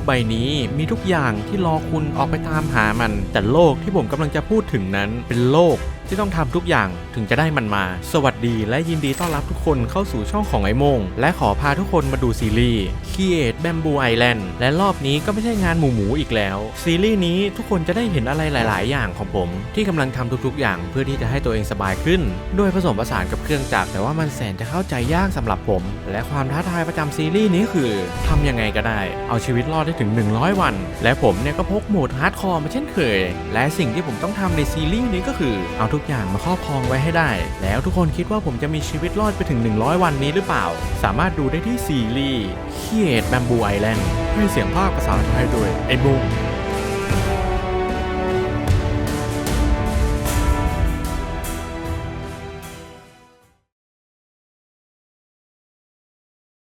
กใบนี้มีทุกอย่างที่รอคุณออกไปตามหามันแต่โลกที่ผมกำลังจะพูดถึงนั้นเป็นโลกที่ต้องทำทุกอย่างถึงจะได้มันมาสวัสดีและยินดีต้อนรับทุกคนเข้าสู่ช่องของไอ้โมงและขอพาทุกคนมาดูซีรีส์ Create Bamboo Island และรอบนี้ก็ไม่ใช่งานหมูอีกแล้วซีรีส์นี้ทุกคนจะได้เห็นอะไรหลายๆอย่างของผมที่กำลังทำทุกๆอย่างเพื่อที่จะให้ตัวเองสบายขึ้นโดยผสมผสานกับเครื่องจักรแต่ว่ามันแสนจะเข้าใจยากสำหรับผมและความท้าทายประจำซีรีส์นี้คือทำยังไงก็ได้เอาชีวิตรอดได้ถึง100วันและผมเนี่ยก็พกโหมดฮาร์ดคอร์มาเช่นเคยและสิ่งที่ผมต้องทำในซีรีส์นี้ก็คือเอาทุกอย่างมาครอบครองไว้ให้ได้แล้วทุกคนคิดว่าผมจะมีชีวิตรอดไปถึง100วันนี้หรือเปล่าสามารถดูได้ที่ซีรีส์ Create Bamboo Island ให้เสียงภาคภาษาไทยโดยไอ้โมง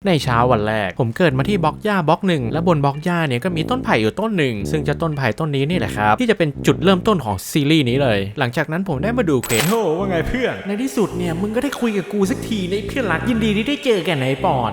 ในเช้าวันแรกผมเกิดมาที่บล็อกหญ้าบล็อกหนึ่งและบนบล็อกหญ้าเนี่ยก็มีต้นไผ่อยู่ต้นหนึ่งซึ่งจะต้นไผ่ต้นนี้นี่แหละครับที่จะเป็นจุดเริ่มต้นของซีรีส์นี้เลยหลังจากนั้นผมได้มาดูเควสโอ้ว่าไงเพื่อนในที่สุดเนี่ยมึงก็ได้คุยกับกูสักทีในเพื่อนรักยินดีที่ได้เจอกันในปอน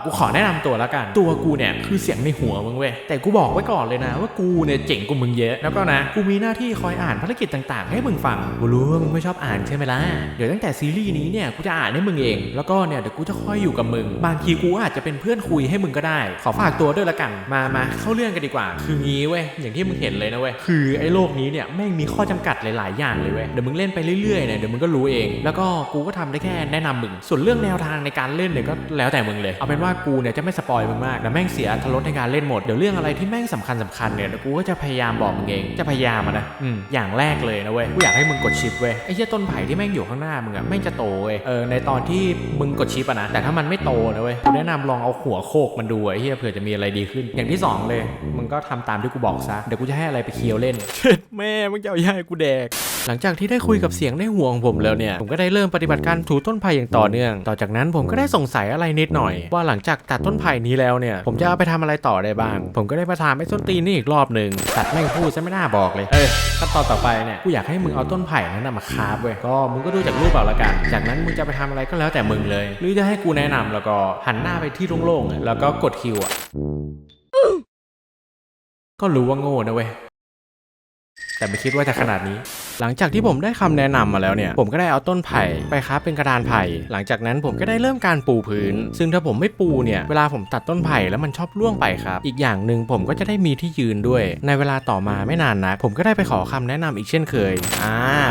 กูขอแนะนำตัวแล้วกันตัวกูเนี่ยคือเสียงในหัวมึงเว้ยแต่กูบอกไว้ก่อนเลยนะว่ากูเนี่ยเจ๋งกว่ามึงเยอะแล้วก็นะกูมีหน้าที่คอยอ่านภารกิจต่างๆให้มึงฟังกูรู้ว่ามึงไม่ชอบอ่านใช่ไหมล่ะเดี๋ยวตั้งแต่ซีรีส์นี้เนี่ยกูจะอ่านให้มึงเองแล้วก็เนี่ยเดี๋ยวกูจะคอยอยู่กับมึงบางทีกูอาจจะเป็นเพื่อนคุยให้มึงก็ได้ขอฝากตัวด้วยละกันมาเข้าเรื่องกันดีกว่าคืองี้เว้ยอย่างที่มึงเห็นเลยนะเว้ยคือไอ้โลกนี้เนี่ยแม่งมีข้อจำกัดหลายๆอย่างเลยเว้ยเดี๋ยวมึงเล่นไปเรื่อยๆเนี่ยเดี๋ยวมึงก็รู้เองแล้วก็กูก็ทำได้แค่แนะนำมึงส่วนเรื่องแนวทางในการเล่นเนี่ยก็แล้วแต่มึงเลยเอาเป็นว่ากูเนี่ยจะไม่สปอยมึงมากแต่แม่งเสียอรรถรสในการเล่นหมดเดี๋ยวเรื่องอะไรที่แม่งสำคัญเนี่ยกูก็จะพยายามบอกมึงเองจะพยายามนะอย่างแรกเลยนะเว้ยกูอยากให้มึงกดชิปเว้ยไอ้เหี้ยต้นไผ่ที่แม่งอยู่ข้างหน้ามึงอะแม่งจะโตเว้ยในตอนที่มึงกดชิปอะนะแต่ถ้ามันไม่โตนะเว้ยกูแนะนำลองเอาหัวโขกมันดูไอ้เหี้ยเผื่อจะมีอะไรดีขึ้นอย่างที่2เลยมึงก็ทำตามที่กูบอกซะเดี๋ยวกูจะให้อะไรไปเคี้ยวเล่นเช็ดแม่มึงจะเอาย่าให้กูแดกหลังจากที่ได้คุยกับเสียงในหัวของผมแล้วเนี่ยผมก็ได้เริ่มปฏิบัติการถูต้นไผ่อย่างต่อเนื่องต่อจากนั้นผมก็ได้สงสัยอะไรนิดหน่อยว่าหลังจากตัดต้นไผ่นี้แล้วเนี่ยผมจะเอาไปทำอะไรต่อได้บ้างผมก็ได้มาถามไอ้ส้นตีนนี่อีกรอบนึงตัดแม่งพูดซะไม่น่าบอกเลยขั้นตอนต่อไปเนี่ยกูอยากให้มึงเอาต้นไผ่นั้นมาคาบเว้ยก็มึงก็ดูจากรูปเอาละกันจากนั้นมึงจะไปทำอะไรก็แล้วแต่มึงเลยหรือจะให้กูแนะนำแล้วก็หันหน้าไปที่โล่งๆแล้วก็กดคิวก็รู้ว่าโง่นะเว้ยแต่ไม่คิดว่าจะขนาดนี้หลังจากที่ผมได้คำแนะนำมาแล้วเนี่ยผมก็ได้เอาต้นไผ่ไปค้าเป็นกระดานไผ่หลังจากนั้นผมก็ได้เริ่มการปูพื้นซึ่งถ้าผมไม่ปูเนี่ยเวลาผมตัดต้นไผ่แล้วมันชอบร่วงไปครับอีกอย่างหนึ่งผมก็จะได้มีที่ยืนด้วยในเวลาต่อมาไม่นานนักผมก็ได้ไปขอคำแนะนำอีกเช่นเคย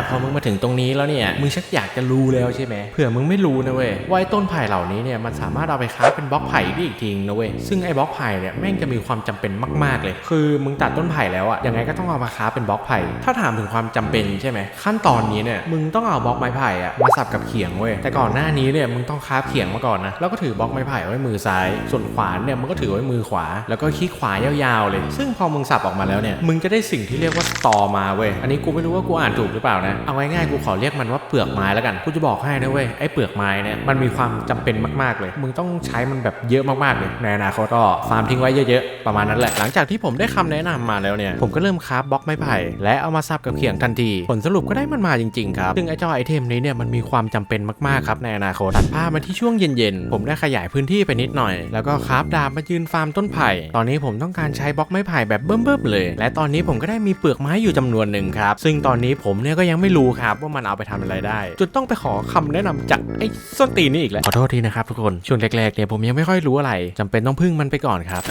พอมึงมาถึงตรงนี้แล้วเนี่ยมึงชักอยากจะรู้แล้วใช่ไหมเผื่อมึงไม่รู้นะเว้ยว่าต้นไผ่เหล่านี้เนี่ยมันสามารถเอาไปค้าเป็นบล็อกไผ่ได้อีกทีนะเว้ยซึ่งไอ้บล็อกไผ่เนี่ยแม่งจะมีความจำเป็นมากๆเลยคือมึงตัดต้นไผ่แล้วอะยังไงก็ต้องเอามาค้าเป็นบล็อกไผ่ถ้าถามถึงความจำเป็นใช่ไหมขั้นตอนนี้เนี่ยมึงต้องเอาบล็อกไม้ไผ่อะมาสับกับเขียงเว้ยแต่ก่อนหน้านี้เนี่ยมึงต้องคาบเขียงมาก่อนนะแล้วก็ถือบล็อกไม้ไผ่ไว้มือซ้ายส่วนขวานเนี่ยมึงก็ถือไว้มือขวาแล้วก็คลิกขวายาวๆเลยซึ่งพอมึงสับออกมาแล้วเนี่ยมึงจะได้สิ่งที่เรียกว่าสตอมาเว้ยอันนี้กูไม่รู้ว่ากูอ่านถูกหรือเปล่านะเอาง่ายๆกูขอเรียกมันว่าเปลือกไม้แล้วกันกูจะบอกให้นะเว้ยไอ้เปลือกไม้เนี่ยมันมีความจำเป็นมากๆเลยมึงต้องใช้มันแบบเยอะมากๆเลยในอนาคตก็ฟาร์มทิ้งไว้เยอะๆประมาณนั้นแหละหลังจากที่ผมได้คำแนะนำมาแล้วเนี่ยผมก็เริ่มคราฟบล็อกไม้ไผ่และเอามาสับกับเขียงทันทีผลสรุปก็ได้มันมาจริงๆครับซึ่งไอ้เจ้าไอเทมนี้เนี่ยมันมีความจำเป็นมากๆครับในอนาคตตัดภาพมาที่ช่วงเย็นๆผมได้ขยายพื้นที่ไปนิดหน่อยแล้วก็คราฟดาบมายืนฟาร์มต้นไผ่ตอนนี้ผมต้องการใช้บล็อกไม้ไผ่แบบเบิ่มๆเลยและตอนนี้ผมก็ได้มีเปลือกไม้อยู่จำนวนหนึ่งครับซึ่งตอนนี้ผมเนี่ยก็ยังไม่รู้ครับว่ามันเอาไปทำอะไรได้จนต้องไปขอคำแนะนำจากไอ้ส้นตีนนี่อีกแล้วขอโทษทีนะครับทุกคนช่วงแรกๆเนี่ยผมยังไม่ค่อยรู้อะไรจำเป็นต้องพึ่งมันไปก่อนครับ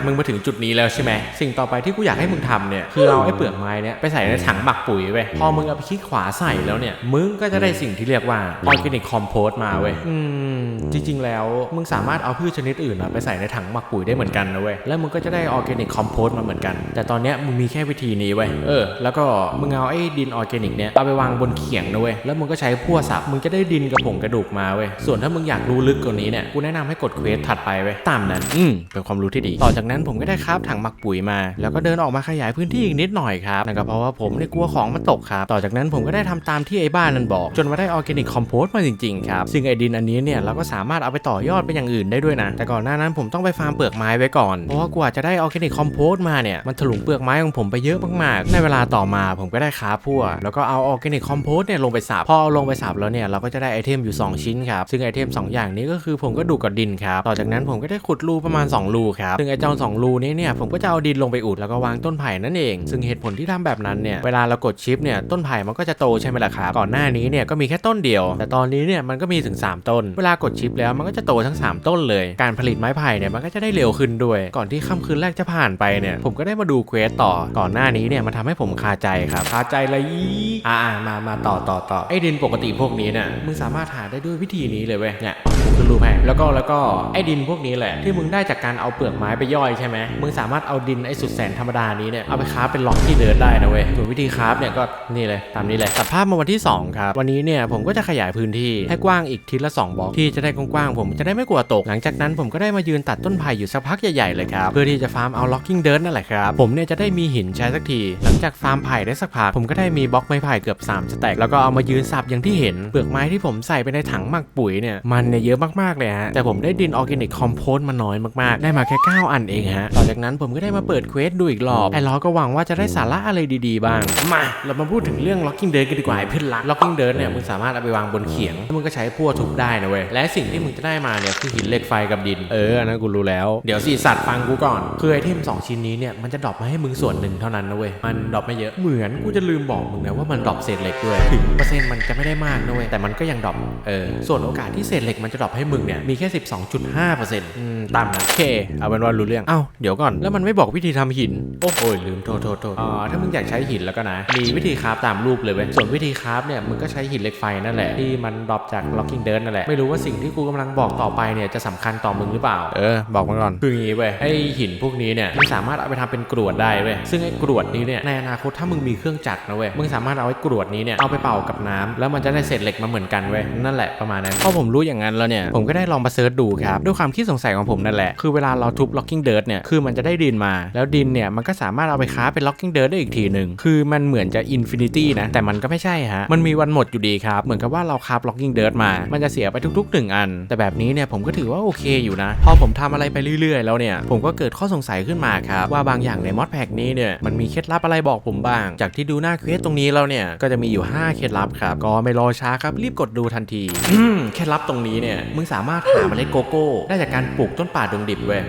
มึงมาถึงจุดนี้แล้วใช่ไหมสิ่งต่อไปที่กูอยากให้มึงทำเนี่ยคือเอาไอ้เปลือกไม้เนี่ยไปใส่ในถังหมักปุ๋ยเว้ยพอมึงเอาไปคลิกขวาใส่แล้วเนี่ยมึงก็จะได้สิ่งที่เรียกว่า Organic Compost มาเว้ยจริงๆแล้วมึงสามารถเอาพืชชนิดอื่นไปใส่ในถังหมักปุ๋ยได้เหมือนกันนะเว้ยแล้วมึงก็จะได้ Organic Compost มาเหมือนกันแต่ตอนเนี้ยมึงมีแค่วิธีนี้เว้ยแล้วก็มึงเอาไอ้ดินออร์แกนิกเนี่ยเอาไปวางบนเขียงนะเว้ยแล้วมึงก็ใช้พั่วสับมึงจะได้ดินกับผงกระดูกมาเว้ยส่วนถ้ามึงอยากรู้ลึกกว่านี้เนี่ยกูแนะนำให้กดเควสถัดไปเว้ยตามนั้นเป็นความรู้ที่ดีต่อจากนั้นผมก็ได้คราฟถังหมักปุ๋ยมาแล้วก็เดินออกมาขยายพื้นที่อีกนิดหน่อยครับนั่นก็เพราะว่าผม ผมเนี่ยกลัวของมันตกครับต่อจากนั้นผมก็ได้ทำตามที่ไอ้บ้านนั้นบอกจนมาได้ออร์แกนิกคอมโพสต์มาจริงๆครับซึ่งไอ้ดินอันนี้เนี่ยเราก็สามารถเอาไปต่อยอดไปอย่างอื่นได้ด้วยนะแต่ก่อนหน้านั้นผมต้องไปฟาร์มเปลือกไม้ไว้ก่อนเพราะว่ากว่าจะได้ออร์แกนิกคอมโพสต์มาเนี่ยมันถลุงเปลือกไม้ของผมไปเยอะมากๆในเวลาต่อมาผมก็ได้ค้าพั่วแล้วก็เอาออร์แกนิกคอมโพสต์เนี่ยลงไปสับพอเอาลงไปสับแล้วเนี่ยเราก็จะได้ไอเทมอยู่2ชิ้นครับซึ่งไอเทม2อย่างนี้ก็คือผมก็ดูดกับดินครับต่อจากนั้นผมก็ได้ขุดรูประมาณ2รูครับซึ่งไอเจ้า2รูนี้เนี่ยผมก็จะเอาดินลงไปอุดแล้วก็วางต้นไผ่นั่นเองซึ่งเหตุผลที่ทำแบบนั้นเนี่ยเวลาเรากดชิปเนี่ยต้นไผ่มันก็จะโตใช่ไหมล่ะครับก่อนหน้านี้เนี่ยก็มีแค่ต้นเดียวแต่ตอนนี้เนี่ยมันก็มีถึง3ต้นเวลากดชิปแล้วมันก็จะโตทั้ง3ต้นเลยการผลิตไม้ไผ่เนี่ยมันก็จะได้เร็วขึ้นด้วยก่อนที่ค่ำคืนแรกจะผ่านไปเนี่ยผมก็ได้มาดูเควสต่อก่อนหน้านี้เนี่ยมันทำให้ผมคาใจครับคาใจอะไรมาต่อไอ้ดินปกติพวกนี้เนี่ยมึงสามารถหาได้ด้วยวิธีนี้เลยเว้ยเนี่ยคือรูปให้แล้วก็ไอ้ดินพวกนี้แหละที่มึงได้จากการเอาเปลือกไม้ไปย่อยใช่ไหมมึงสามารถเอาดินไอ้สุดแสนธรรมดานี้เนี่ยเอาไปคราฟเป็นล็อกที่เดินได้นะเว้ยส่วนวิธีคราฟเนี่ยก็นี่เลยตามนี้เลยตัดภาพมาวันที่2ครับวันนี้เนี่ยผมก็จะขยายพื้นที่ให้กว้างอีกทีละ2บล็อกที่จะได้กว้างๆผมจะได้ไม่กลัวตกหลังจากนั้นผมก็ได้มายืนตัดต้นไผ่อยู่สักพักใหญ่ๆเลยครับเพื่อที่จะฟาร์มเอาล็อกกิ้งเดิร์นั่นแหละครับผมเนี่ยจะได้มีหินใช้สักทีหลังจากฟาร์มไผ่ได้สักพักผมก็ได้มีบล็อกไม้ไผ่เกือบ3สแต็กแล้วก็เอามายืนสับอย่างที่เห็นเปลือกไม้ที่ผมใส่ไปในถังหมักปุ๋ยเนี่ยมันเนี่ยเยอะมากๆเลยฮะแต่ผมได้ดินออร์แกนิกคอมโพสต์มาน้อยมากๆได้มาแค่9อันเองฮะต่อจากนั้นผมก็ได้มาเปิดเควสดูอีกรอบไอ้ล้อก็หวังว่าจะได้สาระอะไรดีๆบ้างมาเรามาพูดถึงเรื่อง Locking Dirt กันดีกว่าเพื่อนรัก Locking Dirt เนี่ยมึงสามารถเอาไปวางบนเขียงแล้วมึงก็ใช้พั่วทุบได้นะเว้ยและสิ่งที่มึงจะได้มาเนี่ยคือหินเหล็กไฟกับดินอันนั้นกูรู้แล้วเดี๋ยวสิสัตว์ฟังกูก่อนคือไอเทม2ชิ้นนี้เนี่ยมันจะดรอปมาให้มึงส่วนหนึ่งเท่านั้นนะเว้ยมันดรอปไม่เยอะเหมือนกูจะลืมบอกมึงนะว่ามันดรอปเศษเหล็กด้วยถึงเปอร์เซ็นต์มันจะไม่ได้มากนะเว้ยแต่มันก็ยังดรอปส่วนโอกาสที่เศษเหล็กมันจะดรอปให้มึงเนี่ยมีแค่ 12.5% ตามนั้นโอเคเอาเป็นว่ารู้เรื่องเดี๋ยวก่อนแล้วมันไม่บอกวิธีทำหินโอ้โหลืมโทษถ้ามึงอยากใช้หินแล้วก็นะมีวิธีคราฟตามรูปเลยเว้ยส่วนวิธีคราฟเนี่ยมึงก็ใช้หินเหล็กไฟนั่นแหละที่มันดรอปจาก Locking Dirt นั่นแหละไม่รู้ว่าสิ่งที่กูกำลังบอกต่อไปเนี่ยจะสำคัญต่อมึงหรือเปล่าบอกมาก่อนคืออย่างงี้เว้ยไอหินพวกนี้เนี่ยมึงสามารถเอาไปทำเป็นกรวดได้เว้ยซึ่งไอ้กรวดนี้เนี่ยในอนาคตถ้ามึงมีเครื่องจักรนะเว้ยมึงสามารถเอาไอ้กรวดนี้เนี่ยเอาไปเป่ากับน้ำแล้วมันจะได้เศษเหล็กมาเหมือนกันเว้ยนั่นแหละประมาณนั้นพอผมรู้อย่างนั้นแล้วเนี่ยผมก็ได้ลองมาเซิร์ชดูครับด้วยความคิดสงสัยของผมนั่นแหละคือเวลาเราทุบ Locking Dirt เนี่ยคือมันจะได้ดินมาแล้วดินเนี่ยมันก็สามารถเอาไปค้าเป็น Locking Dirt ได้อีกทีนึงคือมันเหมือนจะ Infinity นะแต่มันก็ไม่ใช่ฮะมันมีวันหมดอยู่ดีครับเหมือนกับว่าเราคราฟ Locking Dirt มามันจะเสียไปทุกๆ1อันแต่แบบนี้เนี่ยผมก็ถือว่าโอเคอยู่นะพอผมทำอะไรไปเรื่อยๆแล้วเนี่ยผมก็เกิดข้อสงสัยขึ้นมาครับว่าบางอย่างในมอดแพ็กนี้เนี่ยมันมีเคล็ดลับอะไรบอกผมบ้างจากที่ดูหน้าเควสตรงนี้แล้วเนี่ยก็จะมีอยู่5เคล็ดลับครับก็ไม่รอช้าครับรีบกดดูทันทีเคล็ดลับตรงนี้เนี่ยมึงสามารถหาเมล็ดโกโก้ได้จากการปลูกต้นป่าดงดิบเว้ย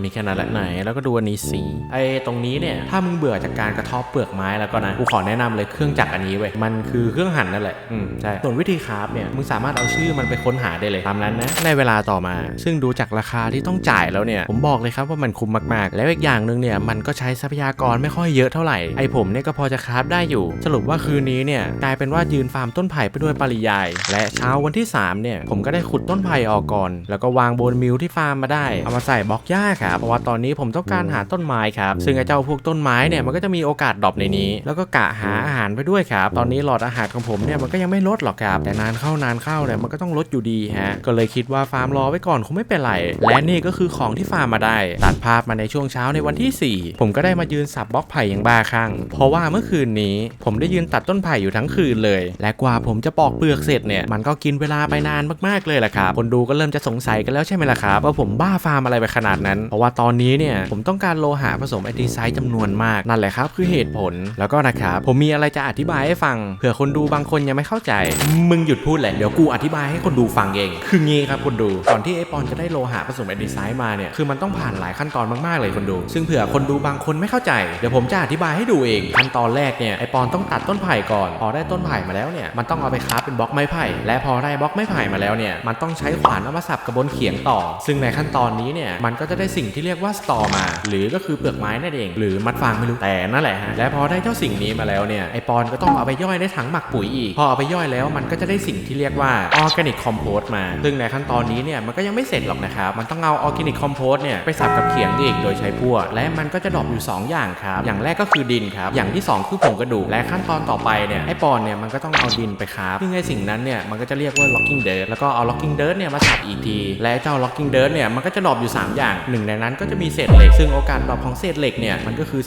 มีแค่นั้นแหละไหนแล้วก็ดูอันนี้สีไอ้ตรงนี้เนี่ยถ้ามึงเบื่อจากการกระทบเปลือกไม้แล้วก็นะกูขอแนะนำเลยเครื่องจักรอันนี้เว้ยมันคือเครื่องหั่นนั่นแหละใช่ส่วนวิธีคราฟเนี่ยมึงสามารถเอาชื่อมันไปค้นหาได้เลยตามนั้นนะในเวลาต่อมาซึ่งดูจากราคาที่ต้องจ่ายแล้วเนี่ยผมบอกเลยครับว่ามันคุ้มมากๆแล้วอีกอย่างนึงเนี่ยมันก็ใช้ทรัพยากรไม่ค่อยเยอะเท่าไหร่ไอ้ผมเนี่ยก็พอจะคราฟได้อยู่สรุปว่าคืนนี้เนี่ยกลายเป็นว่ายืนฟาร์มต้นไผ่ไปด้วยปริยายและเช้าวันที่3เนี่ยผมก็ได้ขุดต้นไผ่ออกก่อนแล้วก็วางบนมิลที่ฟาร์มมาได้เอามาใส่บล็อกหญ้าครับเพราะว่าตอนนี้ผมต้องการหาต้นไม้ครับซึ่งไอ้เจ้าพวกต้นไม้เนี่ยมันก็จะมีโอกาสดรอปในนี้แล้วก็กะหาอาหารไปด้วยครับตอนนี้หลอดอาหารของผมเนี่ยมันก็ยังไม่ลดหรอกครับแต่นานเข้าเนี่ยมันก็ต้องลดอยู่ดีฮะก็เลยคิดว่าฟาร์มรอไว้ก่อนคงไม่เป็นไรและนี่ก็คือของที่ฟาร์มมาได้ตัดภาพมาในช่วงเช้าในวันที่4ผมก็ได้มายืนสับบล็อกไผ่อย่างบ้าคลั่งเพราะว่าเมื่อคืนนี้ผมได้ยืนตัดต้นไผ่อยู่ทั้งคืนเลยและกว่าผมจะปอกเปลือกเสร็จเนี่ยมันก็กินเวลาไปนานมากๆเลยแหละครับคนดูก็เริ่มจะสงสัยกันแล้วใช่ไหมล่ะครับว่าผมบ้าฟาร์มอะไรไปขนาดนั้นเพราะว่าตอนนี้เนี่ยผมต้องการโลหะผสมแอนติไซด์จำนวนมากนั่นแหละครับคือเหตุผลแล้วก็นะครับผมมีอะไรจะอธิบายให้ฟังเผื่อคนดูบางคนยังไม่เข้าใจมึงหยุดพูดแหละเดี๋ยวกูอธิบายให้คนดูฟังเองคืองี้ครับคนดูก่อนที่ไอปอนจะได้โลหะผสมแอนติไซด์มาเนี่ยคือมันต้องผ่านหลายขั้นตอนมากๆเลยคนดูซึ่งเผื่อคนดูบางคนไม่เข้าใจเดี๋ยวผมจะอธิบายให้ดูเองขั้นตอนแรกเนี่ยไอปอนต้องตัดต้นไผ่ก่อนพอได้ต้นไผ่มาแล้วเนี่ยมันต้องเอาไปคราฟเป็นบล็อกไม้ไผ่และพอได้บล็อกไม้ไผ่มาแล้วเนี่ยมันต้องใช้ขวานเอามาสับกับบนเขียงต่อซึ่งในขั้นตอนนี้เนี่ยมันก็จะได้สิ่งที่เรียกว่าสตอมาหรือก็คือเปลือกไม้นั่นเองหรือมัดฟางไม่รู้แต่นั่นแหละฮะและพอได้เจ้าสิ่งนี้มาแล้วเนี่ยไอปอนก็ต้องเอาไปย่อยในถังหมักปุ๋ยอีกพอเอาไปย่อยแล้วมันก็จะได้สิ่งที่เรียกว่าออร์แกนิกคอมโพสต์มาซึ่งในขั้นตอนนี้เนี่ยมันก็ยังไม่เสร็จหรอกนะครับมันต้องเอาออร์แกนิกคอมโพสต์เนี่ยไปสับกับเขียงอีกโดยใช้พั่วและมันก็จะดรอปอยู่2อย่างครับอย่างแรกก็คือดินครับอย่างที่2คือผงกระดูกและขั้นตอนต่อไปเนี่ยไอปอนเนี่ยมันก็ต้องเอาดินไปคราฟซึ่งไอสิ่งนั้นเนี่ยมันก็จะเรียกว่า Locking Dirt แล้วก็เอา Locking Dirt เนี่ยมาสับอีกทีและเจ้า Locking Dirt เนี่ยมันก็จะดรอปอยู่3อย่างหนึ่งในนั้นก็จะมีเศษเหล็กซึ่งโอกาสดรอปของเศษเหล็กเนี่ยมันก็คือ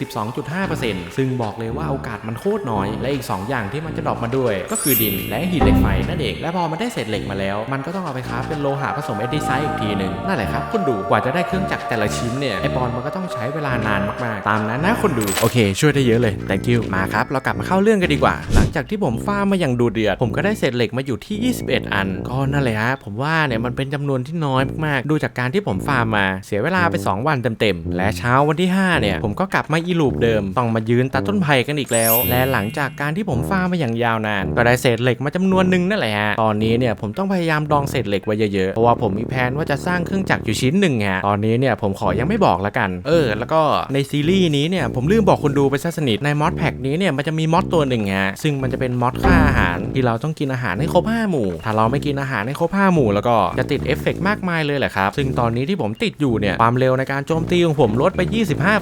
12.5% ซึ่งบอกเลยว่า ว่าโอกาสมันโคตรน้อยและอีก2อย่างที่มันจะดรอปมาด้วยก็คือดินและหินเหล็กไฟนั่นเองและพอมันได้เศษเหล็กมาแล้วมันก็ต้องเอาไปคราฟเป็นโลหะผสมเอดิไซด์อีกทีนึงนั่นแหละครับคุณดูกว่าจะได้เครื่องจักรแต่ละชิ้นเนี่ยไอปอนมันก็ต้องใช้เวลานานมากๆตามนั้นนะคนดูโอเคช่วยได้เยอะเลย thank you มาครับเรากลับมาเข้าเรื่องกันดีกว่าหลังจากที่ผมฟาร์มมาอย่างดูเดือดผมก็ได้เศษเหล็กมาอยู่ที่21อันก็นั่นเลยฮะผมว่าเนี่ยมันเป็นจำนวนที่น้อยมากๆดูจากการที่ผมฟาร์มมาเสียเวลาไป2วันเต็มๆและเช้าวันที่5เนี่ยผมก็กลับมาอีลูปเดิมต้องมายืนตัดต้นไผ่กันอีกแล้วและหลังจากการที่ผมฟาร์มมาอย่างยาวนานก็ได้เศษเหล็กมาจำนวนหนึ่งนั่นแหละฮะตอนนี้เนี่ยผมต้องพยายามดองเศษเหล็กไว้เยอะๆเพราะว่าผมมีแผนว่าจะสร้างเครื่องจักรอยู่ชิ้นหนึ่งฮะตอนนี้เนี่ยผมขอยังไม่บอกละกันแล้วก็ในซีรีส์นี้เนี่ยผมลืมบอกคนดูไปซะสนิทในมอดแพ็กนี้เนี่ยมันจะมีมอดตัวหนึ่งฮะซึ่งมันจะเป็นมอดค่าอาหารที่เราต้องกินอาหารให้ครบ5หมู่ถ้าเราไม่กินอาหารให้ครบ5หมู่แล้วก็จะติดเอฟเฟกต์มากมายเลยแหละครับซึ่งตอนนี้ที่ผมติดอยู่เนี่ยความเร็วในการโจมตีของผมลดไป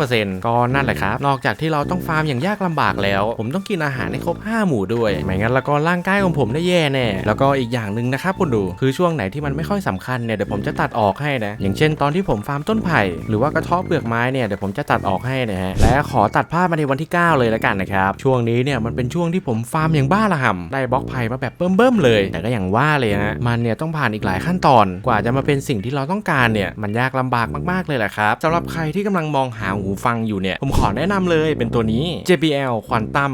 25% ก็นั่นแหละครับนอกจากที่เราต้องฟาร์มอย่างยากลำบากแล้วผมต้องกินอาหารให้ครบ5หมู่ด้วยไม่งั้นแล้วก็ร่างกายของผมได้แย่แน่แล้วก็อีกอย่างหนึ่งนะครับคุณดูคือช่วงไหนที่มันไม่ค่อยสำคัญเนี่ยเดี๋ยวผมจะตัดออกให้นะอย่างเช่นตอนที่ผมฟาร์มต้นไผ่หรือว่ากระเทาะเปลือกไม้เนี่ยเดี๋ยวผมจะตัดออกให้นะฮะและขอตัดภาพมาในวันที่9เลยแล้วกันนะครับช่วงนี้เนี่ยมันเป็นช่วงที่ผมฟาร์มอย่างบ้าระห่ำได้บล็อกไผ่มาแบบเบิ่มๆเลยแต่ก็อย่างว่าเลยนะมันเนี่ยต้องผ่านอีกหลายขั้นตอนกว่าจะมาเป็นสิ่งที่เราต้องการเนี่ยมันยากลำบากมากๆเลยแหละครับสำหรับใครที่กำลังมองหาหูฟังอยู่เนี่ยผมขอแนะนำเลยเป็นตัวนี้ JBL Quantum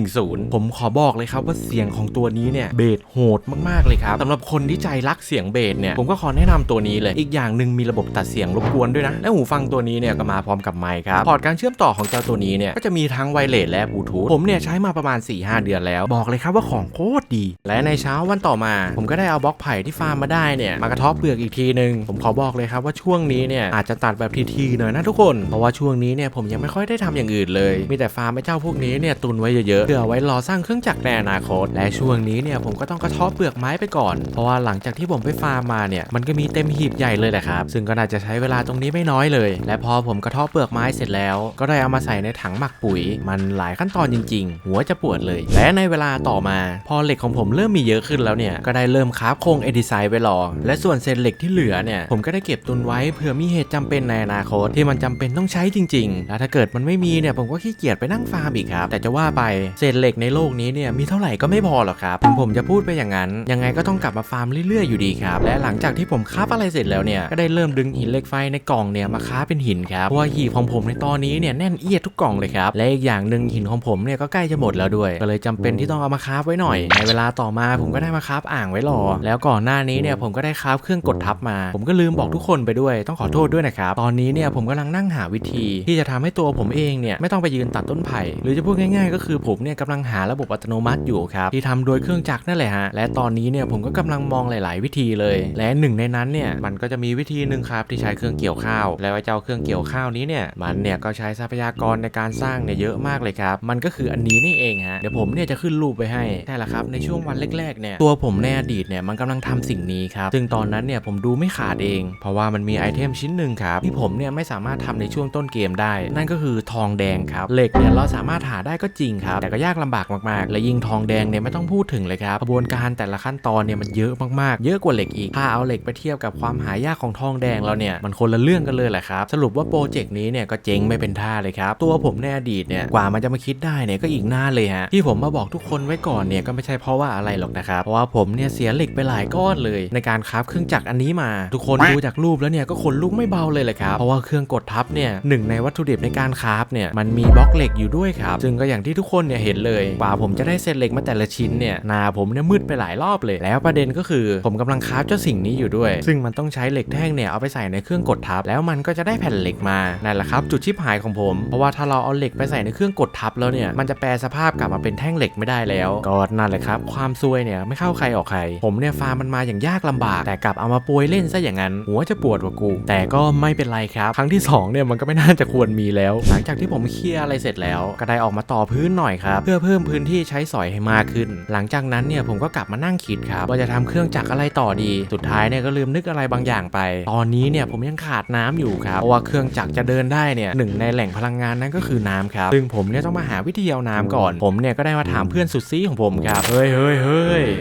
910ผมขอบอกเลยครับว่าเสียงของตัวนี้เนี่ยเบสโหดมากๆเลยครับสำหรับคนที่ใจรักเสียงเบสเนี่ยผมก็ขอแนะนำตัวนี้เลยอีกอย่างหนึ่งมีระบบตัดเสียงรบกวนด้วยนะและหูฟังตัวนี้เนี่ยก็มาพร้อมกับไมค์ครับพอร์ตการเชื่อมต่อของเจ้าตัวนี้เนี่ยก็จะมีทั้งไวเลสและบลูทูธผมเนี่ยใช้มาประมาณ 4-5 เดือนแล้วบอกเลยครับว่าของโคตรดีและในเช้าวันต่อมาผมก็ได้เอาบล็อกไผ่ที่ฟาร์มมาได้เนี่ยมากระทบเปลือกอีกทีนึงผมขอบอกเลยครับว่าช่วงนี้เนี่ยอาจจะตัดแบบทีๆหน่อยนะทุกคนเพราะว่าช่วงนี้เนี่ยผมยังไม่ค่อยได้ทำอย่างอื่นเลยมีแต่ฟาร์มไอ้เจ้าพวกนี้เนี่ยตุนไว้เยอะๆเพื่อไว้รอสร้างเครื่องจักรในอนาคตและช่วงนี้เนี่ยผมก็ต้องกระทบเปลือกไม้ไปก่อนเพราะว่าหลังจากที่ผมไปฟาร์มมาเนี่ยมันก็มีเต็มหีบใหญ่เลยแหละครับซึ่งก็น่าจะใช้เวลาตรงนี้ไม่น้อยเลยและพอผมกระทบเปลือกไม้เสร็จแล้วก็ได้เอามาใส่ในถังหมักปุ๋ยมันหลายขั้นตอนจริงๆหัวจะปวดเลยและในเวลาต่อมาพอเหล็กของผมเริ่มมีเยอะขึ้นแล้วเนี่ยก็ได้เริ่มคราฟโครงเอดิไซน์ไว้รอและส่วนเศษเหล็กที่เหลือเนี่ยผมก็ได้เก็บตุนไว้เผื่อมีเหตุจำเป็นในอนาคตที่มันจำเป็นต้องใช้จริงๆแล้วถ้าเกิดมันไม่มีเนี่ยผมก็ขี้เกียจไปนั่งฟาร์มอีกครับแต่จะว่าไปเศษเหล็กในโลกนี้เนี่ยมีเท่าไหร่ก็ไม่พอหรอกครับถึงผมจะพูดไปอย่างนั้นยังไงก็ต้องกลับมาฟาร์มเรื่อยๆอยู่ดีครับและหลังจากที่ผมคราฟอะไรเสร็จแล้วเนี่ยก็ได้เริ่มดึงหินเหล็กไฟในกล่องเนี่ยมาคราฟเป็นหินครับเพราะว่าหีบของผมในตอนนี้เนี่ยแน่นเอียดทุกกล่องเลยครับและอีกอย่างหนึ่งหินของผมเนี่ยก็ใกล้จะหมดแล้วด้วยก็เลยจำเป็นที่ต้องเอามาคราฟไว้หน่อยในเวลาต่อมาผมก็ได้มาคราฟอ่างไว้รอแล้วก่อนหน้านี้เนี่ยผมก็ได้คราฟเครื่องกดทับมาผมก็ลืมบอกทุกคนไปด้วยต้องขอโทษด้วยนะครับตอนนี้เนี่ยผมกำลังนั่งหาวิธีที่จะทำให้ตัวผมเองเนี่ยไม่ต้องไปยืนตัดต้นไผ่หรือจะพูดง่ายๆก็คือผมเนี่ยกำลังหาระบบอัตโนมัติอยู่ครับที่ทำโดยเครื่องจักรนั่นแหละฮะและตอนนี้เนี่ยผมก็กำลังมองหลายๆวิธีเลยและหนึ่งในนั้นเนี่ยมันก็จะมีวิธีหนึ่งครับที่ใช้เครื่องเกี่ยวข้าวแล้วเจ้าเครื่องเกี่ยวข้าวนี้เนี่ยมันเนี่ยก็ใช้ทรัพยากรในการสร้างเนี่ยเยอะมากเลยครับมันก็คืออันนี้นี่เองฮะเดี๋ยวผมเนี่ยจะขึ้นรูปไปให้ใช่ละครับในช่วงวันแรกๆเนี่ยตัวผมในอดีตเนี่ยมันกำลังทำสิ่งนี้ครับซึ่งตอนนั้นเนี่ยผมดูไม่ขาดเองเพราะว่ามันมีไอเทมชิ้นหนึ่งครับที่ผมเนี่ยไม่สามารถทำในช่วงต้นเกมได้นั่นก็คือทองแดงครับเหล็กเนี่ยเราสามารถหาได้ก็จริงครับแต่ก็ยากลำบากมากๆและยิ่งทองแดงเนี่ยไม่ต้องพูดถึงเลยครับกระบวนการแต่ละขั้นตอนเนี่ยมันเยอะมากๆเยอะกว่าเหล็กอีกถ้าเอาเหล็กไปเทียบกับความหายากของทองแดงแล้วเนี่ยมันคนละเรื่องกันเลยแหละครับสรุปว่าโปรเจกต์นี้เนี่ยก็เจ๊งไม่เป็นท่าเลยครับตัวผมในอดีตเนี่ยกว่ามันจะมาคิดได้เนี่ยก็อีกนานเลยฮะที่ผมมาบอกทุกคนไว้ก่อนเนี่ยก็ไม่ใช่เพราะว่าอะไรหรอกนะครับเพราะว่าผมเนี่ยเสียเหล็กไปหลายก้อนเลยในการคราฟเครื่องจักรอันนี้มาทุกคนดูจากรูปแล้วเนี่ยก็ขนลุกไม่เบาเลยแหละครับเพราะว่าเครื่องกดทับเนี่ยหนึ่งในวัตถุดิบในการคราฟเนี่ยมันมีบล็อกเหล็กอยู่ด้วยครับซึ่งก็อย่างที่ทุกคนเนี่ยเห็นเลยกว่าผมจะได้เศษเหล็กมาแต่ละชิ้นเนี่ยหน้าผมเนี่ยมืดไปหลายรอบเลยแล้วประเด็นก็คือผมกำลังคราฟเจ้าสิ่งนี้อยู่ด้วยซึ่งมันต้องใช้เหล็กแท่งเนี่ยเอาไปใส่ในเครื่องกดทับแล้วมันก็จะได้แผ่นเหล็กมานั่นแหละครับจุดชิบหายของผมเพราะว่าถ้าเราเอาเหล็กไปใส่ในเครื่องกดทับแล้วเนี่ยมันจะแปลสภาพกลับมาเป็นแท่งเหล็กไม่ได้แล้วก็นั่นแหละครับความซวยเนี่ยไม่เข้าใครออกใครผมเนี่ยฟาร์มมันมาอย่างยากลำบากแต่กลับเอามาโปรยเล่นซะอย่างนั้นหัวจะปวดกว่ากูแต่ก็ไม่เป็นไรครับครั้งที่2เนี่ยมันก็ไม่น่าจะควรมีแล้วหลังจากที่ผมเคลียร์อะไรเสร็จแล้วก็ได้ออกมาต่อพื้นหน่อยครับเพื่อเพิ่มพื้นที่ใช้สอยให้มากขึ้นหลังจากนั้นเนี่ยผมก็กลับมานั่งคิดครับว่าจะทำเครื่องจักรอะไรต่อดีสุดท้ายเนี่ยก็ลืมนึกอะไรบางอย่างไปตอนนี้เนี่ยผมยังขาดน้ำอยู่ครับเพราะว่าเครื่องจักรจะเดินได้เนี่ยหนึ่งในแหล่งพลังงานนั้นก็คือน้ำครับซึ่งผมเนี่ยต้องมาหาวิธีเอาน้ำก่อนผมเนี่ยก็ได้มาถามเพื่อนสุดซีของผมครับ ครับเฮ้ย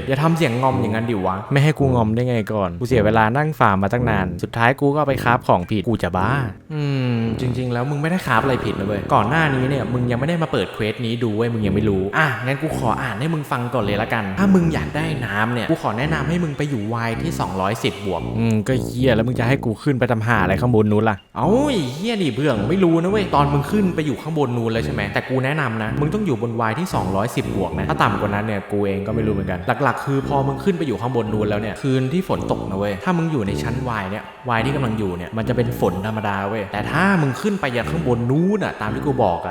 อย่าทำเสียงงอมอย่างนั้นดิวะไม่ให้กูงอมได้ไงก่อนกูเสียเวลานั่งฟาร์มมาตั้งนานสุดท้ายกูก็ไปคราฟของผิดกูจะบ้าจริงๆแล้วมึงไม่ได้คราฟอะไรผิดนะเว้ยก่อนหน้านี้เนี่ยมึงยังไม่ได้มาเปิดเควสนี้ดูเว้ยมึงยังไม่รู้งั้นกูขออ่านให้มึงฟังก่อนเลยละกันถ้ามึงอยากได้น้ำเนี่ยกูขอแนะนำให้มึงไปอยู่วายที่210บวกก็เฮียแล้วมึงจะให้กูขึ้นไปทำหาอะไรข้างบนนู้นล่ะเอ้าเฮียดิเพื่อนไม่รู้นะเว้ยตอนมึงขึ้นไปอยู่ข้างบนนู้นเลยใช่ไหมแต่กูแนะนำนะมึงต้องอยู่บนวายที่210บวกนะถ้าต่ำกว่านั้นเนี่ยกูเองก็ไม่รู้เหมือนกันหลักๆคือพอมึงขึ้นไปอยู่ข้างบนนู้นแล้วเนี่ยคืนที่ฝนตกนะเว้ยถ้ามึงอยู่ในชั้นวายเนี่ยวายที่กำลังอยู่เนี่ยมันจะเป็นฝนธรรมดาเว้ยแต่ถ้ามึงขึ้นไปยันข้างบนนู้นตามที่กูบอก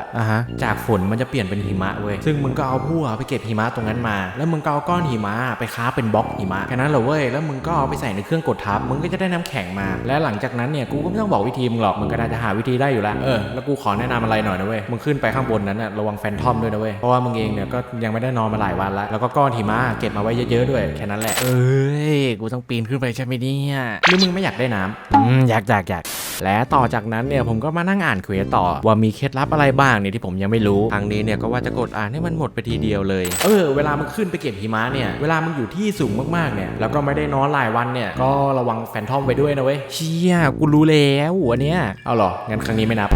จากฝนมันจะเปลี่ยนเป็นหิมะเว้ยซึ่งมึงก็เอาพวกไปเก็บหิมะตรงนั้นมาแล้วมึงก็เอาก้อนหิมะไปค้าเป็นบล็อกหิมะแค่นั้นเหรอเว้ยแล้วมึงก็เอาไปใส่ในเครื่องกดทับมึงก็จะได้น้ำแข็งมาและหลังจากนั้นเนี่ยกูก็ไม่ต้องบอกวิธีมึงหรอกมึงก็น่าจะหาวิธีได้อยู่แล้วแล้วกูขอแนะนำอะไรหน่อยนะเว้ยมึงขึ้นไปข้างบนนั้นระวังแฟนทอมด้วยนะเว้ยเพราะว่ามึงเองเนี่ยก็ยังไม่ได้นอนมาหลายวันแล้วก็ก้อนหิมะเก็บมาไว้เยอะๆด้วยแค่นั้นแหละกูต้องปีนขึ้นไปใช่ไหมเนี่ยหรือมึงไม่อยากได้น้ำอยากและต่อจากนั้นเนี่ยผมก็มานั่งอ่านเควสต่อว่ามีเคล็ดลับอะไรบ้างเนี่ยที่ผมยังไม่รู้ครั้งนี้เนี่ยก็ว่าจะกดอ่านให้มันหมดไปทีเดียวเลยเวลามึงขึ้นไปเก็บหิมะเนี่ยเวลามึงอยู่ที่สูงมากๆเนี่ยแล้วก็ไม่ได้นอนหลายวันเนี่ยก็ระวังแฟนทอมไปด้วยนะเว้ยเชี่ยกูรู้แล้วอันเนี้ยเอาหรองั้นครั้งนี้ไม่นับ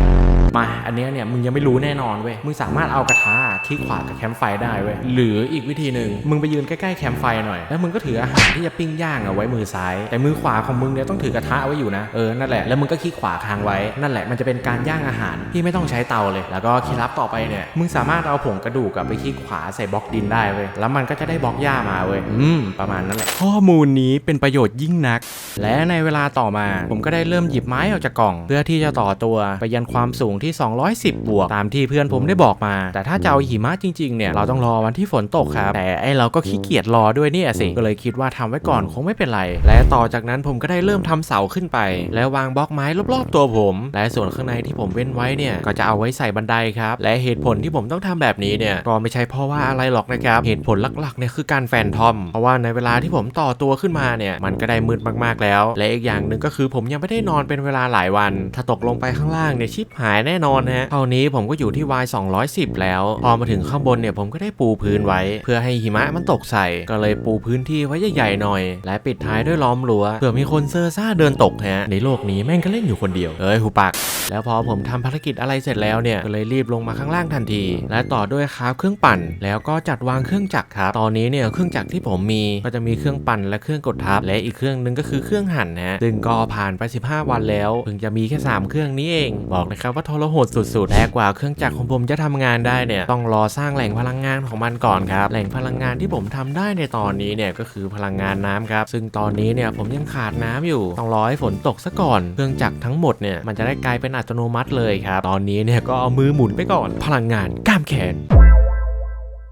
มาอันเนี้ยเนี่ยมึงยังไม่รู้แน่นอนเว้ยมึงสามารถเอากระทะคลิกขวากับแคมป์ไฟได้เว้ยหรืออีกวิธีหนึ่งมึงไปยืนใกล้ๆแคมป์ไฟหน่อยแล้วมึงก็ถืออาหารที่จะปิ้งย่างเอาไว้มือซ้ายแต่มือขวาของมึงเนี่ยต้องถือกระทะไว้อยู่นะนั่นแหละแล้วมึงก็คลิกขวาค้างไว้นั่นแหละมันจะเป็นการย่างอาหารที่ไม่ต้องใช้เตาเลยแล้วก็เคล็ดลับต่อไปเนี่ยมึงสามารถเอาผงกระดูกกับไปคลิกขวาใส่บล็อกดินได้เว้ยแล้วมันก็จะได้บล็อกหญ้ามาเว้ยประมาณนั้นแหละข้อมูลนี้เป็นประโยชน์ยิ่งนักและในเวลาต่อมาผมก็ได้เริ่มหยิบไม้ออกจากกล่องเพื่อที่จะต่อตัวไปยันความสูงที่210บวกตามที่เพื่อนผมได้บอกมาแต่ถ้าจะเอาหิมะจริงๆเนี่ยเราต้องรอวันที่ฝนตกครับแต่เราก็ขี้เกียจรอด้วยเนี่ยสิก็เลยคิดว่าทำไว้ก่อนคงไม่เป็นไรและต่อจากนั้นผมก็ได้เริ่มทำเสาขึ้นไปแล้ววางบล็อกไม้รอบๆตัวผมและส่วนข้างในที่ผมเว้นไว้เนี่ยก็จะเอาไว้ใส่บันไดครับและเหตุผลที่ผมต้องทำแบบนี้เนี่ยก็ไม่ใช่เพราะว่าอะไรหรอกนะครับเหตุผลหลักๆเนี่ยคือการแฟนทอมเพราะว่าในเวลาที่ผมต่อตัวขึ้นมาเนี่ยมันก็ได้มืดมากๆแล้วและอีกอย่างหนึ่งก็คือผมยังไม่ได้นอนเป็นเวลาหลายวันถ้าตกลงไปข้างล่างเนี่ยชิบหายแน่นอนฮะเท่านี้ผมก็อยู่ที่วาย210แล้วพอมาถึงข้างบนเนี่ยผมก็ได้ปูพื้นไว้เพื่อให้หิมะมันตกใส่ก็เลยปูพื้นที่ไว้ใหญ่ๆหน่อยและปิดท้ายด้วยล้อมรั้วเผื่อมีคนเซอร์ซ่าเดินตกฮะในโลกนี้แม่งก็เล่นอยู่คนเดียวหูปากแล้วพอผมทำภารกิจอะไรเสร็จแล้วเนี่ยก็เลยรีบลงมาข้างล่างทันทีและต่อด้วยคราฟเครื่องปั่นแล้วก็จัดวางเครื่องจักรครับตอนนี้เนี่ยเครื่องจักรที่ผมมีก็จะมีเครื่องปั่นและเครื่องกดทับและอีกเครื่องนึงก็คือเครื่องหั่นนะซึ่งก็ผ่านไป15วันแล้วเพิ่งจะมีแค่3เครื่องนี้เองบอกนะครับว่าทรหดสุดๆแต่กว่าเครื่องจักรของผมจะทำงานได้เนี่ยต้องรอสร้างแหล่งพลังงานของมันก่อนครับแหล่งพลังงานที่ผมทำได้ในตอนนี้เนี่ยก็คือพลังงานน้ำครับซึ่งตอนนี้เนี่ยผมยังขาดน้ำอยู่ต้องรอให้ฝนตกซะก่อนเครื่องจักรทั้งหมดเนี่ยมันจะได้กลายเป็นอัตโนมัติเลยครับตอนนี้เนี่ยก็เอามือหมุนไปก่อนพลังงานกล้ามแขน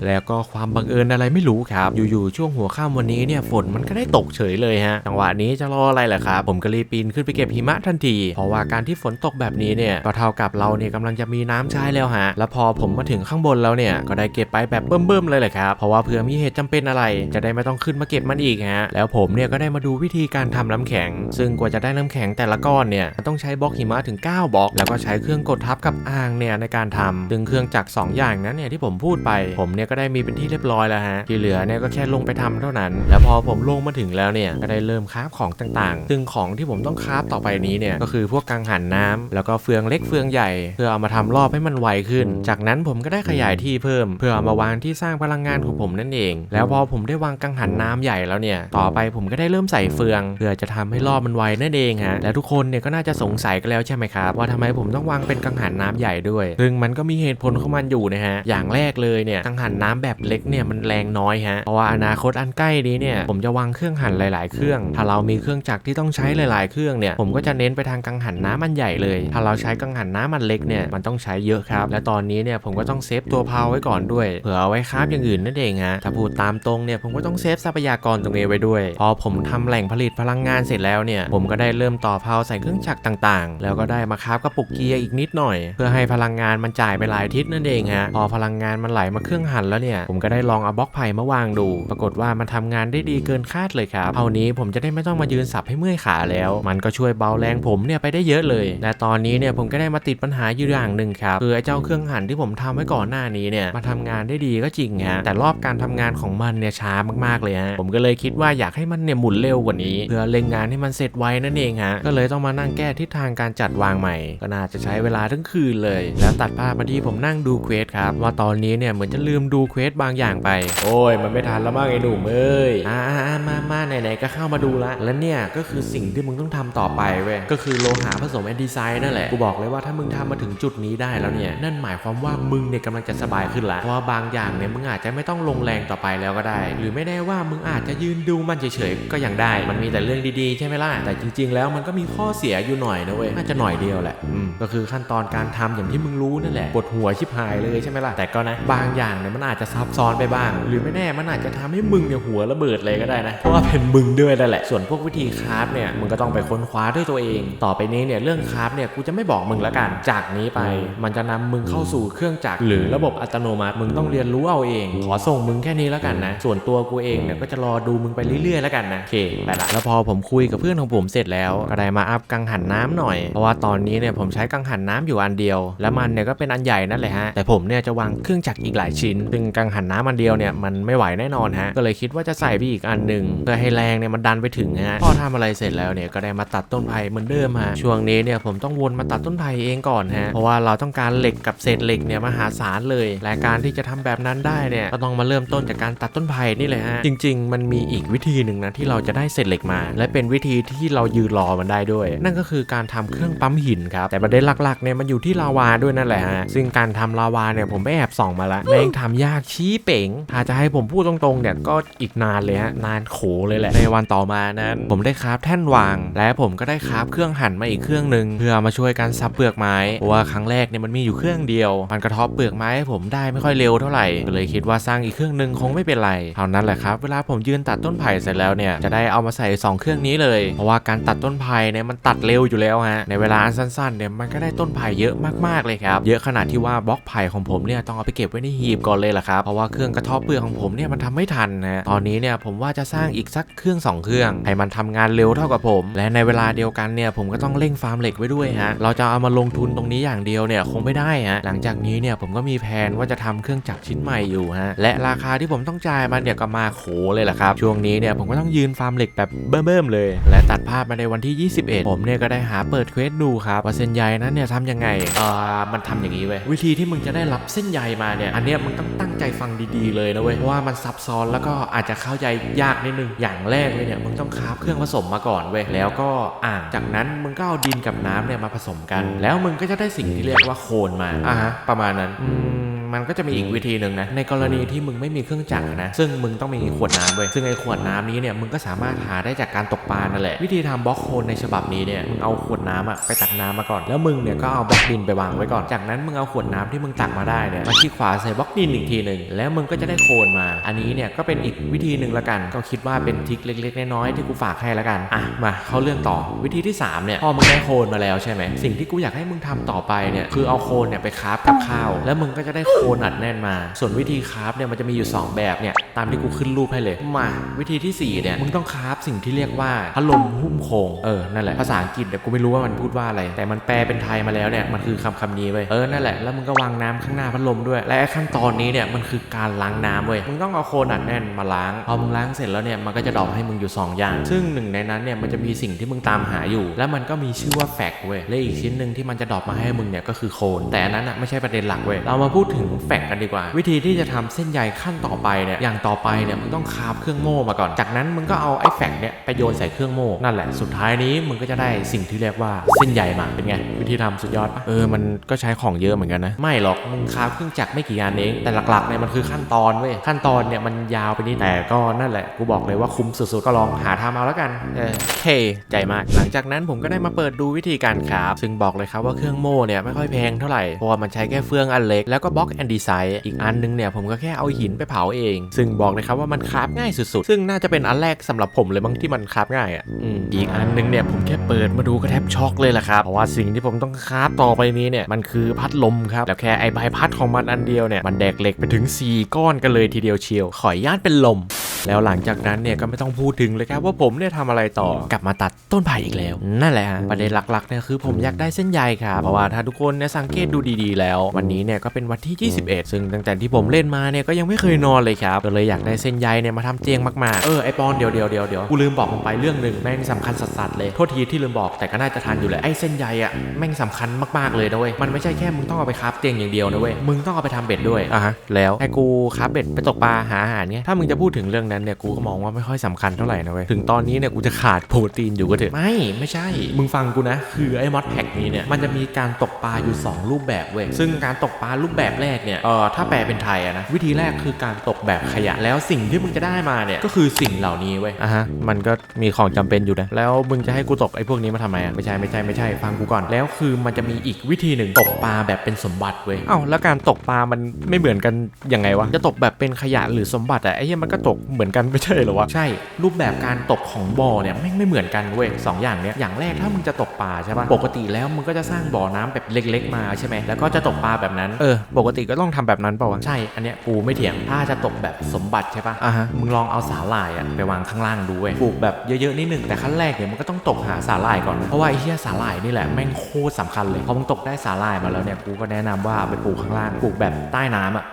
แล้วก็ความบังเอิญอะไรไม่รู้ครับอยู่ๆช่วงหัวค่ำวันนี้เนี่ยฝนมันก็ได้ตกเฉยเลยฮะจังหวะนี้จะรออะไรล่ะครับผมก็รีบปีนขึ้นไปเก็บหิมะทันทีเพราะว่าการที่ฝนตกแบบนี้เนี่ยก็เท่ากับเราเนี่ยกำลังจะมีน้ำใช้แล้วฮะแล้วพอผมมาถึงข้างบนแล้วเนี่ยก็ได้เก็บไปแบบเบิ่มๆเลยแหละครับเพราะว่าเผื่อมีเหตุจำเป็นอะไรจะได้ไม่ต้องขึ้นมาเก็บมันอีกฮะแล้วผมเนี่ยก็ได้มาดูวิธีการทำน้ำแข็งซึ่งกว่าจะได้น้ำแข็งแต่ละก้อนเนี่ยต้องใช้บล็อกหิมะถึง9บล็อกแล้วก็ใช้เครื่องกดทับกับอ่างเนี่ยในการทำซึ่งเครื่องจักร2อย่างนั้นเนี่ยที่ผมพูดไปผมเนี่ยก็ได้มีเป็นที่เรียบร้อยแล้วฮะที่เหลือเนี่ยก็แค่ลงไปทำเท่านั้นแล้วพอผมลงมาถึงแล้วเนี่ยก็ได้เริ่มคราฟของต่างๆซึ่งของที่ผมต้องคราฟต่อไปนี้เนี่ยก็คือพวกกังหันน้ำแล้วก็เฟืองเล็กเฟืองใหญ่เพื่อเอามาทำรอบให้มันไวขึ้นจากนั้นผมก็ได้ขยายที่เพิ่มเพื่อเอามาวางที่สร้างพลังงานของผมนั่นเองแล้วพอผมได้วางกังหันน้ำใหญ่แล้วเนี่ยต่อไปผมก็ได้เริ่มใส่เฟืองเพื่อจะทำให้รอบมันไวนั่นเองฮะและทุกคนเนี่ยก็น่าจะสงสัยกันแล้วใช่ไหมครับว่าทำไมผมต้องวางเป็นกังหันน้ำใหญ่ด้วยซึ่งมันก็มีเหตุผลของมันอยู่นะฮะอย่างแรกเลยเนี่ยกังหันน้ำแบบเล็กเนี่ยมันแรงน้อยฮะเพราะว่าอนาคตอันใกล้นี้เนี่ยผมจะวางเครื่องหั่นหลายๆเครื่องถ้าเรามีเครื่องจักรที่ต้องใช้หลายๆเครื่องเนี่ยผมก็จะเน้นไปทางกังหันน้ำมันใหญ่เลยถ้าเราใช้กังหันน้ำมันเล็กเนี่ยมันต้องใช้เยอะครับและตอนนี้เนี่ยผมก็ต้องเซฟตัวเพาไว้ก่อนด้วยเผื่อเอาไว้คราฟอย่างอื่นนั่นเองฮะถ้าพูดตามตรงเนี่ยผมก็ต้องเซฟทรัพยากรตรงนี้ไว้ด้วยพอผมทำแหล่งผลิตพลังงานเสร็จแล้วเนี่ยผมก็ได้เริ่มต่อเพาใส่เครื่องจักรต่างๆแล้วก็ได้มาคราฟกระปุกเกียร์อีกนิดหน่อยเพื่อให้พลังงานมันจ่ายไปหลายทิศนั่นเองฮะพอพลังงานมันไหลมาเครื่องหั่น มันแล้วเนี่ยผมก็ได้ลองเอาบล็อกไผ่มาวางดูปรากฏว่ามันทำงานได้ดีเกินคาดเลยครับเท่านี้ผมจะได้ไม่ต้องมายืนสับให้เมื่อยขาแล้วมันก็ช่วยเบาแรงผมเนี่ยไปได้เยอะเลยและตอนนี้เนี่ยผมก็ได้มาติดปัญหาอยู่อย่างหนึ่งครับคือไอ้เจ้าเครื่องหั่นที่ผมทำไว้ก่อนหน้านี้เนี่ยมาทำงานได้ดีก็จริงฮะแต่รอบการทำงานของมันเนี่ยช้ามากๆเลยฮะผมก็เลยคิดว่าอยากให้มันเนี่ยหมุนเร็วกว่านี้เพื่อเร่งงานให้มันเสร็จไวนั่นเองฮะก็เลยต้องมานั่งแก้ทิศทางการจัดวางใหม่ก็น่าจะใช้เวลาทั้งคืนเลยแล้วตัดภาพมาที่ผมนั่งดูเควสครับว่าตอนนี้เนี่ยเหมือนจะลืมดูเควสบางอย่างไปโอ้ยมันไม่ทันแล้วมั้งไอ้หนุ่มเอ้ยมาไหนๆก็เข้ามาดูละแล้วเนี่ยก็คือสิ่งที่มึงต้องทำต่อไปเว้ยก็คือโลหะผสมแอนดีไซน์นั่นแหละกูบอกเลยว่าถ้ามึงทำมาถึงจุดนี้ได้แล้วเนี่ยนั่นหมายความว่ามึงเนี่ยกำลังจะสบายขึ้นละเพราะว่าบางอย่างเนี่ยมึงอาจจะไม่ต้องลงแรงต่อไปแล้วก็ได้หรือไม่แน่ว่ามึงอาจจะยืนดูมันเฉยๆก็ยังได้มันมีแต่เรื่องดีๆใช่ไหมล่ะแต่จริงๆแล้วมันก็มีข้อเสียอยู่หน่อยนะเว้ยน่าจะหน่อยเดียวแหละก็คือขั้นตอนการทำอย่างที่มึงรู้นั่นแหละปวดหัวชิบหายเลยใช่ไหมล่ะแต่ก็นะบางอย่างเนี่ยมันอาจจะซับซ้อนไปบ้างหรือไม่แน่มันอาจจะทำให้มึงเนี่ยหัวระเบิดเลยก็ได้นะเพราะว่าเป็นมึงด้วยนั่นแหละส่วนพวกวิธีคราฟเนี่ยมึงก็ต้องไปค้นคว้าด้วยตัวเองต่อไปนี้เนี่ยเรื่องคราฟเนี่ยกูจะไม่บอกมึงละกันจากนี้ไปมันจะนำมึงเข้าสู่เครื่องจักรหรือระบบอัตโนมัติมึงต้องเรียนรู้เอาเองขอส่งมึงแค่นี้แล้วกันนะส่วนตัวกูเองเนี่ยก็จะรอดูมึงไปเรื่อยๆแล้วกันนะโอเคไปละแล้วพอผมคุยกับเพื่อนของผมเสร็จแล้วก็ได้มาอัพกังหันน้ำหน่อยเพราะว่าตอนนี้เนี่ยผมใช้กังหันน้ำอยู่อันเดียวแล้วมันเนี่ยก็เป็นอันใหญ่นั่นแหละฮะแต่ผมเนี่ยจะวางเครื่องจักรอีกหลายชิ้นซึ่งกังหันน้ำอันเดียวเนี่ยมันไม่ไหวแน่นอนฮะก็เลยคิดว่าจะใส่ไปอีกอันหนึ่งเพื่อให้แรงเนี่ยมันดันไปถึงฮะพอทำอะไรเสร็จแล้วเนี่ยก็ได้มาตัดต้นไผ่เหมือนเดิมฮะช่วงนี้เนี่ยผมต้องวนมาตัดต้นไผ่เองก่อนฮะเพราะว่าเราต้องการเหล็กกับเศษเหล็กเนี่ยมหาศาลเลยและการที่จะทำแบบนั้นได้เนี่ยก็ต้องมาเริ่มต้นจากการตัดต้นไผ่นี่เลยฮะจริงๆมันมีอีกวิธีหนึ่งนะที่เราจะได้เศษเหล็กมาและเป็นวิธีที่เรายืนรอมันได้ด้วยนั่นก็คือการทำเครื่องปั๊มหินครับแต่ประเด็นหลักๆเนี่ยมันอยู่ที่ลาวาด้วยนั่นแหละฮะซึ่งการทำลาวาเนี่ยผมไปแอบส่องมาแล้วแม่งทำยากชี้เป๋งถ้าจะให้ผมพูดตรงๆเนี่ยก็อีกนานเลยฮะนานโขเลยแหละในวันต่อมานั้นผมได้คราฟแท่นวางและผมก็ได้คราฟเครื่องหั่นมาอีกเครื่องนึงเพื่อมาช่วยกันสับเปลือกไม้เพราะว่าครั้งแรกเนี่ยมันมีอยู่เครื่องเดียวมันกระทบเปลือกไม้ให้ผมได้ไม่ค่อยเร็วเท่าไหร่ก็เลยคิดว่าสร้างอีกเครื่องนึงคงไม่เป็นไรเท่านั้นแหละครับเวลาผมยืนตัดต้นไผ่เสร็จแล้วเนี่ยจะได้เอามาใส่2เครื่องนี้เลยเพราะว่าการตัดต้นไผ่เนี่ยมันตัดเร็วอยู่แล้วฮะในเวลาอันสั้นๆเนี่ยมันก็ได้ต้นไผ่เยอะมากๆเลยครับเยอะขนาดที่ว่าบล็อกไผ่ของผมเนี่ยต้องเอาไปเก็บไว้ในหีบก่อนเลยล่ะครับเพราะว่าเครื่องกระทบเปลือกของผมเนี่ยมันทำไม่ทันนะตอนนี้เนี่ยผมว่าจะสร้างอีกสักเครื่อง2เครื่องให้มันทำงานเร็วเท่ากับผมและในเวลาเดียวกันเนี่ยผมก็ต้องเร่งฟาร์มเหล็กไว้ด้วยฮะเราจะเอามาลงทุนตรงนี้อย่างเดียวเนี่ยคงไม่ได้ฮะหลังจากนี้เนี่ยผมก็มีแผนว่าจะทำเครื่องจักรชิ้นใหม่อยู่ฮะและราคาที่ผมต้องจ่ายมันเนี่ยก็มาโขเลยแหละครับช่วงนี้เนี่ยผมก็ต้องยืนฟาร์มเหล็กแบบเบิ่มๆเลยและตัดภาพมาในวันที่21ผมเนี่ยก็ได้หาเปิดเควสดูครับว่าเส้นใยนั้นเนี่ยทำยังไงมันทำอย่างนี้เว้ยวิธีที่มึงจะได้รับเส้นใยมาเนี่ยอันเนี้ยมึงต้องตั้งใจฟังดีๆเลยนะเว้ยเพราะว่ามันซับซ้อนแล้วก็อาจจะเข้าใจยากนิดนึงอย่างแรกเลยเนี่ยมึงต้องคราฟเครื่องผสมมาก่อนเว้ยแล้วก็จากนั้นมึงก็เอาดินกับน้ำเนี่ยมาผสมกันแล้วมึงก็จะได้สิ่งที่เรียกว่าโคลนมาประมาณนั้นมันก็จะมีอีกวิธีหนึ่งนะในกรณีที่มึงไม่มีเครื่องจักรนะซึ่งมึงต้องมีขวดน้ำเว้ยซึ่งไอ้ขวดน้ำนี้เนี่ยมึงก็สามารถหาได้จากการตกปลานั่นแหละวิธีทำบล็อกโคลนในฉบับนี้เนี่ยมึงเอาขวดน้ำไปตักน้ำมาก่อนแล้วมึงเนี่ยก็เอาบล็อกดินไปวางไว้ก่อนจากนั้นมึงเอาขวดน้ำที่มึงตักมาได้เนี่ยมาคลิกขวาใส่บล็อกดินอีกทีหนึ่งแล้วมึงก็จะได้โคลนมาอันนี้เนี่ยก็เป็นอีกวิธีหนึ่งละกันก็คิดว่าเป็นทริคเล็กๆน้อยๆที่กูฝากให้ละกันมาเข้าเรื่องต่อวิธีที่3เนี่ยพอมึงได้โคลนมาแล้วใช่ไหมสิ่งที่กูอยากให้มึงทำต่อไปเนี่ยคือเอาโคลนเนี่ยไปคราฟกับข้าวแล้วมึงก็จะได้โคลนอัดแน่นมาส่วนวิธีคราฟเนี่ยมันจะมีอยู่2แบบเนี่ยตามที่กูขึ้นรูปให้เลยมาวิธีที่4เนี่ยมึงต้องคราฟสิ่งที่เรียกว่าพัดลมหุ้มโคงนั่นแหละภาษาอังกฤษเนี่ยกูไม่รู้ว่ามันพูดว่าอะไรแต่มันแปลเป็นไทยมาแล้วเนี่ยมันคือคำนี้เว้ยนั่นแหละแล้วมึงก็วางน้ำข้างหน้าพัดลมด้วยและขั้นตอนนี้เนี่ยมันคือการล้างน้ำเว้ยมึงต้องเอาโคลนอัดแน่นมาล้างพอมึงล้างเสร็จแล้วเนี่ยมันก็จะดรอปให้มึงอยู่2อย่างซึ่งหนึ่งในนั้นเนี่ยมันจะมีสิ่งที่มึงตามหาอยู่และมันก็มีชื่อว่าแฟกเว้ยและอีกชิ้นนึงที่มันจะดรอปมาให้มึงเนี่ยก็คือโคลนแต่อันนั้นไม่ใช่ประเด็นหลักเว้ยเรามาพูดถึงแฟกกันดีกว่าวิธีที่จะทำเส้นใยขั้นต่อไปเนี่ยอย่างต่อไปเนี่ยมึงต้องคราฟเครื่องโม่มาก่อนจากนั้นมึงก็เอาไอ้แฟกเนี่ยไปโยนใส่เครื่องโม่นั่นแหละสุดท้ายนี้มึงก็จะได้สิ่งที่เรียกว่าเส้นใยมาเป็นไงวิธีทำสุดยอดปะมันก็ใช้ของเยอะเหมือนกันนะไม่หรอกมึงคราฟเครื่องจักรไม่กี่อันเองแต่หลักๆเนี่ยมันคือขั้นตอนเว้ยขั้นตอนเนี่ยมันยาวไปนิดแต่ก็นั่นแหละกูบอกเลยว่าคุ้มสุดๆก็ลองหาทำเอาแล้วกันเท่ใจมากหลังจากนั้นผมก็ได้มาเปิดดูวิธีการคราฟซึ่งบอกเลยครับว่าเครื่องโม่เนี่ยไม่ค่อยแพงเท่าไหร่เพราะว่ามันใช้แค่เฟืองอันเล็กแล้วก็บล็อก แอนดีไซต์อีกอันนึงเนี่ยผมก็แค่เอาหินไปเผาเองซึ่งบอกเลยครับว่ามันคราฟง่ายสุดๆซึ่งน่าจะเป็นอันแรกสำหรับผมเลยบางที่มันคราฟง่ายอีกอันนึงเนี่ยผมแค่เปิดมาดูก็แทบช็อกเลยแหละครับเพราะว่าสิ่งที่ผมต้องคราฟต่อไปนี้เนี่ยมันคือพัดลมครับแล้วแค่ไอ้ใบพัดของมันอันเดียวเนี่ยมันแดกเหล็กไปถึง4ก้อนกันเลยทีเดียวเชียวขออนุญาตเป็นลมแล้วหลังจากนั้นเนี่ยก็ไม่ต้องพูดถึงเลยครับว่าผมเนี่ยทำอะไรต่อกลับมาตัดต้นไผ่อีกแล้วนั่นแหละประเด็นหลักๆเนี่ยคือผมอยากได้เส้นใยครับเพราะว่าถ้าทุกคนเนี่ยสังเกตดูดีๆแล้ววันนี้เนี่ยก็เป็นวันที่21ซึ่งตั้งแต่ที่ผมเล่นมาเนี่ยก็ยังไม่เคยนอนเลยครับก็เลยอยากได้เส้นใยเนี่ยมาทำเตียงมากๆไอปอนเดี๋ยวกูลืมบอกมึงไปเรื่องนึงแม่งสำคัญสัสๆเลยโทษทีที่ลืมบอกแต่ก็น่าจะทันอยู่แหละไอเส้นใยอ่ะแม่งสำคัญมากๆเลยนะเว้ยมันไม่ใช่แค่มึงต้องเอาไปคราฟเตียงอย่างเดียวนะเว้ยมึงต้องเอาไปทำเบ็ดด้วยฮะแล้วให้กูคราฟเบ็ดไปตกปลาหาอาหารเนี่ยถ้ามึงจะพูดถึงเรื่องนั้นเนี่ยกูก็มองว่าไม่ค่อยสำคัญเท่าไหร่นะเว้ยถึงตอนนี้เนี่ยกูจะขาดโปรตีนอยู่ก็เถอะไม่ใช่มึงฟังกูนะคือไอ้มอดแพ็กนี้เนี่ยมันจะมีการตกปลาอยู่2รูปแบบเว้ยซึ่งการตกปลารูปแบบแรกเนี่ยถ้าแปลเป็นไทยอะนะวิธีแรกคือการตกแบบขยะแล้วสิ่งที่มึงจะได้มาเนี่ยก็คือสิ่งเหล่านี้เว้ยมันก็มีของจำเป็นอยู่นะแล้วมึงจะให้กูตกไอ้พวกนี้มาทำไมอะไม่ใช่ฟังกูก่อนแล้วคือมันจะมีอีกวิธีหนึ่งตกปลาแบบเป็นสมบัติเว้ยแล้วการตกปลามันไม่เหมือนกันยังไงวะจะตกแบบเป็นขยะหรือสมบัติอะไอ้เหี้ยมันก็ตกเหมือนกันไม่ใช่เหรอวะใช่รูปแบบการตกของบ่อเนี่ยไม่เหมือนกันเว้ย2อย่างเนี้ยอย่างแรกถ้ามึงจะตกปลาใช่ปะปกติแล้วมึงก็จะสร้างบ่อน้ำแบบเล็กๆมาใช่ไหมแล้วก็จะตกปลาแบบนั้นปกติก็ต้องทำแบบนั้นเปล่าวะใช่อันเนี้ยกูไม่เถียงถ้าจะตกแบบสมบัติใช่ปะมึงลองเอาสาหร่ายอะไปวางข้างล่างดูเว้ยปลูกแบบเยอะๆนิดนึงแต่ขั้นแรกเนี่ยมึงก็ต้องตกหาสาหร่ายก่อนเพราะว่าไอ้เหี้ยสาหร่ายนี่แหละแม่งโคตรสำคัญเลยพอมึงตกได้สาหร่ายมาแล้วเนี่ยกูก็แนะนำว่าเอาไปปลูกข้างล่างปลูกแบบใต้น้ำอะ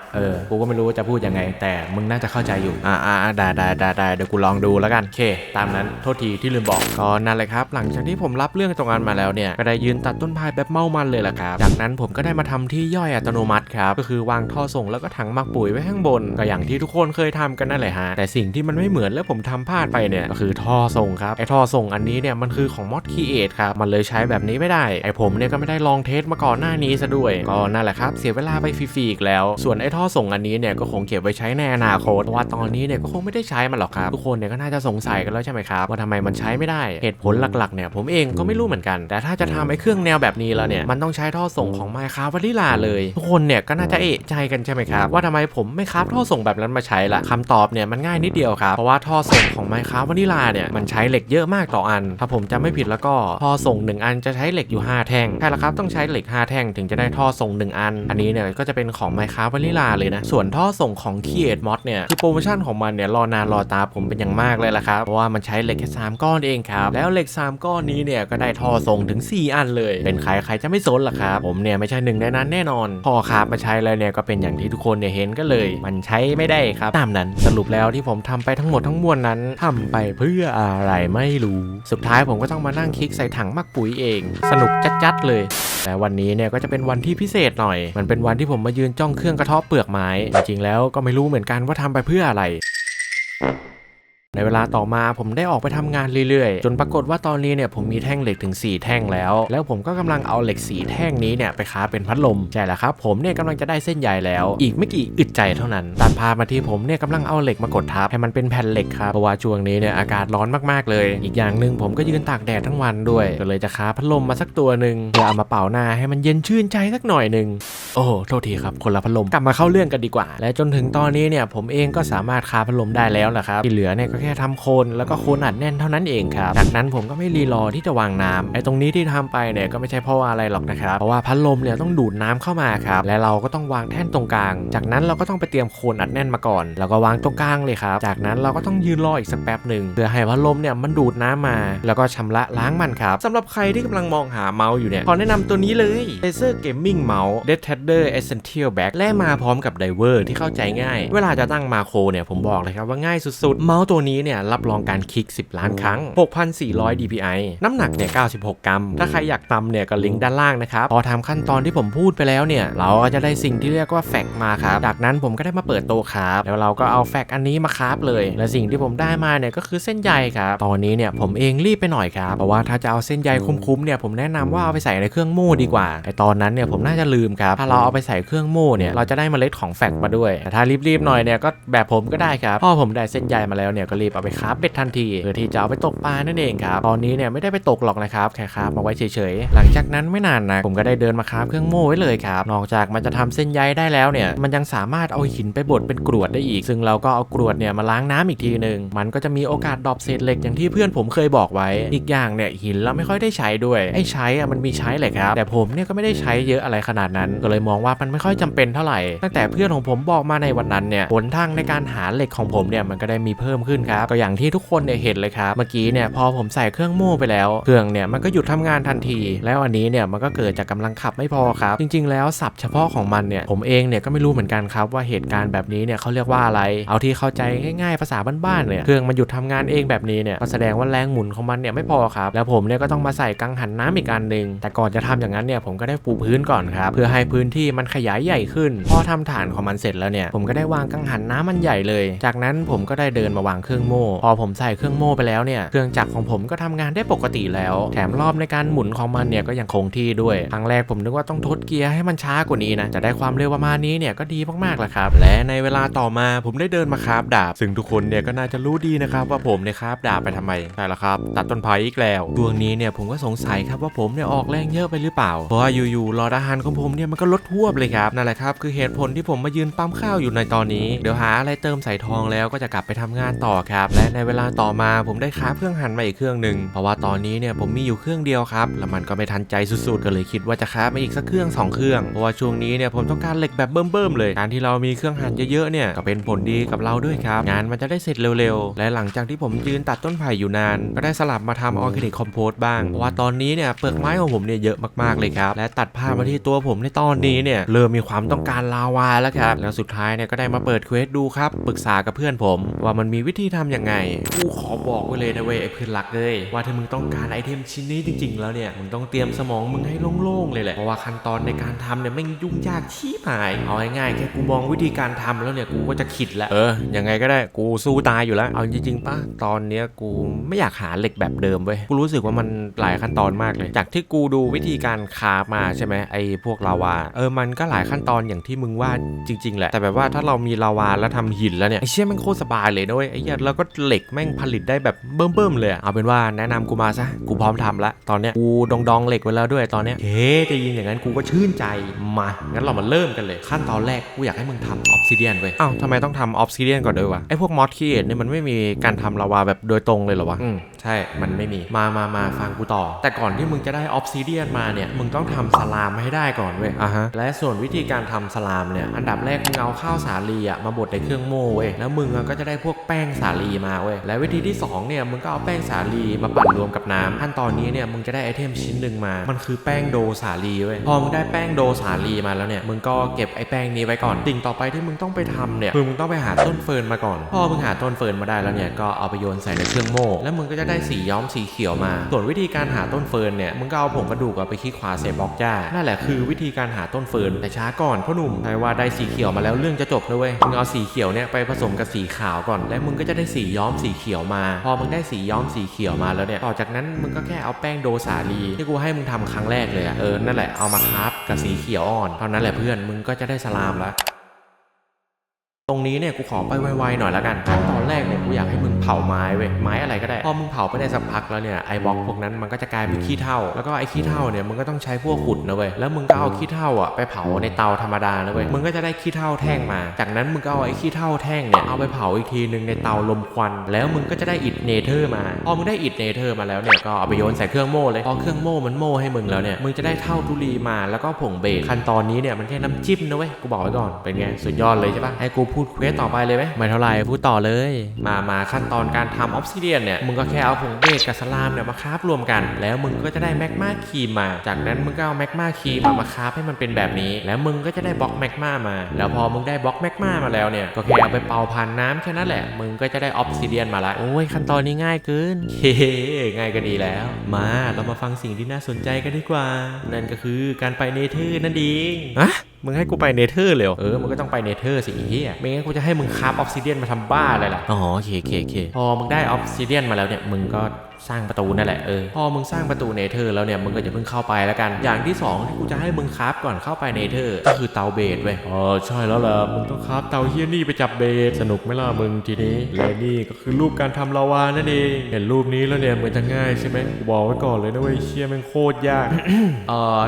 กูก็ไม่รู้ว่าจะพูดยังไงแต่มึงน่าจะเข้าใจอยู่ได้เดี๋ยวกูลองดูแล้วกันโอเคตามนั้นโทษทีที่ลืมบอกก็นั่นเลยครับหลังจากที่ผมรับเรื่องตรงนั้นมาแล้วเนี่ยก็ได้ยืนตัดต้นพายแบบเมามันเลยแหละครับจากนั้นผมก็ได้มาทำที่ย่อยอัตโนมัติครับก็คือวางท่อส่งแล้วก็ถังหมักปุ๋ยไว้ข้างบนก็อย่างที่ทุกคนเคยทำกันนั่นแหละฮะแต่สิ่งที่มันไม่เหมือนและผมทำพลาดไปเนี่ยก็คือท่อส่งครับไอท่อส่งอันนี้เนี่ยมันคือของ Mod Create ครับมันเลยใช้แบบนี้ไม่ได้ไอผมเนี่ยก็ไม่ได้ลองเทสมาก่อนหน้านี้ซะด้วยก็นั่นแหละครับเสียเวลาไปฟรีๆอีกแล้วส่วนไอท่อส่งอันนี้เนี่ยก็คงเก็บไว้ใช้ในอนาคตเพราะว่าตอนนี้เนี่ยก็คงไม่ได้ใช้มันหรอกครับทุกคนเนี่ยก็น่าจะสงสัยกันแล้วใช่ไหมครับว่าทำไมมันใช้ไม่ได้เหตุผลหลักๆเนี่ยผมเองก็ไม่รู้เหมือนกันแต่ถ้าจะทำไอ้เครื่องแนวแบบนี้แล้วเนี่ยมันต้องใช้ท่อส่งของ Minecraft Vanilla เลยทุกคนเนี่ยก็น่าจะเอะใจกันใช่ไหมครับว่าทำไมผมไม่คราฟท่อส่งแบบนั้นมาใช้ล่ะคำตอบเนี่ยมันง่ายนิดเดียวครับเพราะว่าท่อส่งของ Minecraft Vanilla เนี่ยมันใช้เหล็กเยอะมากต่ออันถ้าผมจำไม่ผิดแล้วก็ท่อส่ง1อันจะใช้เหล็กอยู่5แท่งใช่แล้วครับต้องใช้เหล็ก5แท่งถึงจะได้ท่อส่ง1อันอันนี้เนี่ยก็จะเป็นของ Minecraft Vanilla เลยนะส่วนท่อส่งของ Create Mod เนี่ยคือโปรโมชั่นของมันเนี่ยรอนานรอตาผมเป็นอย่างมากเลยล่ะครับเพราะว่ามันใช้เหล็กแค่3ก้อนเองครับแล้วเหล็ก3ก้อนนี้เนี่ยก็ได้ท่อส่งถึง4อันเลยเป็นใครจะไม่สนล่ะครับผมเนี่ยไม่ใช่หนึ่งในนั้นแน่นอนพอครับมาใช้แล้วเนี่ยก็เป็นอย่างที่ทุกคนเนี่ยเห็นก็เลยมันใช้ไม่ได้ครับตามนั้นสรุปแล้วที่ผมทำไปทั้งหมดทั้งมวลนั้นทำไปเพื่ออะไรไม่รู้สุดท้ายผมก็ต้องมานั่งคลิกใส่ถังหมักปุ๋ยเองสนุกจัดๆเลยแต่วันนี้เนี่ยก็จะเป็นวันที่พิเศษหน่อยมันเป็นวันที่ผมมายืนจ้องเครื่องกระเทาะเปลือกไม้จริงๆแล้วก็ไม่รู้เหมือนกันว่าทำไปเพื่ออะไรในเวลาต่อมาผมได้ออกไปทำงานเรื่อยๆจนปรากฏว่าตอนนี้เนี่ยผมมีแท่งเหล็กถึง4แท่งแล้วผมก็กำลังเอาเหล็ก4แท่งนี้เนี่ยไปค้าเป็นพัดลมใช่แล้วครับผมเนี่ยกำลังจะได้เส้นใยแล้วอีกไม่กี่อึดใจเท่านั้นตัดภาพมาที่ผมเนี่ยกำลังเอาเหล็กมากดทับให้มันเป็นแผ่นเหล็กครับเพราะว่าช่วงนี้เนี่ยอากาศร้อนมากๆเลยอีกอย่างหนึ่งผมก็ยืนตากแดดทั้งวันด้วยก็เลยจะค้าพัดลมมาสักตัวหนึ่งเพื่อเอามาเป่าหน้าให้มันเย็นชื่นใจสักหน่อยหนึ่งโอ้โทษทีครับคนละพัดลมกลับมาเข้าเรื่องกันดีกว่าและจนถึงตอนนี้เนี่ยผมเองก็สามารถค้าพัดลมได้แล้วแหละครับที่เหลือเนี่ยก็แค่ทำโคนแล้วก็โคนอัดแน่นเท่านั้นเองครับจากนั้นผมก็ไม่รีรอที่จะวางน้ำไอ้ตรงนี้ที่ทำไปเนี่ยก็ไม่ใช่เพราะว่าอะไรหรอกนะครับเพราะว่าพัดลมเนี่ยต้องดูดน้ำเข้ามาครับและเราก็ต้องวางแท่นตรงกลางจากนั้นเราก็ต้องไปเตรียมโคนอัดแน่นมาก่อนแล้วก็วางตรงกลางเลยครับจากนั้นเราก็ต้องยืนรออีกสักแป๊บหนึ่งเพื่อให้พัดลมเนี่ยมันดูดน้ำมาแล้วก็ชำระล้างมันครับสำหรับใครที่กำลังมองหาเมาส์อยู่เนี่ยขอแนะนำตัวนี้เลย Razer Gaming Mouse Death Trader Essential Bag และมาพร้อมกับไดเวอร์ที่เข้าใจง่ายเวลาจะตั้งมาโครเนี่ยผมบอกเลยครับว่าง่ายสุดๆเมาส์ตัวนี้เนี่ยรับรองการคลิก10 ล้านครั้ง 6,400 dpi น้ำหนักเนี่ย96 กรัมถ้าใครอยากตำเนี่ยก็ลิงก์ด้านล่างนะครับพอทำขั้นตอนที่ผมพูดไปแล้วเนี่ยเราก็จะได้สิ่งที่เรียกว่าแฟกมาครับจากนั้นผมก็ได้มาเปิดโต๊ะครับแล้วเราก็เอาแฟกอันนี้มาคราฟเลยและสิ่งที่ผมได้มาเนี่ยก็คือเส้นใยครับตอนนี้เนี่ยผมเองรีบไปหน่อยครับเพราะว่าถ้าจะเอาเส้นใยคุ้มๆเนี่ยผมแนะนำว่าเอาไปใส่ในเครื่องโม่ดีกว่าไอตอนนั้นเนี่ยผมน่าจะลืมครับถ้าเราเอาไปใส่เครื่องโม่เนี่ยเราจะได้เมล็ดของแฟกมาด้วยแต่ถ้ารีบๆหน่อยเนี่ยก็แบบผมก็ได้ครับพอผมได้เส้นใยมาแล้วเนี่ยก็ รีบเอาไปคราฟเบ็ดทันทีเพื่อที่จะเอาไปตกปลานั่นเองครับตอนนี้เนี่ยไม่ได้ไปตกหรอกนะครับแค่คราฟมาไว้เฉยๆหลังจากนั้นไม่นานนะผมก็ได้เดินมาคราฟเครื่องโม่ไว้เลยครับนอกจากมันจะทำเส้นใยได้แล้วเนี่ยมันยังสามารถเอาหินไปบดเป็นกรวดได้อีกซึ่งเราก็เอากรวดเนี่ยมาล้างน้ำอีกทีนึงมันก็จะมีโอกาสดรอปเศษเหล็กอย่างที่เพื่อนผมเคยบอกไว้อีกอย่างเนี่ยหินเราไม่ค่อยได้ใช้ด้วยไอ้ใช้อะมันมีใช้แหละครับแต่ผมเนี่ยก็ไม่ได้ใช้เยอะอะไรขนาดนั้นก็เลยมองว่ามันไม่ค่อยจำเป็นเท่าไหร่ตั้งแต่เพื่อนของผมบอกมาในวันนั้นเนี่ยหนทางในการหาเหล็กของผมเนี่ยมันก็ได้มีเพิ่มขึ้นครับก็อย่างที่ทุกคนเนี่ยเห็นเลยครับเมื่อกี้เนี่ยพอผมใส่เครื่องโม่ไปแล้วเครื่องเนี่ยมันก็หยุดทำงานทันทีแล้วอันนี้เนี่ยมันก็เกิดจากกำลังขับไม่พอครับจริงๆแล้วศัพท์เฉพาะของมันเนี่ยผมเองเนี่ยก็ไม่รู้เหมือนกันครับว่าเหตุการณ์แบบนี้เนี่ยเขาเรียกว่าอะไรเอาที่เข้าใจง่ายๆภาษาบ้านๆเนี่ยเครื่องมันหยุดทำงานเองแบบนี้เนี่ยก็แสดงว่าแรงหมุนของมันเนี่ยไม่พอครับแล้วผมเนี่ยก็ต้องมาใส่กังหันน้ำอีกอันนึงแต่ก่อนจะทำอย่างนั้นเนี่ยผมก็ได้ปูพื้นก่อนครับเพื่อให้พื้นที่มันขยายใหญ่ขึ้นพอทำฐานของมันเสร็จแล้วเนี่ยผมก็ได้วางกังหันน้ำมันใหญ่เลยจากนั้นผมก็ได้เดินมาวางเครื่องโม่พอผมใส่เครื่องโม่ไปแล้วเนี่ยเครื่องจักรของผมก็ทำงานได้ปกติแล้วแถมรอบในการหมุนของมันเนี่ยก็ยังคงที่ด้วยครั้งแรกผมนึกว่าต้องทดเกียร์ให้มันช้ากว่านี้นะจะได้ความเร็วประมาณนี้เนี่ยก็ดีมากๆแหละครับและในเวลาต่อมาผมได้เดินมาคราฟดาบซึ่งทุกคนเนี่ยก็น่าจะรู้ดีนะครับว่าผมเนี่ยคราฟดาบไปทำไมใช่แล้วครับตัดต้นไผ่อีกแล้วช่วงนี้เนี่ยผมก็สงสัยครับว่าผมเนี่ยออกแรงเยอะไปหรือเปล่าเพราะว่าอยู่ๆหลอดอาหารของผมเนี่ยมันก็ลดหวบเลยครับนั่นแหละครับคือเหตุผลที่ผมมายืนปั๊มข้าวอยู่ในตอนนี้เดี๋ยวหาอะไรเติมใส่ทองแล้วก็จะกลับไปทำงานต่อครับและในเวลาต่อมาผมได้คราฟเครื่องหั่นมาอีกเครื่องนึงเพราะว่าตอนนี้เนี่ยผมมีอยู่เครื่องเดียวครับแล้วมันก็ไม่ทันใจสุดๆก็เลยคิดว่าจะคราฟมาอีกสักเครื่อง2เครื่องเพราะว่าช่วงนี้เนี่ยผมต้องการเหล็กแบบเบิ่มๆเลยการที่เรามีเครื่องหั่นเยอะๆเนี่ยก็เป็นผลดีกับเราด้วยครับงานมันจะได้เสร็จเร็วๆและหลังจากที่ผมยืนตัดต้นไผ่อยู่นานก็ได้สลับมาทำออร์แกนิกคอมโพสต์บ้างเพราะว่าตอนนี้เนี่ยเปลือกไม้ของผมเนี่ยเยอะมากๆเลยครับและตัดภาพมาที่ตัวผมในตอนนี้เนี่ยเริ่มมีความต้องการลาวาแล้วครับแล้วสุดท้ายเนี่ยก็ได้มาเปิดเควสดูครับปรึกษากับเพื่อนผมว่ามันมีวิธีทำยังไงกูขอบอกไว้เลยนะเว้ยไอ้เพื่อนรักเลยว่าถ้ามึงต้องการไอเทมชิ้นนี้จริงๆแล้วเนี่ยมึงต้องเตรียมสมองมึงให้โล่งๆเลยแหละเพราะว่าขั้นตอนในการทำเนี่ยไม่ยุ่งยากชี้หายเอาง่ายๆแค่กูมองวิธีการทำแล้วเนี่ยกูก็จะขิดแล้วยังไงก็ได้กูสู้ตายอยู่แล้วเอาจริงๆป่ะตอนเนี้ยกูไม่อยากหาเหล็กแบบเดิมเว้ยกูรู้สึกว่ามันหลายขั้นตอนมากเลยจากที่กูดูวิธีการคราฟมาใช่ไหมไอ้พวกลาวามันก็หลายขั้นตอนอย่างที่มึงว่าจริงๆแหละแต่แบบว่าถ้าเรามีลาวาแล้วทำหินแล้วเนี่ยไอ้เชี่ยแม่งโคตรสบายเลยนะเว้ยไอ้เหี้ยแล้วก็เหล็กแม่งผลิตได้แบบเบิ่มๆเลยเอาเป็นว่าแนะนำกูมาซะกูพร้อมทำละตอนเนี้ยกูดองเหล็กไว้แล้วด้วยตอนเนี้ยจะยินอย่างนั้นกูก็ชื่นใจมางั้นเรามาเริ่มกันเลยขั้นตอนแรกกูอยากให้มึงทำออฟซิเดียนเว้ยอ้าวทำไมต้องทำออฟซิเดียนก่อนด้วยวะไอ้พวกมอสคีเอทเนี่ยมันไม่มีการทำลาวาแบบโดยตรงเลยเหรอวะใช่มันไม่มีมาฟังกูต่อแต่ก่อนที่มึงจะได้ออฟซิเดียนมาเนี่ยมึงต้องทำสลามให้ได้ก่อนเว้ยและส่วนวิธีการทำสลามเนี่ยอันดับแรกมึงเอาข้าวสาลีมาบดในเครื่องโม่เว้ยแล้วมึงก็จะได้พวกแป้งสาลีมาเว้ยและวิธีที่2เนี่ยมึงก็เอาแป้งสาลีมาปั่นรวมกับน้ำขั้นตอนนี้เนี่ยมึงจะได้ไอเทมชิ้นหนึ่งมามันคือแป้งโดสาลีเว้ยพอมึงได้แป้งโดสาลีมาแล้วเนี่ยมึงก็เก็บไอแป้งนี้ไว้ก่อนสิ่งต่อไปที่มึงต้องไปทำเนี่ยมึงต้องไปหาต้นเฟิร์นมาก่อนพอมึงหาต้นเฟิร์นมาได้แล้วเนี่ยก็เอาไปโยนใส่ในเครื่องโม่แล้วมึงก็จะได้สีย้อมสีเขียวมาส่วนวิธีการหาต้นเฟิร์นเนี่ยมึงก็เอาผงกระดูกไปคลิกขวาเซฟบล็อกจ้านั่นแหละคือวิธีการหาต้นเฟิร์นแต่ช้าก่อนพ่อหนุ่มใครว่าได้สีเขียวมาแล้วเรื่องจะจบเลยเว้ยมึงเอาสีเขียวเนี่ยไปผสมกับสีขาวก่อนและมึงก็จะได้สีย้อมสีเขียวมาพอมึงได้สีย้อมสีเขียวมาแล้วเนี่ยต่อจากนั้นมึงก็แค่เอาแป้งโดสาลีที่กูให้มึงทำครั้งแรกเลยนั่นแหละเอามาคราฟกับสีเขียวอ่อนเท่านั้นแหละเพื่อนมึงก็จะได้สลามแล้วตรงนี้เนี่ยกูขอไปไวๆหน่อยละกันขั้นตอนแรกเนี่ยกูอยากให้มึงเผาไม้เว้ยไม้อะไรก็ได้พอมึงเผาไปได้สักพักแล้วเนี่ยไอ้บล็อกพวกนั้นมันก็จะกลายเป็นขี้เถ้าแล้วก็ไอ้ขี้เถ้าเนี่ยมึงก็ต้องใช้พวกขุดนะเว้ยแล้วมึงก็เอาขี้เถ้าไปเผาในเตาธรรมดานะเว้ยมึงก็จะได้ขี้เถ้าแท่งมาจากนั้นมึงก็เอาไอ้ขี้เถ้าแท่งเนี่ยเอาไปเผาอีกทีนึงในเตาลมควันแล้วมึงก็จะได้อิฐเนเธอร์มาพอมึงได้อิฐเนเธอร์มาแล้วเนี่ยก็เอาไปโยนใส่เครื่องโม่เลยพอเครื่องโม่มันโม่ให้มึงแล้วเนี่ยมึงจะได้เท่าทุลีมาแล้วก็ผงเบสขั้นตอนนี้เนี่ยมันแค่น้ำจิ้มนะเว้ยกูบอกไว้ก่อนเป็นไงสุดยอดเลยใช่ปะให้กูพูดเควสต่อไปเลยไม่เท่าไรพูดต่อเลยมาขั้นตอนการทำออฟซิเดียนเนี่ยมึงก็แค่เอาผงเบสกับสลามเนี่ยมาคราฟรวมกันแล้วมึงก็จะได้แมกมาครีมมาจากนั้นมึงก็เอาแมกมาครีมมาคราฟให้มันเป็นแบบนี้แล้วมึงก็จะได้บล็อกแมกมามาแล้วพอมึงได้บล็อกแมกมามาแล้วเนี่ยก็แค่เอาไปเป่าผ่านน้ำแค่นั้นแหละมึงก็จะได้ออฟซิเดียนมาละโอ้ยขั้นตอนนี้ง่ายเกินง่ายก็ดีแล้วมาเรามาฟังสิ่งที่น่าสนใจกันดีกว่านั่นก็คือการไปเนเธอร์นั่นเองมึงให้กูไปเนเธอร์เลยมึงก็ต้องไปเนเธอร์สิเฮียไม่งั้นกูจะให้มึงคราฟออฟซิเดียนมาทำบ้าอะไรล่ะโอเคพอมึงได้ออฟซิเดียนมาแล้วเนี่ยมึงก็ สร้างประตูนั่นแหละพอมึงสร้างประตูเนเธอร์แล้วเนี่ยมึงก็จะเพิ่งเข้าไปแล้วกันอย่างที่2ที่กูจะให้มึงคราฟก่อนเข้าไปเนเธอร์ก็คือเตาเบสเว้ยใช่แล้วล่ะมึงต้องคราฟเตาเฮี้ยนี่ไปจับเบสสนุกไหมล่ะมึงทีนี้และนี่ก็คือรูปการทำลาวานั่นเองเห็นรูปนี้แล้วเนี่ยมันจะง่ายใช่ไหมกูบอกไว้ก่อนเลยนะเว้ยเชี่ยมันโคตรยาก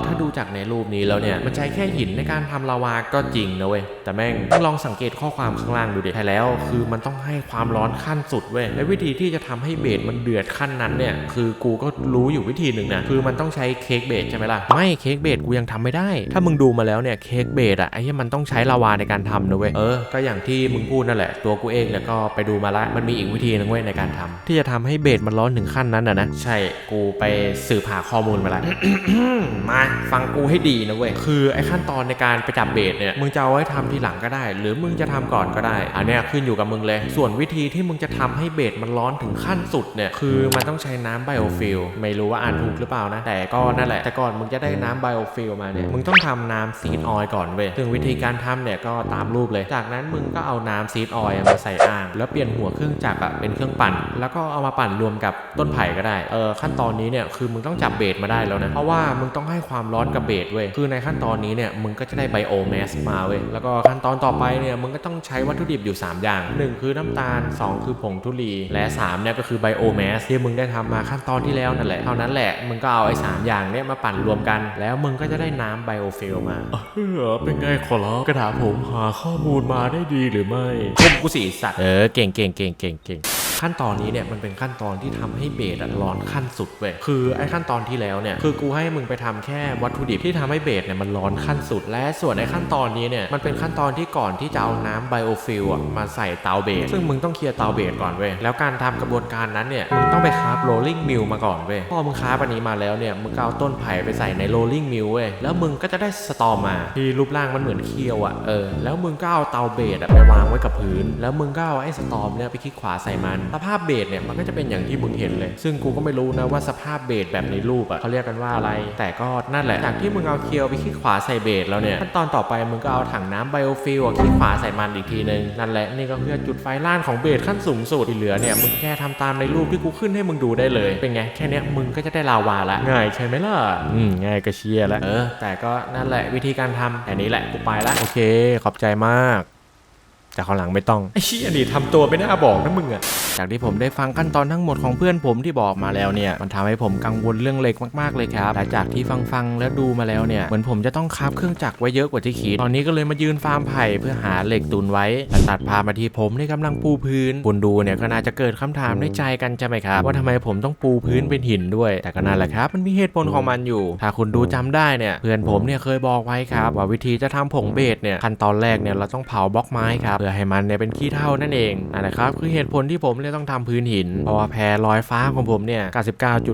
ถ้าดูจากในรูปนี้แล้วเนี่ยมันใช้แค่หินในการทำลาวาก็จริงนะเว้ยแต่แม่งต้องลองสังเกตข้อความข้างล่างดูดิใช่แล้วคือมันต้องให้ความร้อนขั้นสุดเว้ยและวิธีที่จะทำให้เบสมันเดือดขั้นนั้นเนี่ยคือกูก็รู้อยู่วิธีหนึ่งนะคือมันต้องใช้เค้กเบสใช่ไหมล่ะไม่เค้กเบสกูยังทำไม่ได้ถ้ามึงดูมาแล้วเนี่ยเค้กเบสไอ้ที่มันต้องใช้ลาวาในการทำนะเว้ยก็อย่างที่มึงพูดนั่นแหละตัวกูเองเนี่ยก็ไปดูมาละมันมีอีกวิธีนึงเว้ยในการทำที่จะทำให้เบสมันร้อนถึงขั้นนั้นนะใช่กูไปสืบหาข้อมูลมาละ มาฟังกูให้ดีนะเว้ยคือไอ้ขั้นตอนในการไปจับเบสเนี่ยมึงจะเอาไว้ทำทีหลังก็ได้หรือมึงจะทำก่อนก็ได้อันเนี้ยขึ้นอยู่กับมึงเลยส่วนวิธีที่มึงจะทำให้เบสมันร้อนถึงขั้นสุดเนี่ยคือมันต้องใช้น้ำไบโอฟิลไม่รู้ว่าอ่านถูกหรือเปล่านะแต่ก็นั่นแหละแต่ก่อนมึงจะได้น้ำไบโอฟิลมาเนี่ยมึงต้องทำน้ำซีดออยล์ก่อนเว้ยซึ่งวิธีการทำเนี่ยก็ตามรูปเลยจากนั้นมึงก็เอาน้ำซีดออยล์มาใส่อ่างแล้วเปลี่ยนหัวเครื่องจักรเป็นเครื่องปั่นแล้วก็เอามาปั่นรวมกับต้นไผ่ก็ได้ขั้นตอนนี้เนี่ยคือมึงต้องจับเบสมาได้แล้วนะเพราะว่ามึงต้องให้ความร้อนกับเบสเว้ยคือในขั้นตอนนี้เนี่ยมึงก็จะได้ไบโอแมสมาเว้ยแล้วก็ขั้นตอนต่อไปเนี่ยมึงก็ต้องใช้วัตถุดิบอยู่3อย่าง1คือน้ำตาล2คือผงทุลีและ3เนี่ยก็คือไบโอแมสที่มึงได้ทำมาขั้นตอนที่แล้วนั่นแหละเท่านั้นแหละมึงก็เอาไอ้3อย่างเนี่ยมาปั่นรวมกันแล้วมึงก็จะได้น้ำไบโอฟิลมาเป็นไงขอรับกระถาผมหาข้อมูลมาได้ดีหรือไม่ชมกูสิสัตว์เก่งขั้นตอนนี้เนี่ยมันเป็นขั้นตอนที่ทำให้เบสร้อนขั้นสุดเว้ยคือไอ้ขั้นตอนที่แล้วเนี่ยคือกูให้มึงไปทำแค่วัตถุดิบที่ทำให้เบสเนี่ยมันร้อนขั้นสุดและส่วนไอ้ขั้นตอนนี้เนี่ยมันเป็นขั้นตอนที่ก่อนที่จะเอาน้ำไบโอฟิลมาใส่เตาเบสซึ่งมึงต้องเคลียร์เตาเบสก่อนเว้ยแล้วการทำกระบวนการนั้นเนี่ยมึงต้องไปคราฟโรลลิ่งมิลมาก่อนเว้ยพอมึงคราฟอันนี้มาแล้วเนี่ยมึงก็เอาต้นไผ่ไปใส่ในโรลลิ่งมิลเว้ยแล้วมึงก็จะได้สตอมมาที่รูปร่างมันเหมือนเคียวแล้วมึงก็เอาเตาเบสไปวางไว้กับพื้นแล้วมึงก็เอาไอ้สตอมเนี่ยไปคลิกขวาใส่มันสภาพเบสเนี่ยมันก็จะเป็นอย่างที่มึงเห็นเลยซึ่งกูก็ไม่รู้นะว่าสภาพเบสแบบในรูปเขาเรียกกันว่าอะไรแต่ก็นั่นแหละจากที่มึงเอาเคียวไปคลิกขวาใส่เบสแล้วเนี่ยขั้นตอนต่อไปมึงก็เอาถังน้ำไบโอฟิลคลิกขวาใส่มันอีกทีนึงนั่นแหละนี่ก็คือจุดไฟล่านของเบสขั้นสูงสุดที่เหลือเนี่ยมึงแค่ทำตามในรูปที่กูขึ้นให้มึงดูได้เลยเป็นไงแค่เนี้ยมึงก็จะได้ลาวาละง่ายใช่ไหมล่ะง่ายก็เชียร์แล้วแต่ก็นั่นแหละวิธีการทำอันนี้แหละกูไปละโอเคขอบใจมากแต่ข้างหลังไม่ต้องไอ้เชี่ยนี่ทำตัวไม่น่าบอกนะมึงจากที่ผมได้ฟังขั้นตอนทั้งหมดของเพื่อนผมที่บอกมาแล้วเนี่ยมันทำให้ผมกังวลเรื่องเหล็กมากๆเลยครับและจากที่ฟังแล้วดูมาแล้วเนี่ยเหมือนผมจะต้องคราฟเครื่องจักรไว้เยอะกว่าที่คิดตอนนี้ก็เลยมายืนฟาร์มไผ่เพื่อหาเหล็กตุนไว้และตัดพามาที่ผมที่กำลังปูพื้นคุณดูเนี่ยก็น่าจะเกิดคำถามในใจกันใช่ไหมครับว่าทำไมผมต้องปูพื้นเป็นหินด้วยแต่ก็นั่นแหละครับมันมีเหตุผลของมันอยู่ถ้าคุณดูจำได้เนี่ยเพื่อนผมเนี่ยเคยบอกไว้ครับว่าวิธีจะทำผงเบสเนี่ยขั้นตอนแรกเนี่ยเราต้องเผาบล็อกไม้ครับเพื่อให้มันเนี่ยเป็นขี้เถ้านั่นเองนั่นแหละครับคือเหตุผลที่ผมเลยต้องทำพื้นหินเพราะว่าแพรลอยฟ้าของผมเนี่ย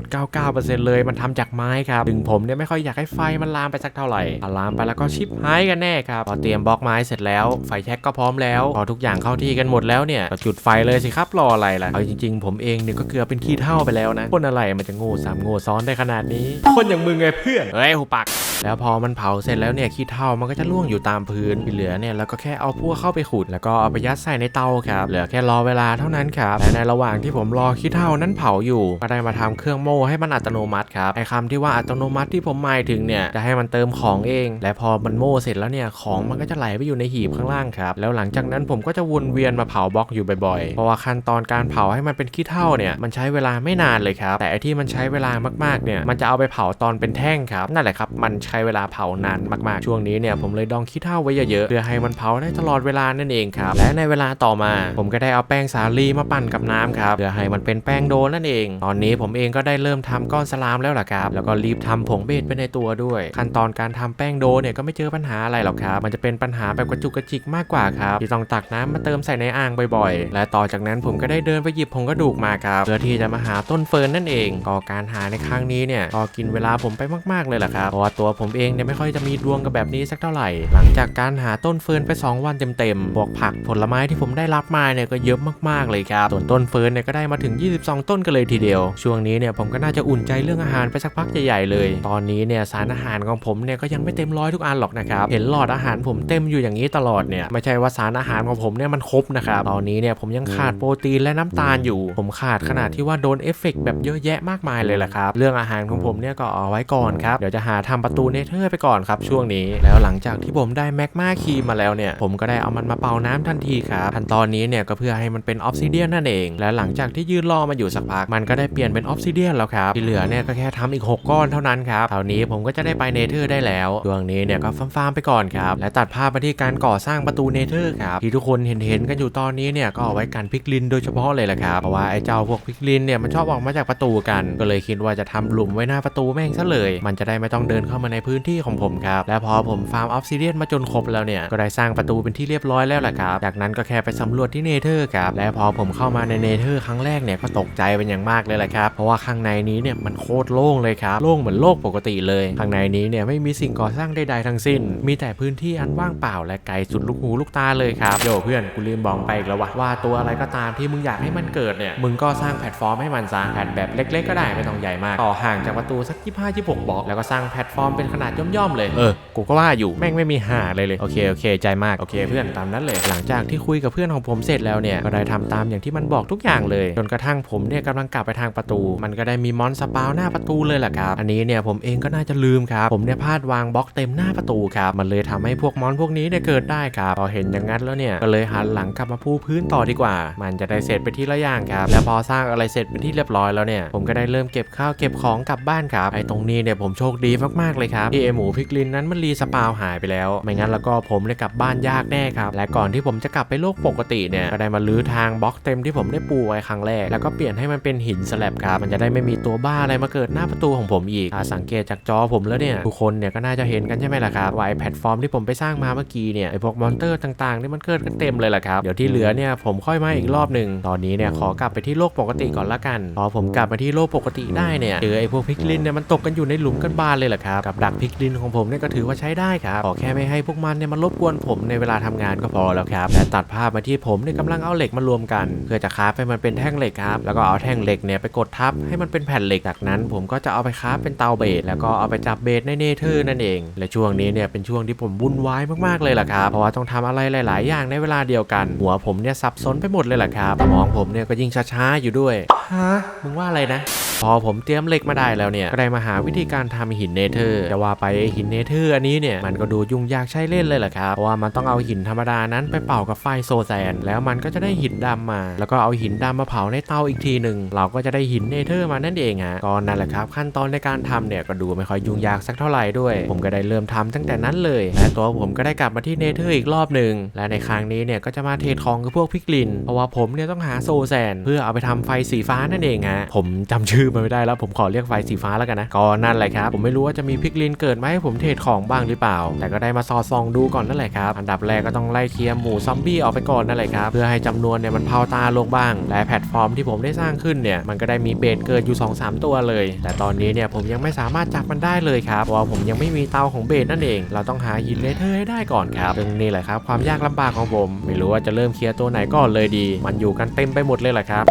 99.99% เลยมันทำจากไม้ครับถึงผมเนี่ยไม่ค่อยอยากให้ไฟมันลามไปสักเท่าไหร่ลามไปแล้วก็ชิปหายกันแน่ครับพอเตรียมบล็อกไม้เสร็จแล้วไฟแช็กก็พร้อมแล้วพอทุกอย่างเข้าที่กันหมดแล้วเนี่ยก็จุดไฟเลยสิครับรออะไรล่ะเอาจริงๆผมเองเนี่ยก็เกือบเป็นขี้เถ้าไปแล้วนะคนอะไรมันจะโง่ซ้ำโง่ซ้อนได้ขนาดนี้คนอย่างมึงไงเพื่อนเฮ้ยหูปากแล้วพอมันเผาเสร็จแล้วเนี่ยขี้เถ้ามันก็จะล่วงอยู่ตามพื้นที่เหลือเนี่ยแล้วก็แค่เอาพวกเข้าไปขุดแล้วก็เอาไปยัดใส่ในเตาครับเหลือแค่รอเวลาเท่านั้นครับและในระหว่างที่ผมรอขี้เถ้านั้นเผาอยู่ก็ได้มาทำเครื่องโม่ให้มันอัตโนมัติครับไอ้คำที่ว่าอัตโนมัติที่ผมหมายถึงเนี่ยจะให้มันเติมของเองและพอมันโม่เสร็จแล้วเนี่ยของมันก็จะไหลไปอยู่ในหีบข้างล่างครับแล้วหลังจากนั้นผมก็จะวนเวียนมาเผาบล็อกอยู่บ่อยๆเพราะว่าขั้นตอนการเผาให้มันเป็นขี้เถ้าเนี่ยมันใช้เวลาไม่นานเลยครับแต่ไอ้ที่มันใช้เวลามากๆเนี่ยมันจะเอาไปเผาตอนเป็นแท่งครับนั่นแหละครับมันใช้เวลาเผานานมากๆช่วงนี้เนี่ยผมเลยดองขี้เถ้าไว้เยอะๆเพื่อให้มันเผาได้ตลอดเวลานั่นเองครับและในเวลาต่อมาผมก็ได้เอาแป้งสาลีมาปั่นกับน้ำครับเพื่อให้มันเป็นแป้งโดนั่นเองตอนนี้ผมเองก็ได้เริ่มทำก้อนสลามแล้วล่ะครับแล้วก็รีบทำผงเบสไปในตัวด้วยขั้นตอนการทำแป้งโดเนี่ยก็ไม่เจอปัญหาอะไรหรอกครับมันจะเป็นปัญหาแบบกระจุกกระจิกมากกว่าครับที่ต้องตักน้ำมาเติมใส่ในอ่างบ่อยๆและต่อจากนั้นผมก็ได้เดินไปหยิบผงกระดูกมาครับเพื่อที่จะมาหาต้นเฟิร์นนั่นเองก็การหาในครั้งนี้เนี่ยก็กินเวลาผมไปมากๆเลยล่ะครับเพราะว่าตัวผมเองเนี่ยไม่ค่อยจะมีดวงกับแบบนี้สักเท่าไหร่หลังจากการหาต้นเฟิร์นไป2 วันเต็มๆพวก ผักผลไม้ที่ผมได้รับมาเนี่ยก็เยอะมากๆเลยครับส่วนต้นเฟิร์นเนี่ยก็ได้มาถึง22ต้นกันเลยทีเดียวช่วงนี้เนี่ยผมก็น่าจะอุ่นใจเรื่องอาหารไปสักพักใหญ่ๆเลยตอนนี้เนี่ยสารอาหารของผมเนี่ยก็ยังไม่เต็มร้อยทุกอันหรอกนะครับเห็นหลอดอาหารผมเต็มอยู่อย่างนี้ตลอดเนี่ยไม่ใช่ว่าสารอาหารของผมเนี่ยมันครบนะครับตอนนี้เนี่ยผมยังขาดโปรตีนและน้ำตาลอยู่ผมขาดขนาดที่ว่าโดนเอฟเฟกต์แบบเยอะแยะมากมายเลยแหละครับเรื่องอาหารของผมเนี่ยก็เอาไว้ก่อนครับเดี๋ยวจะหาทำประตูเนเธอร์ไปก่อนครับช่วงนี้แล้วหลังจากที่ผมได้แมกมาคีมาแล้วเนี่ยผมก็ได้เอามันมาเป่าน้ำทันทีครับขั้นตอนนี้เนี่ยก็เพื่อให้มันเป็นออฟซิเดียนนั่นเองและหลังจากที่ยืนรอมาอยู่สักพักมันก็ได้เปลี่ยนเป็นออฟซิเดียนแล้วครับที่เหลือเนี่ยก็แค่ทำอีก6ก้อนเท่านั้นครับคราวนี้ผมก็จะได้ไปเนเธอร์ได้แล้วช่วงนี้เนี่ยก็ฟาร์มไปก่อนครับและตัดภาพไปที่การก่อสร้างประตูเนเธอร์ครับที่ทุกคนเห็นกันอยู่ตอนนี้เนี่ยก็เอาไว้กันพิกลินโดยเฉพาะเลยแหละครับเพราะว่าไอ้เจ้าพวกพิกลินเนี่ยมันชอบออกมาจากประตูกันก็เลยคิดว่าจะทำหลุมไว้หน้าประตูแม่งซะเลยมันจะได้ไม่ต้องเดินเข้ามาในพื้นที่ของผมครับและพอผมฟาร์มออฟซิเดียนมาจนครบแล้วเนี่ยก็ได้สร้างประตูเป็นที่เรียบร้อยแล้วแหละครับจากนั้นก็แค่ไปสำรวจที่เนเธอร์ครับและพอผมเข้ามาในเนเธอร์ครั้งแรกเนี่ยก็ตกใจเป็นอย่างมากเลยแหละครับเพราะว่าข้างในนี้เนี่ยมันโคตรโล่งเลยครับโล่งเหมือนโลกปกติเลยข้างในนี้เนี่ยไม่มีสิ่งก่อสร้างใดๆทั้งสิ้นมีแต่พื้นที่อันว่างเปล่าและไกลสุดลูกหูลูกตาเลยครับโยเพื่อนกูลืมบอกไปอีกแล้วว่าตัวอะไรก็ตามที่มึงอยากให้มันเกิดเนี่ยมึงก็สร้างแพลตฟอร์มให้มันสร้างแผ่นแบบเล็กๆก็ได้ไม่ต้องใหญ่มากต่อห่างจากประตูสัก25-26บล็อกแล้วก็สร้างแพลตฟอร์มเป็นขนาดย่อมๆเลยกูก็ว่าอยู่แม่งไม่มีหาเลยโอเคใจมากโอเคเพื่อนตามนั้นเลยหลังจากที่คุยกับเพื่อนของผมเสร็จแล้วเนี่ยก็ได้ทำตามอย่างที่มันบอกทุกอย่างเลยจนกระทั่งผมเนี่ยกำลังกลับไปทางประตูมันก็ได้มีมอนสปาวหน้าประตูเลยแหละครับอันนี้เนี่ยผมเองก็น่าจะลืมครับผมเนี่ยพลาดวางบล็อกเต็มหน้าประตูครับมันเลยทำให้พวกมอนพวกนี้เนี่ยเกิดได้ครับพอเห็นอย่างนั้นแล้วเนี่ยก็เลยหันหลังกลับมาปูพื้นต่อดีกว่ามันจะได้เสร็จไปทีละอย่างครับแล้วพอสร้างอะไรเสร็จเป็นที่เรียบร้อยแล้วเนี่ยผมก็ได้เริ่มเก็บข้าวเก็บของกลับบ้านครับไอ้ตรงนี้เนี่ยผมโชคดีมากๆเลยครับที่ไอ้หมูพิกลินนั้นมันรีสปาวหายไปแล้วไม่งั้นแล้วก็ผมเนี่ยกลับบ้านยากแน่ครับและก่อนที่ผมจะกลับไปโลกปกติเนี่ยก็ได้มาลื้อทางบล็อกเต็มที่ผมได้ปูไว้ครั้งแรกแล้วก็เปลี่ยนให้มันเป็นหินสแลบครับมันจะได้ไม่มีตัวบ้าอะไรมาเกิดหน้าประตูของผมอีกถ้าสังเกตจากจอผมแล้วเนี่ยทุกคนเนี่ยก็น่าจะเห็นกันใช่ไหมล่ะครับว่าไอ้แพลตฟอร์มที่ผมไปสร้างมาเมื่อกี้เนี่ยไอ้พวกมอนเตอร์ต่างๆนี่มันเกิดกันเต็มเลยแหละครับเดี๋ยวที่เหลือเนี่ยผมค่อยมาอีกรอบหนึ่งตอนนี้เนี่ยขอกลับไปที่โลกปกติก่อนละกันพอผมกลับมาที่โลกปกติได้เนี่ยเจอไอ้พวกพิกลินเนี่ยมันตกกันอยู่ในหลุมกันบานเลยแหละครับกับดักพิกลินของผมเนี่ยก็ถือว่าใช้ได้ครับขอแค่ไม่ให้พวกมันเนี่ยมันรบกวนผมในเวลาทำงานก็พอแล้วครับและตัดภาพมาที่ผมเนี่ยกำลังเอาเหล็กมารวมกันเพื่อจะคราฟให้มันเป็นแท่งเหล็กครับแล้วก็เอาแท่งเหล็กเนี่ยไปกดทับให้มันเป็นแผ่นเหล็กจากนั้นผมก็จะเอาไปคราฟเป็นเตาเบสแล้วก็เอาไปจับเบสในเนเธอร์นั่นเองและช่วงนี้เนี่ยเป็นช่วงที่ผมวุ่นวายมากๆเลยล่ะครับเพราะว่าต้องทำอะไรหลายๆอย่างในเวลาเดียวกันหัวผมเนี่ยสับสนไปหมดเลยล่ะครับสมองผมเนี่ยก็ยิ่งช้าๆอยู่ด้วยฮะมึงว่าอะไรนะพอผมเตรียมเหล็กมาได้แล้วเนี่ยก็ได้มาหาวิธีการทำหินเนเธอร์จะว่าไปหินเนเธอร์อันนี้เนี่ยมันก็ดูยุ่งยากใช้เล่นเลยแหละครับเพราะว่ามันต้องเอาหินธรรมดานั้นไปเป่ากับไฟโซแซนแล้วมันก็จะได้หินดำมาแล้วก็เอาหินดำมาเผาในเตาอีกทีหนึ่งเราก็จะได้หินเนเธอร์มานั่นเองฮะก็นั่นแหละครับขั้นตอนในการทำเนี่ยก็ดูไม่ค่อยยุ่งยากสักเท่าไหร่ด้วยผมก็ได้เริ่มทำตั้งแต่นั้นเลยและตัวผมก็ได้กลับมาที่เนเธอร์อีกรอบหนึ่งและในครั้งนี้เนี่ยก็จะมาเทรดของกับพวกพิกลินเพราะว่าผมเนี่ยต้องหาโซแซนเพื่อเอาไปทำไฟสีฟ้านั่นเองฮะผมจำชื่อมันไม่ได้แล้วผมขอเรียกไฟสีฟ้าแล้วกันนะก็นั่นแหละครับผมไม่รู้ว่าจะมีพิกลินเกิดมาให้ผมเทรดของบ้างหรือเปล่าแต่ก็ได้มาซอซองดูก่อนนั่นแหละครับอันดับแรกก็ต้องไล่เคลียร์หมูซอมบี้ออกไปก่อนนั่นแหละครับเพื่อให้จำนวนเนี่ยมันเผาตาลงบ้างและแพลตฟอร์มที่ผมได้สร้างขึ้นเนี่ยมันก็ได้มีเบสเกิดอยู่ 2-3 ตัวเลยแต่ตอนนี้เนี่ยผมยังไม่สามารถจับมันได้เลยครับเพราะว่าผมยังไม่มีเตาของเบสนั่นเองเราต้องหาหินเนเธอร์ให้ได้ก่อนครับซึ่งนี่แหละครับความยากลำบากของผมไม่รู้ว่าจะเริ่มเคลียร์ตัวไหนก่อนเลยดีมันอยู่กันเต็มไปหมดเลยแหละครับ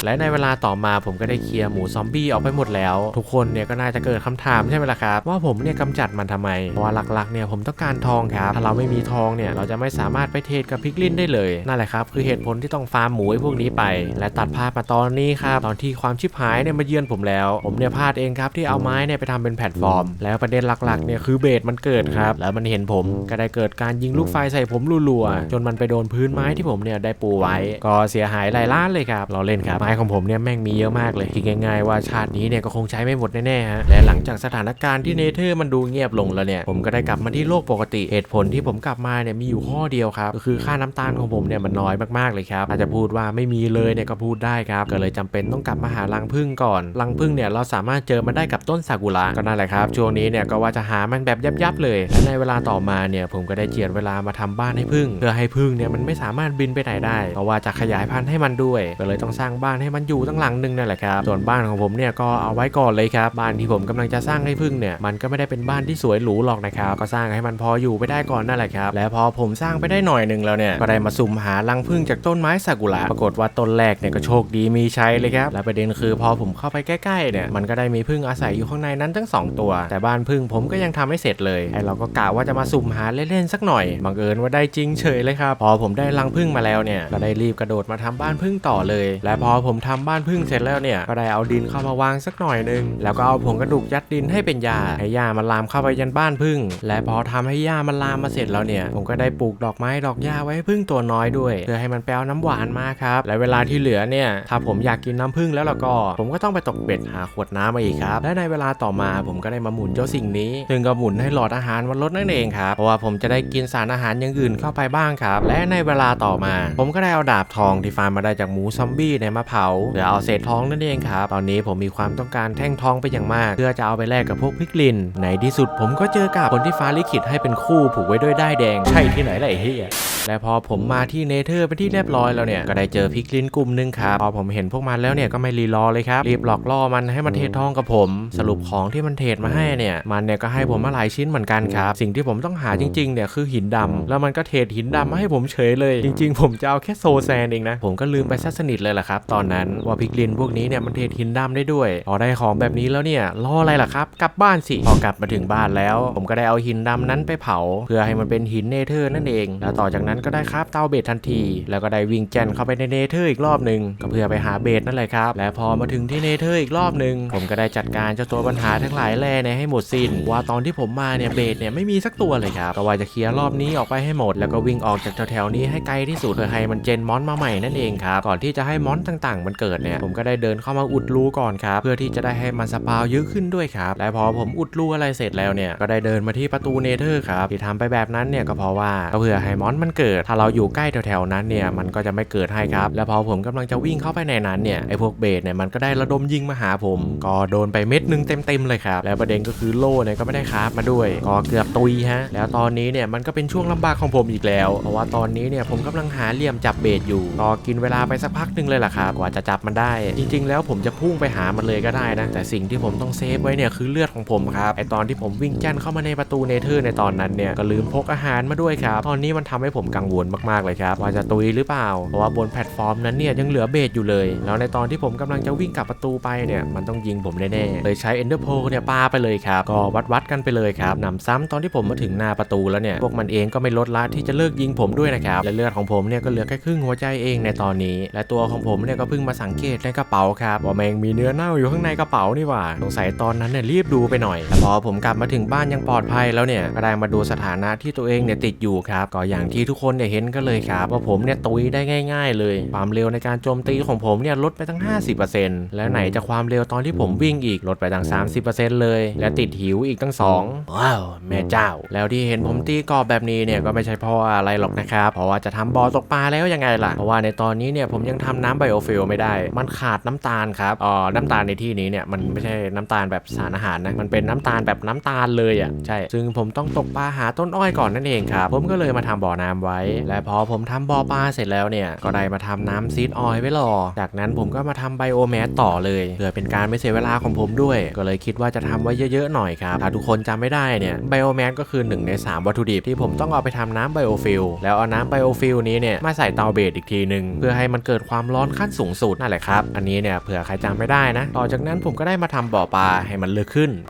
และในเวลาต่อมาผมก็ได้เคลียร์หมูซอมบี้ออกไปหมดแล้วทุกคนเนี่ยก็น่าจะเกิดคำถามใช่ไหมล่ะครับว่าผมเนี่ยกำจัดมันทำไมเพราะว่าหลักๆเนี่ยผมต้องการทองครับถ้าเราไม่มีทองเนี่ยเราจะไม่สามารถไปเทรดกับพิกลินได้เลยนั่นแหละครับคือเหตุผลที่ต้องฟาร์มหมูไอ้พวกนี้ไปและตัดภาพมาตอนนี้ครับตอนที่ความชิบหายเนี่ยมาเยือนผมแล้วผมเนี่ยพลาดเองครับที่เอาไม้เนี่ยไปทำเป็นแพลตฟอร์มแล้วประเด็นหลักๆเนี่ยคือเบสมันเกิดครับแล้วมันเห็นผมก็ได้เกิดการยิงลูกไฟใส่ผมรัวๆจนมันไปโดนพื้นไม้ที่ผมเนี่ยได้ปูไว้ก็เสียหายหลายล้านเลยครับเราเล่นครับไม้ของผมเนี่ยแม่งมีเยอะมากเลยคิดง่ายๆว่าชาตินี้เนี่ยก็คงใช้ไม่หมดแน่ๆฮะและหลังจากสถานการณ์ที่เนเธอร์มันดูเงียบลงแล้วเนี่ยผมก็ได้กลับมาที่โลกปกติเหตุผลที่ผมกลับมาเนี่ยมีอยู่ข้อเดียวครับก็คือค่าน้ำตาลของผมเนี่ยมันน้อยมากๆเลยครับอาจจะพูดว่าไม่มีเลยเนี่ยก็พูดได้ครับก็เลยจำเป็นต้องกลับมาหารังผึ้งก่อนรังผึ้งเนี่ยเราสามารถเจอมันได้กับต้นซากุระก็นั่นแหละครับช่วงนี้เนี่ยก็ว่าจะหามันแบบยับๆเลยและในเวลาต่อมาเนี่ยผมก็ได้เจียดเวลามาทำบ้านให้ผึ้งเพื่อให้ผึ้งเนี่ยมันไม่สามารถบินไปไหนได้เพราะว่าจะขยายพันธุ์ให้มันด้วยก็เลยต้องสร้างบ้านใ ให้มันอยู่ตั้งหลังนึงนั่นแหละครับส่วนบ้านของผมเนี่ยก็เอาไว้ก่อนเลยครับบ้านที่ผมกำลังจะสร้างให้พึ่งเนี่ยมันก็ไม่ได้เป็นบ้านที่สวยหรูหรอกนะครับก็สร้างให้มันพออยู่ไปได้ก่อนนั่นแหละครับและพอผมสร้างไปได้หน่อยนึงแล้วเนี่ยก็ได้มาสุ่มหารังพึ่งจากต้นไม้ซากุระปรากฏว่าต้นแรกเนี่ยก็โชคดีมีชัยเลยครับและประเด็นคือพอผมเข้าไปใกล้ๆเนี่ยมันก็ได้มีพึ่งอาศัยอยู่ข้างในนั้นทั้ง2ตัวแต่บ้านพึ่งผมก็ยังทำไม่เสร็จเลยไอเราก็กะว่าจะมาสุ่มหาเล่นๆสักหน่อยบังเอิญว่าได้จริงเฉยเลยครับพอผมได้รังพึ่งมาแล้วเนี่ยก็ได้รีบกระโดดมาทำบ้านพึ่งต่อเลยและพอผมทำบ้านพึ่งเสร็จแล้วเนี่ยก็ได้เอาดินเข้ามาวางสักหน่อยนึงแล้วก็เอาผงกระดูกยัดดินให้เป็นหญ้าให้หญ้ามันลามเข้าไปยันบ้านพึ่งและพอทำให้หญ้ามันลามมาเสร็จแล้วเนี่ยผมก็ได้ปลูกดอกไม้ดอกหญ้าไว้ให้พึ่งตัวน้อยด้วยเพื่อให้มันแปลน้ำหวานมาครับและเวลาที่เหลือเนี่ยถ้าผมอยากกินน้ำพึ่งแล้วก็ผมก็ต้องไปตกเบ็ดหาขวดน้ำมาอีกครับและในเวลาต่อมาผมก็ได้มาหมุนเจ้าสิ่งนี้ซึ่งก็หมุนให้หลอดอาหารมันลดนั่นเองครับเพราะว่าผมจะได้กินสารอาหารอย่างอื่นเข้าไปบ้างครับและในเวลาต่อมาผมก็ได้เอาดาบทองที่ฟาร์มมาได้จากหมูซอมบี้เนี่ยมาเผาเพื่อเอาเศษทองนั่นเองครับตอนนี้ผมมีความต้องการแท่งทองไปอย่างมากเพื่อจะเอาไปแลกกับพวกพิกลินในที่สุดผมก็เจอกับคนที่ฟ้าลิขิตให้เป็นคู่ผูกไว้ด้วยด้ายแดงใช่ที่ไหนล่ะไอ้เหี้ยและพอผมมาที่เนเธอร์เป็นที่เรียบร้อยแล้วเนี่ยก็ได้เจอพิกลินกลุ่มนึงครับพอผมเห็นพวกมันแล้วเนี่ยก็ไม่รีรอเลยครับรีบหลอกล่อมันให้มันเทรดทองกับผมสรุปของที่มันเทรดมาให้เนี่ยมันเนี่ยก็ให้ผมมาหลายชิ้นเหมือนกันครับสิ่งที่ผมต้องหาจริงๆเนี่ยคือหินดำแล้วมันก็เทรดหินดำมาให้ผมเฉยเลยจริงๆผมจะเอาแค่โซแซนเองนะผมก็ลืมไปซะสนิทเลยล่ะครับตอนนั้นว่าพิกลินพวกนี้เนี่ยมันเทรดหินดำได้ด้วยพอได้ของแบบนี้แล้วเนี่ยรออะไรล่ะครับกลับบ้านสิพอกลับมาถึงบ้านแล้วผมก็ได้เอาหินดำนั้นไปเผาเพื่อให้มันเป็นหินเนเธอร์นั่นเองแล้วต่อจากนั้นก็ได้คราฟเตาเบสทันทีแล้วก็ได้วิ่งแจนเข้าไปในเนเธอร์อีกรอบนึงก็เพื่อไปหาเบสนั่นแหละครับและพอมาถึงที่เนเธอร์อีกรอบนึงผมก็ได้จัดการเจ้าตัวปัญหาทั้งหลายแล่เนี่ยให้หมดสิ้นว่าตอนที่ผมมาเนี่ยเบสเนี่ยไม่มีสักตัวเลยครับก็ว่าจะเคลียร์รอบนี้ออกไปให้หมดแล้วก็วิ่งออกจากแถวๆนี้ให้ไกลที่สุดเพื่อให้มันเจนมอนมาใหม่นั่นเองครับก่อนที่จะให้มอนต่างๆมันเกิดเนี่ยผมก็ได้เดินเข้ามาอุดรูก่อนครับเพื่อที่จะได้ให้มันสปาวเยอะขึ้นด้วยครับและพอผมอุดรูอะไรเสร็จแล้วเนี่ยก็ได้เดินมาที่ประตูเนเธอร์ครับที่ทำไปแบบนั้นเนี่ยก็เพราะว่าเพื่อให้มอนมันเกิดถ้าเราอยู่ใกล้แถวๆนั้นเนี่ยมันก็จะไม่เกิดให้ครับและพอผมกำลังจะวิ่งเข้าไปในนั้นเนี่ยไอ้พวกเบสเนี่ยมันก็ได้ระดมยิงมาหาผมก็โดนไปเม็ดนึงเต็มๆเลยครับแล้วประเด็นก็คือโล่เนี่ยก็ไม่ได้คราฟมาด้วยก็เกือบตุยฮะแล้วตอนนี้เนี่ยมันก็เป็นช่วงลำบากของผมอีกแล้วเพราะว่าตอนนี้เนี่ยผมกำลังหาเหลี่ยมจับเบสอยู่ก็กินเวลาไปสักพักนึงเลยล่ะครับกว่าจะจับมันได้จริงๆแล้วผมจะพุ่งไปหามันเลยก็ได้นะแต่สิ่งที่ผมต้องเซฟไว้เนี่ยคือเลือดของผมครับไอตอนที่ผมวิ่งแจ้นเข้ามาในประตูเนเธอร์ในตอนนั้นเนี่ยก็ลืมพกอาหารมาด้วยครับตอนนี้มันทำให้ผมกังวลมากๆเลยครับว่าจะตุยหรือเปล่าเพราะว่าบนแพลตฟอร์มนั้นเนี่ยยังเหลือเบสอยู่เลยแล้วในตอนที่ผมกำลังจะวิ่งกลับประตูไปเนี่ยมันต้องยิงผมแน่ๆเลยใช้เอนเดอร์โพเนี่ยปาไปเลยครับก็วัดกันไปเลยครับหนำซ้ำตอนที่ผมมาถึงหน้าประตูแล้วเนี่ยพวกมันเองก็ไม่ลดละที่จะเลิกยิงผมด้วยนะครับและเลือดของผมเนี่ยก็เหลือแค่ครึ่งหัวใจเองในตอนนี้และตัวของผมเนี่ยก็เพิ่งมาสังเกตในกระเป๋าครับว่าแมงมีเนื้อเน่าอยู่ข้างในกระเป๋านี่หว่าสงสัยตอนนั้นเนี่ยรีบดูไปหน่อยแต่พอผมกลับมาถึงบ้านยังปลอดภัยแล้วเนี่ยก็ได้มาดูสถานะที่ตัวเองเนี่ยติดอยู่ครับก็อย่างที่ทุกคนเนี่ยเห็นกันเลยครับว่าผมเนี่ยตุยได้ง่ายๆเลยความเร็วในการโจมตีของผมเนี่ยลดไปตั้ง 50% แล้วไหนจะความเร็วตอนที่ผมวิ่งอีกลดไปตั้ง 30% เลยและติดหิวอีกตั้ง2ว้าวแม่เจ้าแล้วที่เห็นผมตีกรอบแบบนี้เนี่ยก็ไม่ใช่เพราะอะไรหรอกนะครับเพราะว่าจะทำบ่อตกปลาแล้วยังไงล่ะเพราะว่าในตอนนี้เนี่ยผมยังทำน้ำไบโอฟิลไม่ได้มันขาดน้ำตาลครับน้ำตาลในที่นี้เนี่ยมันไม่ใช่น้ำตาลแบบสารอาหารนะมันเป็นน้ำตาลแบบน้ำตาลเลยอ่ะใช่ซึ่งผมต้องตกปลาหาต้นอ้อยก่อนนั่นเองครับผมก็เลยมาทำบ่อน้ำไว้และพอผมทำบ่อปลาเสร็จแล้วเนี่ยก็ได้มาทำน้ำซีดออยล์ไว้รอจากนั้นผมก็มาทำไบโอแมสต่อเลยเพื่อเป็นการไม่เสียเวลาของผมด้วยก็เลยคิดว่าจะทำไว้เยอะๆหน่อยครับถ้าทุกคนจำไม่ได้เนี่ยไบโอแมสก็คือ1ใน3วัตถุดิบที่ผมต้องเอาไปทำน้ำไบโอฟิลแล้วเอาน้ำไบโอฟิลนี้เนี่ยมาใส่เตาเบสอีกทีนึงเพื่อให้มันเกิดความร้อนขั้นสูงสุดนั่นแหละครับอันนี้เนี่ยเผื่อใครจำไม่ได้นะต่อจากนั้นผมก็ได้มาทำบ่อปลาให้มันลึกขึ้น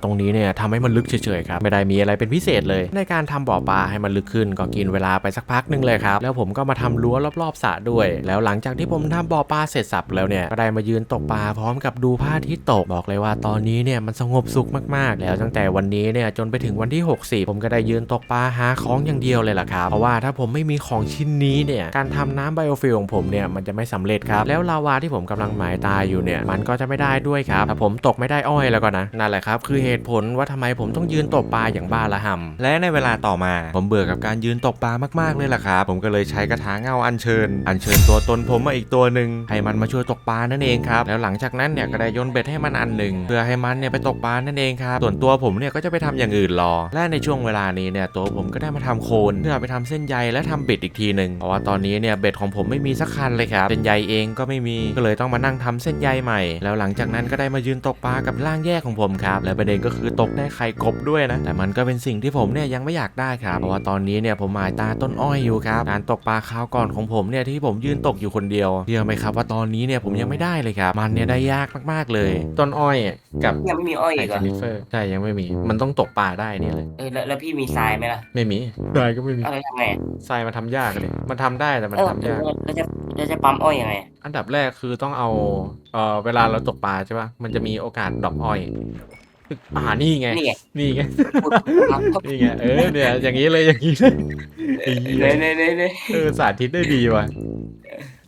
ตรงนี้เนี่ยทำให้มันลึกเฉยๆครับไม่ได้มีอะไรเป็นพิเศษเลยในการทำบ่อปลาให้มันลึกขึ้นก็กินเวลาไปสักพักนึงเลยครับแล้วผมก็มาทำรั้วรอบๆสระด้วยแล้วหลังจากที่ผมทำบ่อปลาเสร็จสับแล้วเนี่ยก็ได้มายืนตกปลาพร้อมกับดูพระอาทิตย์ตกบอกเลยว่าตอนนี้เนี่ยมันสงบสุขมากๆแล้วตั้งแต่วันนี้เนี่ยจนไปถึงวันที่60ผมก็ได้ยืนตกปลาหาของอย่างเดียวเลยล่ะครับเพราะว่าถ้าผมไม่มีของชิ้นนี้เนี่ยการทำน้ำไบโอฟิลของผมเนี่ยมันจะไม่สำเร็จครับแล้วลาวาที่ผมกำลังหมายตายอยู่เนี่ยมันก็จะไม่ได้ด้วยครับถ้าผมตกไม่ได้อ้อยแล้วก็นะนั่นแหละครับคือเหตุผลว่าทำไมผมต้องยืนตกปลาอย่างบ้าระห่ำและในเวลาต่อมาผมเบื่อกับการยืนตกปลา มากๆเลยล่ะครับผมก็เลยใช้กระถางเงาอัญเชิญตัวตนผมมาอีกตัวหนึ่งให้มันมาช่วยตกปลานั่นเองครับแล้วหลังจากนั้นเนี่ยก็ได้โยนเบ็ดให้มันอันหนึ่งเพื่อให้มันเนี่ยไปตกปลานั่นเองครับส่วนตัวผมเนี่ยก็จะไปทำอย่างอื่นรอและในช่วงเวลานี้เนี่ยตัวผมก็ได้มาทำโคนเพื่อไปทำเส้นใยและทำเบ็ดอีกทีหนึ่งเพราะว่าตอนนี้เนี่ยเบ็ดของผมไม่มีสักคันเลยครับเส้นใยเองก็ไม่มีก็เลยต้องมานั่งทำเส้นใยใหม่แล้วหลังจากนั้นก็ได้มายืนตกปลากับร่างแยกของผมครับและประเด็นก็คือตกได้ไข่กบด้วยนะแต่มันก็เป็นสิ่งที่ผมเนี่ยยังไม่อยากได้ครับเพราะว่าตอนนี้เนี่ยผมหมายตาต้นอ้อยอยู่ครับการตกปลาคราวก่อนของผมเนี่ยที่ผมยืนตกอยู่คนเดียวเชื่อไหมครับว่าตอนนี้เนี่ยผมยังไม่ได้เลยครับมันเนี่ยได้ยากมากๆเลยต้นอ้อยกับ ยังไม่มีอ้อยอีกเหรอ ไข่เจนนิเฟอร์ใช่ยังไม่มีมันต้องตกปลาได้เนี่ยเลย แล้วพี่มีทรายไหมล่ะไม่มีทรายก็ไม่มีเอาไปทำไงอะทรายมันทำยากเลยมันทำได้แต่มันทำยากแล้วจะปั๊มอ้อยยังไงอะอันดับแรกคือต้องเอาเวลาเราตกปลาใช่ป่ะมันจะมีโอกาสดรอปอ้อยนี่ไงนี่ไงนี่ไง พูดปั๊ม นี่ไงเนี่ยอย่างนี้เลยอย่างนี้เลยไอ้เหี้ยเนี่ยสาธิตได้ดีว่ะ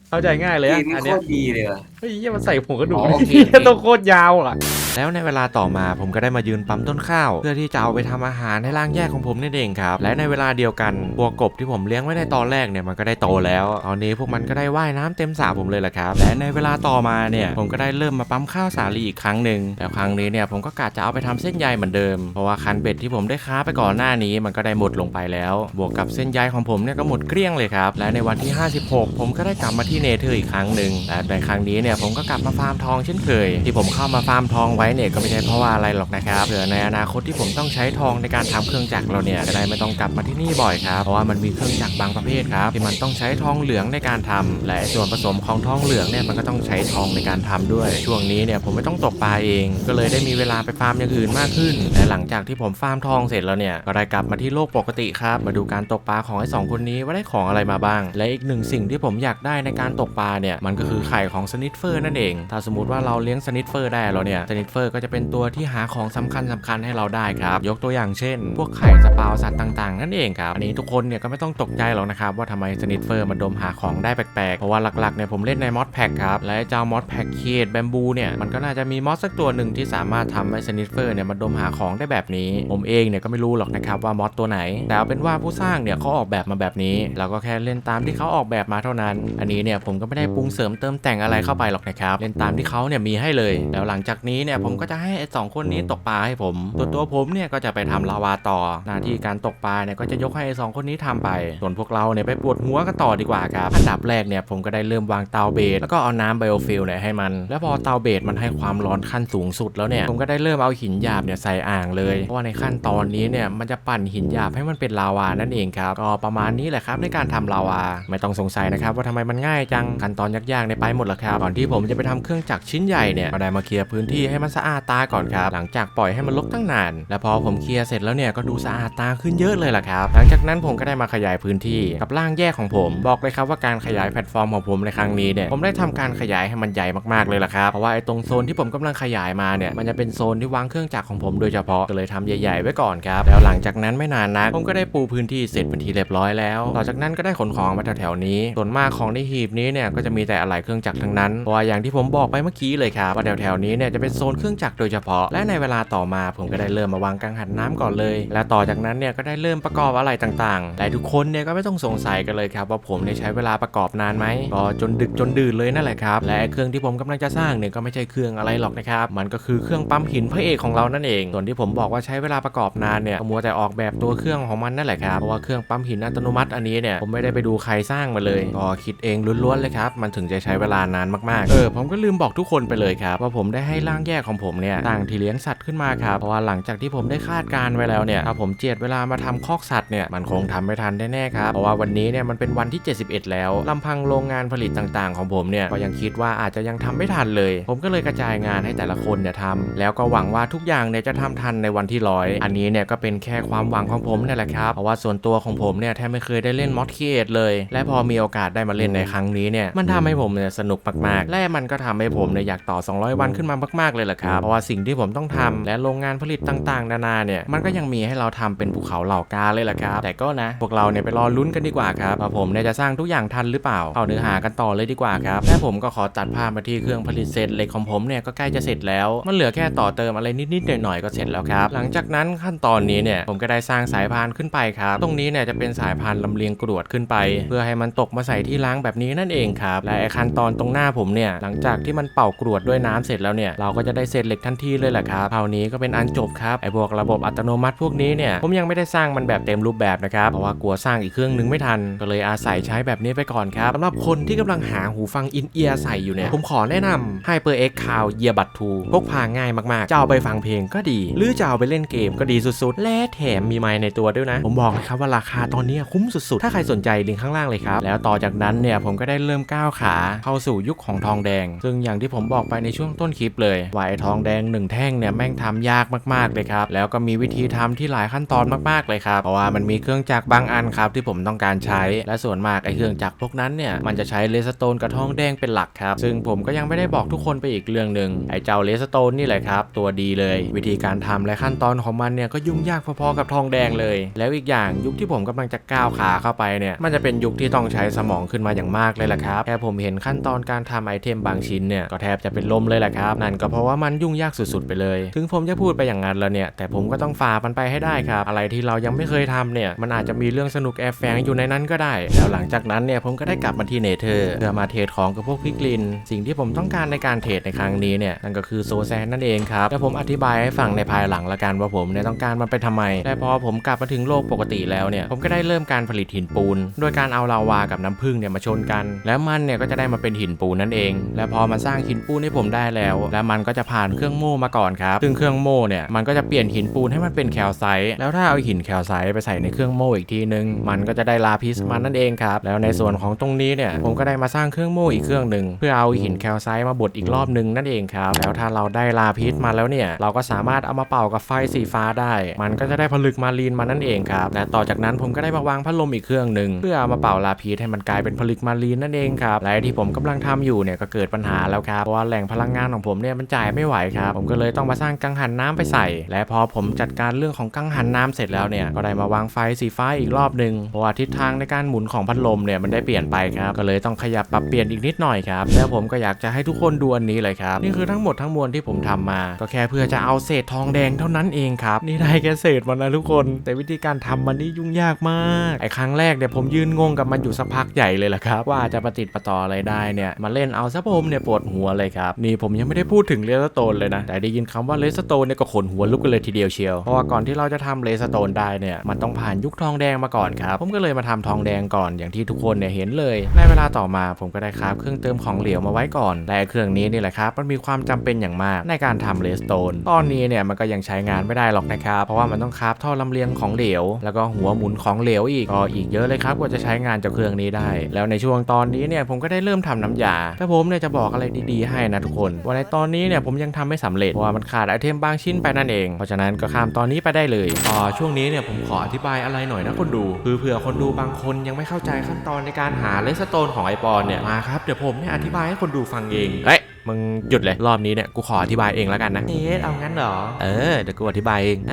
เข้าใจง่ายเลยพี่อะนี่อันโคเนี้ย ตรดีเลยว่ะเฮ้ยเหี้ยมันใส่ผงกระดูก อ๋อโอเค เหี้ยต้องโคตรยาวอ่ะแล้วในเวลาต่อมาผมก็ได้มายืนปั๊มต้นข้าวเพื่อที่จะเอาไปทำอาหารให้ร่างแยกของผมนั่นเองครับและในเวลาเดียวกันพวกกบที่ผมเลี้ยงไว้ในตอนแรกเนี่ยมันก็ได้โตแล้วตอนนี้พวกมันก็ได้ว่ายน้ำเต็มสระผมเลยแหละครับและในเวลาต่อมาเนี่ยผมก็ได้เริ่มมาปั๊มข้าวสาลีอีกครั้งหนึ่งแล้วครั้งนี้เนี่ยผมก็กะจะเอาไปทำเส้นใยเหมือนเดิมเพราะว่าคันเบ็ดที่ผมได้ค้าไปก่อนหน้านี้มันก็ได้หมดลงไปแล้วบวกกับเส้นใยของผมเนี่ยก็หมดเกลี้ยงเลยครับและในวันที่56ผมก็ได้กลับมาที่เนเธอร์อีกครั้งหนึ่งและในครั้งนี้เนี่ยผมก็กลับมาฟาร์มทองเช่นเคยที่ผมเข้ามาฟาร์มทองไว้เนี่ยก็ไม่ใช่เพราะว่าอะไรหรอกนะครับเผื่อในอนาคตที่ผมต้องใช้ทองในการทำเครื่องจักรเราเนี่ยจะได้ไม่ต้องกลับมาที่นี่บ่อยครับเพราะว่ามันมีเครื่องจักรบางประเภทครับที่มันต้องใช้ทองเหลืองในการทำและส่วนผสมของทองเหลืองเนี่ยมันก็ต้องใช้ทองในการทำด้วยช่วงนี้เนี่ยผมไม่ต้องตกปลาเองก็เลยได้มีเวลาไปฟาร์มอย่างอื่นมากขึ้นและหลังจากที่ผมฟาร์มทองเสร็จแล้วเนี่ยก็ได้กลับมาที่โลกปกติครับมาดูการตกปลาของไอ้2คนนี้ว่าได้ของอะไรมาบ้างและอีกหนึ่งสิ่งที่ผมอยากได้ในการตกปลาเนี่ยมันก็คือไข่ของสนิทเฟอร์นั่นเองถ้าสมมติว่าเราเลี้ยงสนิทเฟอร์ได้แล้วเนี่ยสนิทเฟอร์ก็จะเป็นตัวที่หาของสำคัญให้เราได้ครับยกตัวอย่างเช่นพวกไข่สปาวสัตว์ต่างๆนั่นเองครับอันนี้ทุกคนเนี่ยก็ไม่ต้องตกใจหรอกนะครับว่าทำไมสนิทเฟอร์มันดมหาของได้แปลกๆเพราะว่าหลักๆเนี่ยผมเล่นในมอดแพ็กครับและเจ้ามอดแพ็กเคดแบมบูเนี่ยมันก็น่าจะมีมอดสักตัวหนึ่งที่สามารถทำให้สนิทเฟอร์เนี่ยมันดมหาของได้แบบนี้ผมเองเนี่ยก็ไม่รู้หรอกนะครับว่ามอดตัวไหนแต่เอาเป็นว่าผู้สร้างเนี่ยเขาออกแบบมาแบบนี้เราก็แค่เล่นตามที่เขาออกแบบมาเท่านั้นอันนี้เนี่ยผมก็ไม่ได้ปรุงเสริมเติมแต่งอะไรเข้าไปหรอกนะครับเล่นตามที่เขาเนี่ยมีให้เลยแล้วหลังจากนี้เนี่ยผมก็จะให้ไอ้2คนนี้ตกปลาให้ผมตัวผมเนี่ยก็จะไปทำลาวาต่อหน้าที่การตกปลาเนี่ยก็จะยกให้ไอ้2คนนี้ทำไปส่วนพวกเราเนี่ยไปปวดหัวกันต่อดีกว่าครับอันดับแรกเนี่ยผมก็ได้เริ่มวางเตาเบสแล้วก็เอาน้ำไบโอฟิลเนี่ยให้มันแล้วพอเตาเบสมันให้ความร้อนขั้นสูงสุดแล้วเนี่ยผมก็ได้เริ่มเอาหินหยาบเนี่ยใส่อ่างเลยเพราะว่าในขั้นตอนนี้เนี่ยมันจะปั่นหินหยาบให้มันเป็นลาวานั่นเองครับก็ประมาณนี้แหละครับในการทำลาวาไม่ต้องสงสัยนะครับว่าทำไมมันง่ายจังขั้นตอนยากๆในไปหมดแล้วครับก่อนที่ผมจะไปทำเครื่องจักรชิ้นใหญ่เนี่ยก็ได้มาเคลียร์พื้นที่ให้มันสะอาดตาก่อนครับหลังจากปล่อยให้มันรกตั้งนานและพอผมเคลียร์เสร็จแล้วเนี่ยก็ดูสะอาดตาขึ้นเยอะเลยล่ะครับหลังจากนั้นผมก็ได้มาขยายพื้นที่กับร่างแยกของผมบอกเลยครับว่าการขยายแพลตฟอร์มของผมในครั้งนี้เนี่ยผมได้ทำการขยายให้มันใหญ่มากๆเลยล่ะครับเพราะว่าไอ้ตรงโซนที่ผมกำลังขยายมาเนี่ยมันจะเป็นโซนที่วางเครื่องจักรของผมโดยเฉพาะก็เลยทำใหญ่ๆไว้ก่อนครับแล้วหลังจากนั้นไม่นานนักผมก็ได้ปูพื้นที่เสร็จเป็นที่เรียบร้อยแล้วต่อจากนั้นก็ได้ขนของมาแถวๆนี้ส่วนมากของในหีบนี้เนี่ยก็จะมีแต่อะไหล่เครื่องจักรทั้งนั้นเพราะว่าอย่างที่ผมบอกไปเมื่อกี้เลยครับว่าแถวๆนี้เนี่ยจะเป็นโซนเครื่องจักรโดยเฉพาะและในเวลาต่อมาผมก็ได้เริ่มมาวางกังหันน้ำก่อนเลยและต่อจากนั้นเนี่ยก็ได้เริ่มประกอบอะไรต่างๆแต่ทุกคนเนี่ยก็ไม่ต้องสงสัยกันเลยครับว่าผมเนี่ยใช้เวลาประกอบนานไหมก็จนดึกจนดื่นเลยนั่นแหละครับและเครื่องที่ผมกำลังจะสร้างเนี่ยก็ไม่ใช่เครื่องอะไรหรอกนะครับมันก็คือเครื่องปั๊มหินพระเอกของเรานั่นเองส่วนที่ผมบอกว่าใช้เวลาประกอบนานเนี่ยมัวแต่ออกแบบตัวเครื่องของมันนั่นแหละครับเพราะว่าเครื่องปั๊มหินอัตโนมัติอันนี้เนี่ยผมไม่ได้ไปดูใครสร้างมาเลยก็คิดเองล้วนๆเลยครับมันถึงจะใช้เวลานานมากๆผมก็ลืมบอกทุกคนไปเลยครับว่าผมได้ให้ร่างแยกของผมเนี่ยตั้งที่เลี้ยงสัตว์ขึ้นมาครับเพราะว่าหลังจากที่ผมได้คาดการไว้แล้วเนี่ยถ้าผมเจียดเวลามาทำคอกสัตว์เนี่ยมันคงทำไม่ทันแน่ๆครับเพราะว่าวันนี้เนี่ยมันเป็นวันที่71แล้วลำพังโรงงานผลิตต่างๆของผมเนี่ยก็ยังคิดว่าอาจจะยังทำไม่ทันเลยผมก็เลยกระจายงานให้แต่ละคนเนี่ยทำแล้วก็หวังว่าทุกอย่างเนี่ยจะทำทันในวันที่100อันนี้เนี่ยก็เป็นแค่ความหวังของผมนี่แหละครับเพราะว่าส่วนตัวของผมเนี่ยแทบไม่เคยได้เล่นมอดเคดเลยและพอมีโอกาสได้มาเล่นในครั้งนี้เนี่ยมันทำให้ผมเนี่ยสนุกมากๆและมันก็ทำให้ผมเนี่ยอยากต่อ200วันขึ้นมามากๆเลยแหละ ละครับเพราะว่าสิ่งที่ผมต้องทำและโรงงานผลิตต่างๆนานาเนี่ยมันก็ยังมีให้เราทำเป็นภูเขาเหล่ากาเลยละครับแต่ก็นะพวกเราเนี่ยไปรอลุ้นกันดีกว่าครับว่าผมเนี่ยจะสร้างทุกอย่างทันหรือเปล่าเอาเนื้อหากันต่อเลยดีกว่าครับและผมก็ขอตัดภาพมาที่เครื่องผลิตเศษเหล็กของผมเนี่ยก็ใกล้จะเสร็จแล้วมันเหลือแค่ต่อเติมอะไรนิดๆหน่อยๆก็เสร็จแล้วครับหลังจากนั้นขั้นตอนนี้เนี่ยผมก็ได้สร้างสายพานขึ้นไปครับตรงนี้เนี่ยจะเป็นสายพานลำเลียงกรวดขึ้นไปเพื่อให้มันตกมาใส่ที่ล้างแบบนี้นั่นเองครับและไอ้ขั้นตอนตรงหน้าผมเนี่ยหลังจากที่มันเป่ากรวดด้วยน้ำเสร็จแล้วเนี่ยเราก็จะได้เศษเหล็กทันทีเลยแหละครับคราวนี้ก็เป็นอันจบครับไอ้พวกระบบอัตโนมัติพวกนี้เนี่ยผมยังไม่ได้สร้างมันแบบเต็มรูปแบบนะครับเพราะว่ากลัวสร้างอีกเครื่องนึงไม่ทันก็เลยอาศัยใช้แบบนี้ไปก่อนครับสำหรับคนที่กำลังหาหูฟังอินเอียร์ใส่อยู่เนี่ยผมขอแนะนำ HyperX Cloud Earbud 2พกพาง่ายมากๆจะเอาไปฟังเพลงก็ดีหรือจะเอาไปเล่นเกมก็ดีสุดๆและแถมมีไมค์ในตัวด้วยนะผมบอกเลยครับว่าราคาตอนนี้คุ้มสุดๆถ้าใครสนใจลิงก์ข้างล่างเลยครับแล้วต่อจากนั้นเนี่ยผมก็ได้เริ่มก้าวขาเข้าสู่ยุคของทองแดงซึ่งอย่างที่ผมบอกไปในช่วงต้นคลิปเลยว่าไอ้ทองแดง1แท่งเนี่ยแม่งทำยากมากๆเลยครับแล้วก็มีวิธีทำที่หลายขั้นตอนมากๆเลยครับเพราะว่ามันมีเครื่องจักรบางอันครับที่ผมต้องการใช้และส่วนมากไอ้เครื่องจักรพวกนั้นเนี่ยมันจะใช้เลสโตนกับทองแดงเป็นหลักครับซึ่งผมก็ยังไม่ได้บอกทุกคนไปอีกเรื่องนึงไอ้เจ้าเลสโตนนี่แหละครับตัวดีเลยวิธีการทำและขั้นตอนของมันเนี่ยก็ยุ่งยากพอๆกับทองแดงเลยแล้วอีกอย่างยุคที่ผมกำลังจะก้าวขาเข้าไปเนี่ยมันจะเป็นยุคที่ต้องใช้สมองขึ้นมาอย่างมากเลยแหละครับแค่ผมเห็นขั้นตอนการทำไอเทมบางชิ้นเนี่ยก็แทบจะเป็นลมเลยแหละครับนั่นก็เพราะว่ามันยุ่งยากสุดๆไปเลยถึงผมจะพูดไปอย่างนั้นแล้วเนี่ยแต่ผมก็ต้องฝ่ามันไปให้ได้ครับอะไรที่เรายังไม่เคยทำเนี่ยมันอาจจะมีเรื่องสนุกแอบแฝงอยู่ในนั้นก็ได้แล้วหลังจากนั้นเนี่ยผมก็ได้กลับมาที่เนเธอร์เพื่อมาเทรดของกับพวกพิกลินสิ่งที่ผมต้องการในการเทรดในครั้งนี้เนี่ยนั่นก็คือโซแซนนั่นเองครับแล้วผมอธิบายให้ฟังในภายหลังละกันว่าผมเนี่ยต้องการมันไปทำไมแต่พอผมกลับมาถึงโลกปกติแล้วเนี่ยผมก็ได้เริ่มการผลิตหินปูนโดยการเอาลาวากับน้ำผึ้งเนี่ยมาชนกันแล้วมันเนี่ยก็จะได้มาเป็นหินปูนนั่นเองและพอมาสร้างหินปูนให้ผมได้แล้วมันก็จะผ่านเครื่องโม่มาก่อนครับซึ่งเครื่องโม่เนี่ยมันก็จะเปลี่ยนหินปูนให้มันเป็นแคลไซต์แล้วถ้าเอาหินแคลไซต์ไปใส่ในเครื่องโม่อีกทีนึงมันก็จะได้ลาพิสมันนั่นเองครับแล้วในส่วนของตรงนี้เนี่ยผมก็ได้มาสร้างเครื่องโม่อีกเครื่องนึงเพื่อเอาหินแคลไซต์มาบดอีกรอบนึงนั่นเองครับแล้วถ้าเราได้ลาพิสมาแล้วเนี่ยเราก็สามารถเอามาเป่ากับไฟสีฟ้าได้มันก็จะได้ผลึกมารีนมานั่นเองครับและต่อจากนั้นผมก็ได้มาวางพัดลมอีกเครื่องนึงเพื่อเอามาเป่าลาพิสให้มันกลายเป็นผลึกมารีนนั่นเองครับและที่ผมกำลังทำอยู่เนี่ยก็เกิดปัญหาแล้วครับเพราะว่าแหล่งพลังงานของผมเนี่ยมันจ่ายไม่ไหวครับผมก็เลยต้องมาสร้างกังหันน้ำไปใส่และพอผมจัดการเรื่องของกังหันน้ำเสร็จแล้วเนี่ยก็ได้มาวางไฟสีฟ้าอีกรอบนึงเพราะว่าทิศทางในการหมุนของพัดลมเนี่ยมันได้เปลี่ยนไปครับก็เลยต้องขยับปรับเปลี่ยนอีกนิดหน่อยครับแล้วผมก็อยากจะให้ทุกคนดูอันนี้เลยครับนี่คือทั้งหมดทั้งมวลที่ผมทำมาก็แค่เพื่อจะเอาเศษทองแดงเท่านั้นเองครับนี่ได้แค่เศษมันนะทุกคนแต่วิธีการทำมันนี่ยุ่งยากมากไอ้ครั้งแรกเนี่ยผมยืนงงกับมันอยู่สักพักใหญ่เลยล่ะครับว่าจะประติดประต่ออะไรได้เนี่ยมาเล่นเอาซะผมเนี่ยปวดหัวเลยครับนี่ผมยังไม่ได้พูดถึงเลสโตนเลยนะแต่ได้ยินคำว่าเลสโตนเนี่ยก็ขนหัวลุกกันเลยทีเดียวเชียวเพราะว่าก่อนที่เราจะทำเลสโตนได้เนี่ยมันต้องผ่านยุคทองแดงมาก่อนครับผมก็เลยมาทำทองแดงก่อนอย่างที่ทุกคนเนี่ยเห็นเลยในเวลาต่อมาผมก็ได้คราฟเครื่องเติมของเหลวมาไว้ก่อนและเครื่องนี้นี่แหละครับมันมีความจำเป็นอย่างมากในการทำเลสโตนตอนนี้เนี่ยมันก็ยังใช้งานไม่ได้หรอกนะครับเพราะว่ามันต้องคราฟท่อลำเลียงของเหลวแล้วก็หัวหมุนของเหลวอีกเยอะเลยครับกว่าจะใช้งานจากเครื่องนี้ได้แล้วในช่วงตอนนี้เนี่ยผมก็ได้เริ่มทำน้ำยาแต่ผมเนี่ยจะบอกอะไรดีๆให้นะทุกคนว่าในตอนนี้เนี่ยผมยังทำไม่สำเร็จเพราะว่ามันขาดไอเทมบางชิ้นไปนั่นเองเพราะฉะนั้นก็ข้ามตอนนี้ไปได้เลยช่วงนี้เนี่ยผมขออธิบายอะไรหน่อยนะคนดูเผื่อคนดูบางคนยังไม่เข้าใจขั้นตอนในการหาเลสโตนของไอปอนเนี่ยมาครับเดี๋ยวผมเนี่ยอธิบายให้คนดูฟังเองมึงหยุดเลยรอบนี้เนี่ยกูขออธิบายเองแล้วกันนะเอางั้นเหรอเดี๋ยวกูอธิบายเองไ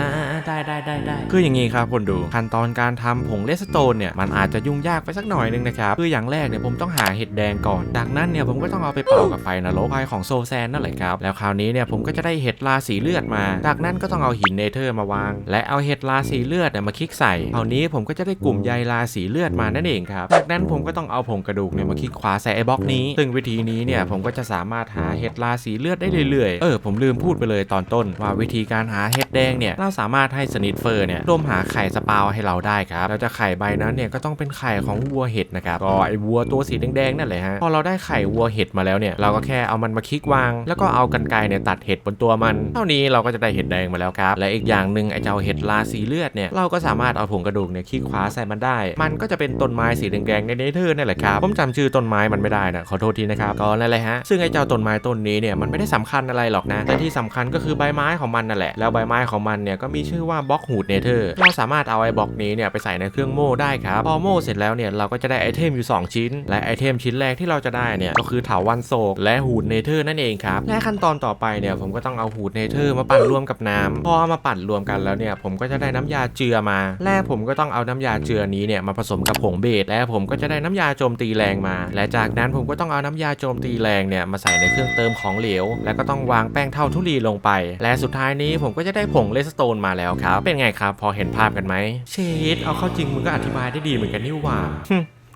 ด้คืออย่างงี้ครับคนดูขั้นตอนการทำผงเลสโตนเนี่ยมันอาจจะยุ่งยากไปสักหน่อยนึงนะครับคืออย่างแรกเนี่ยผมต้องหาเห็ดแดงก่อนจากนั้นเนี่ยผมก็ต้องเอาไปเป่ากับไฟนรกไฟของโซแซนนั่นแหละครับแล้วคราวนี้เนี่ยผมก็จะได้เห็ดราสีเลือดมาจากนั้นก็ต้องเอาหินเนเธอร์มาวางและเอาเห็ดราสีเลือดเนี่ยมาคลิกใส่คราวนี้ผมก็จะได้กลุ่มใยราสีเลือดมานั่นเองครับจากนั้นผมก็ต้องเอาผงกระดูกเนี่ยมาคลิกขวาใส่ไอ้บล็อกนี้ซึ่งวิธีนี้เนี่ยผมก็จะสามารถหาเห็ดราสีเลือดได้เรื่อยๆผมลืมพูดไปเลยตอนต้นว่าวิธีการหาเห็ดแดงเนี่ยเราสามารถให้สนิทเฟอร์เนี่ยร่วมหาไข่สปาวให้เราได้ครับเราจะไข่ใบนั้นเนี่ยก็ต้องเป็นไข่ของวัวเห็ดนะครับก็ไอ้วัวตัวสีแดงๆนั่นแหละฮะพอเราได้ไข่วัวเห็ดมาแล้วเนี่ยเราก็แค่เอามันมาคลิกวางแล้วก็เอากรรไกรเนี่ยตัดเห็ดบนตัวมันเท่านี้เราก็จะได้เห็ดแดงมาแล้วครับและอีกอย่างนึงไอ้เจ้าเห็ดราสีเลือดเนี่ยเราก็สามารถเอาผงกระดูกเนี่ยคลิกขวาใส่มันได้มันก็จะเป็นต้นไม้สีแดงๆในเนเธอร์นั่นแหละครับผมจำชื่อต้นไม้มันไม่ได้นะขอโทษทีนะครับก็นั่นแหละฮะซึ่งไอ้เจ้าต้นไม้ ม้ต้นนี้เนี่ยมันไม่ได้สำคัญอะไรหรอกนะแต่ที่สำคัญก็คือใบไม้ของมันนั่นแหละแล้วใบไม้ของมันเนี่ยก็มีชื่อว่าบล็อกฮูดเนเธอร์เราสามารถเอาไอ้บล็อกนี้เนี่ยไปใส่ในเครื่องโม่ได้ครับพอโม่เสร็จแล้วเนี่ยเราก็จะได้ไอเทมอยู่2ชิ้นและไอเทมชิ้นแรกที่เราจะได้เนี่ยก็คือเถาวัลย์โศกและฮูดเนเธอร์นั่นเองครับและขั้นตอนต่อไปเนี่ยผมก็ต้องเอาฮูดเนเธอร์มาปั่นรวมกับน้ำพอเอามาปั่นรวมกันแล้วเนี่ยผมก็จะได้น้ำยาเจือมาและผมก็ต้องเอาน้ำยาเจือนี้เนี่ยมาผสมกับผงเบสและผมก็จะได้น้ำยาโจมตีแรงมาและจากนั้นผมก็ต้องเอาน้ำยาโจมตีแรงเนี่ยมาใส่ในเครื่องเติมของเหลวแล้วก็ต้องวางแป้งเท่าทุลีลงไปและสุดท้ายนี้ผมก็จะได้ผงเลสโตนมาแล้วครับเป็นไงครับพอเห็นภาพกันไหมเชดเอาเข้าจริงมึงก็อธิบายได้ดีเหมือนกันนี่หว่า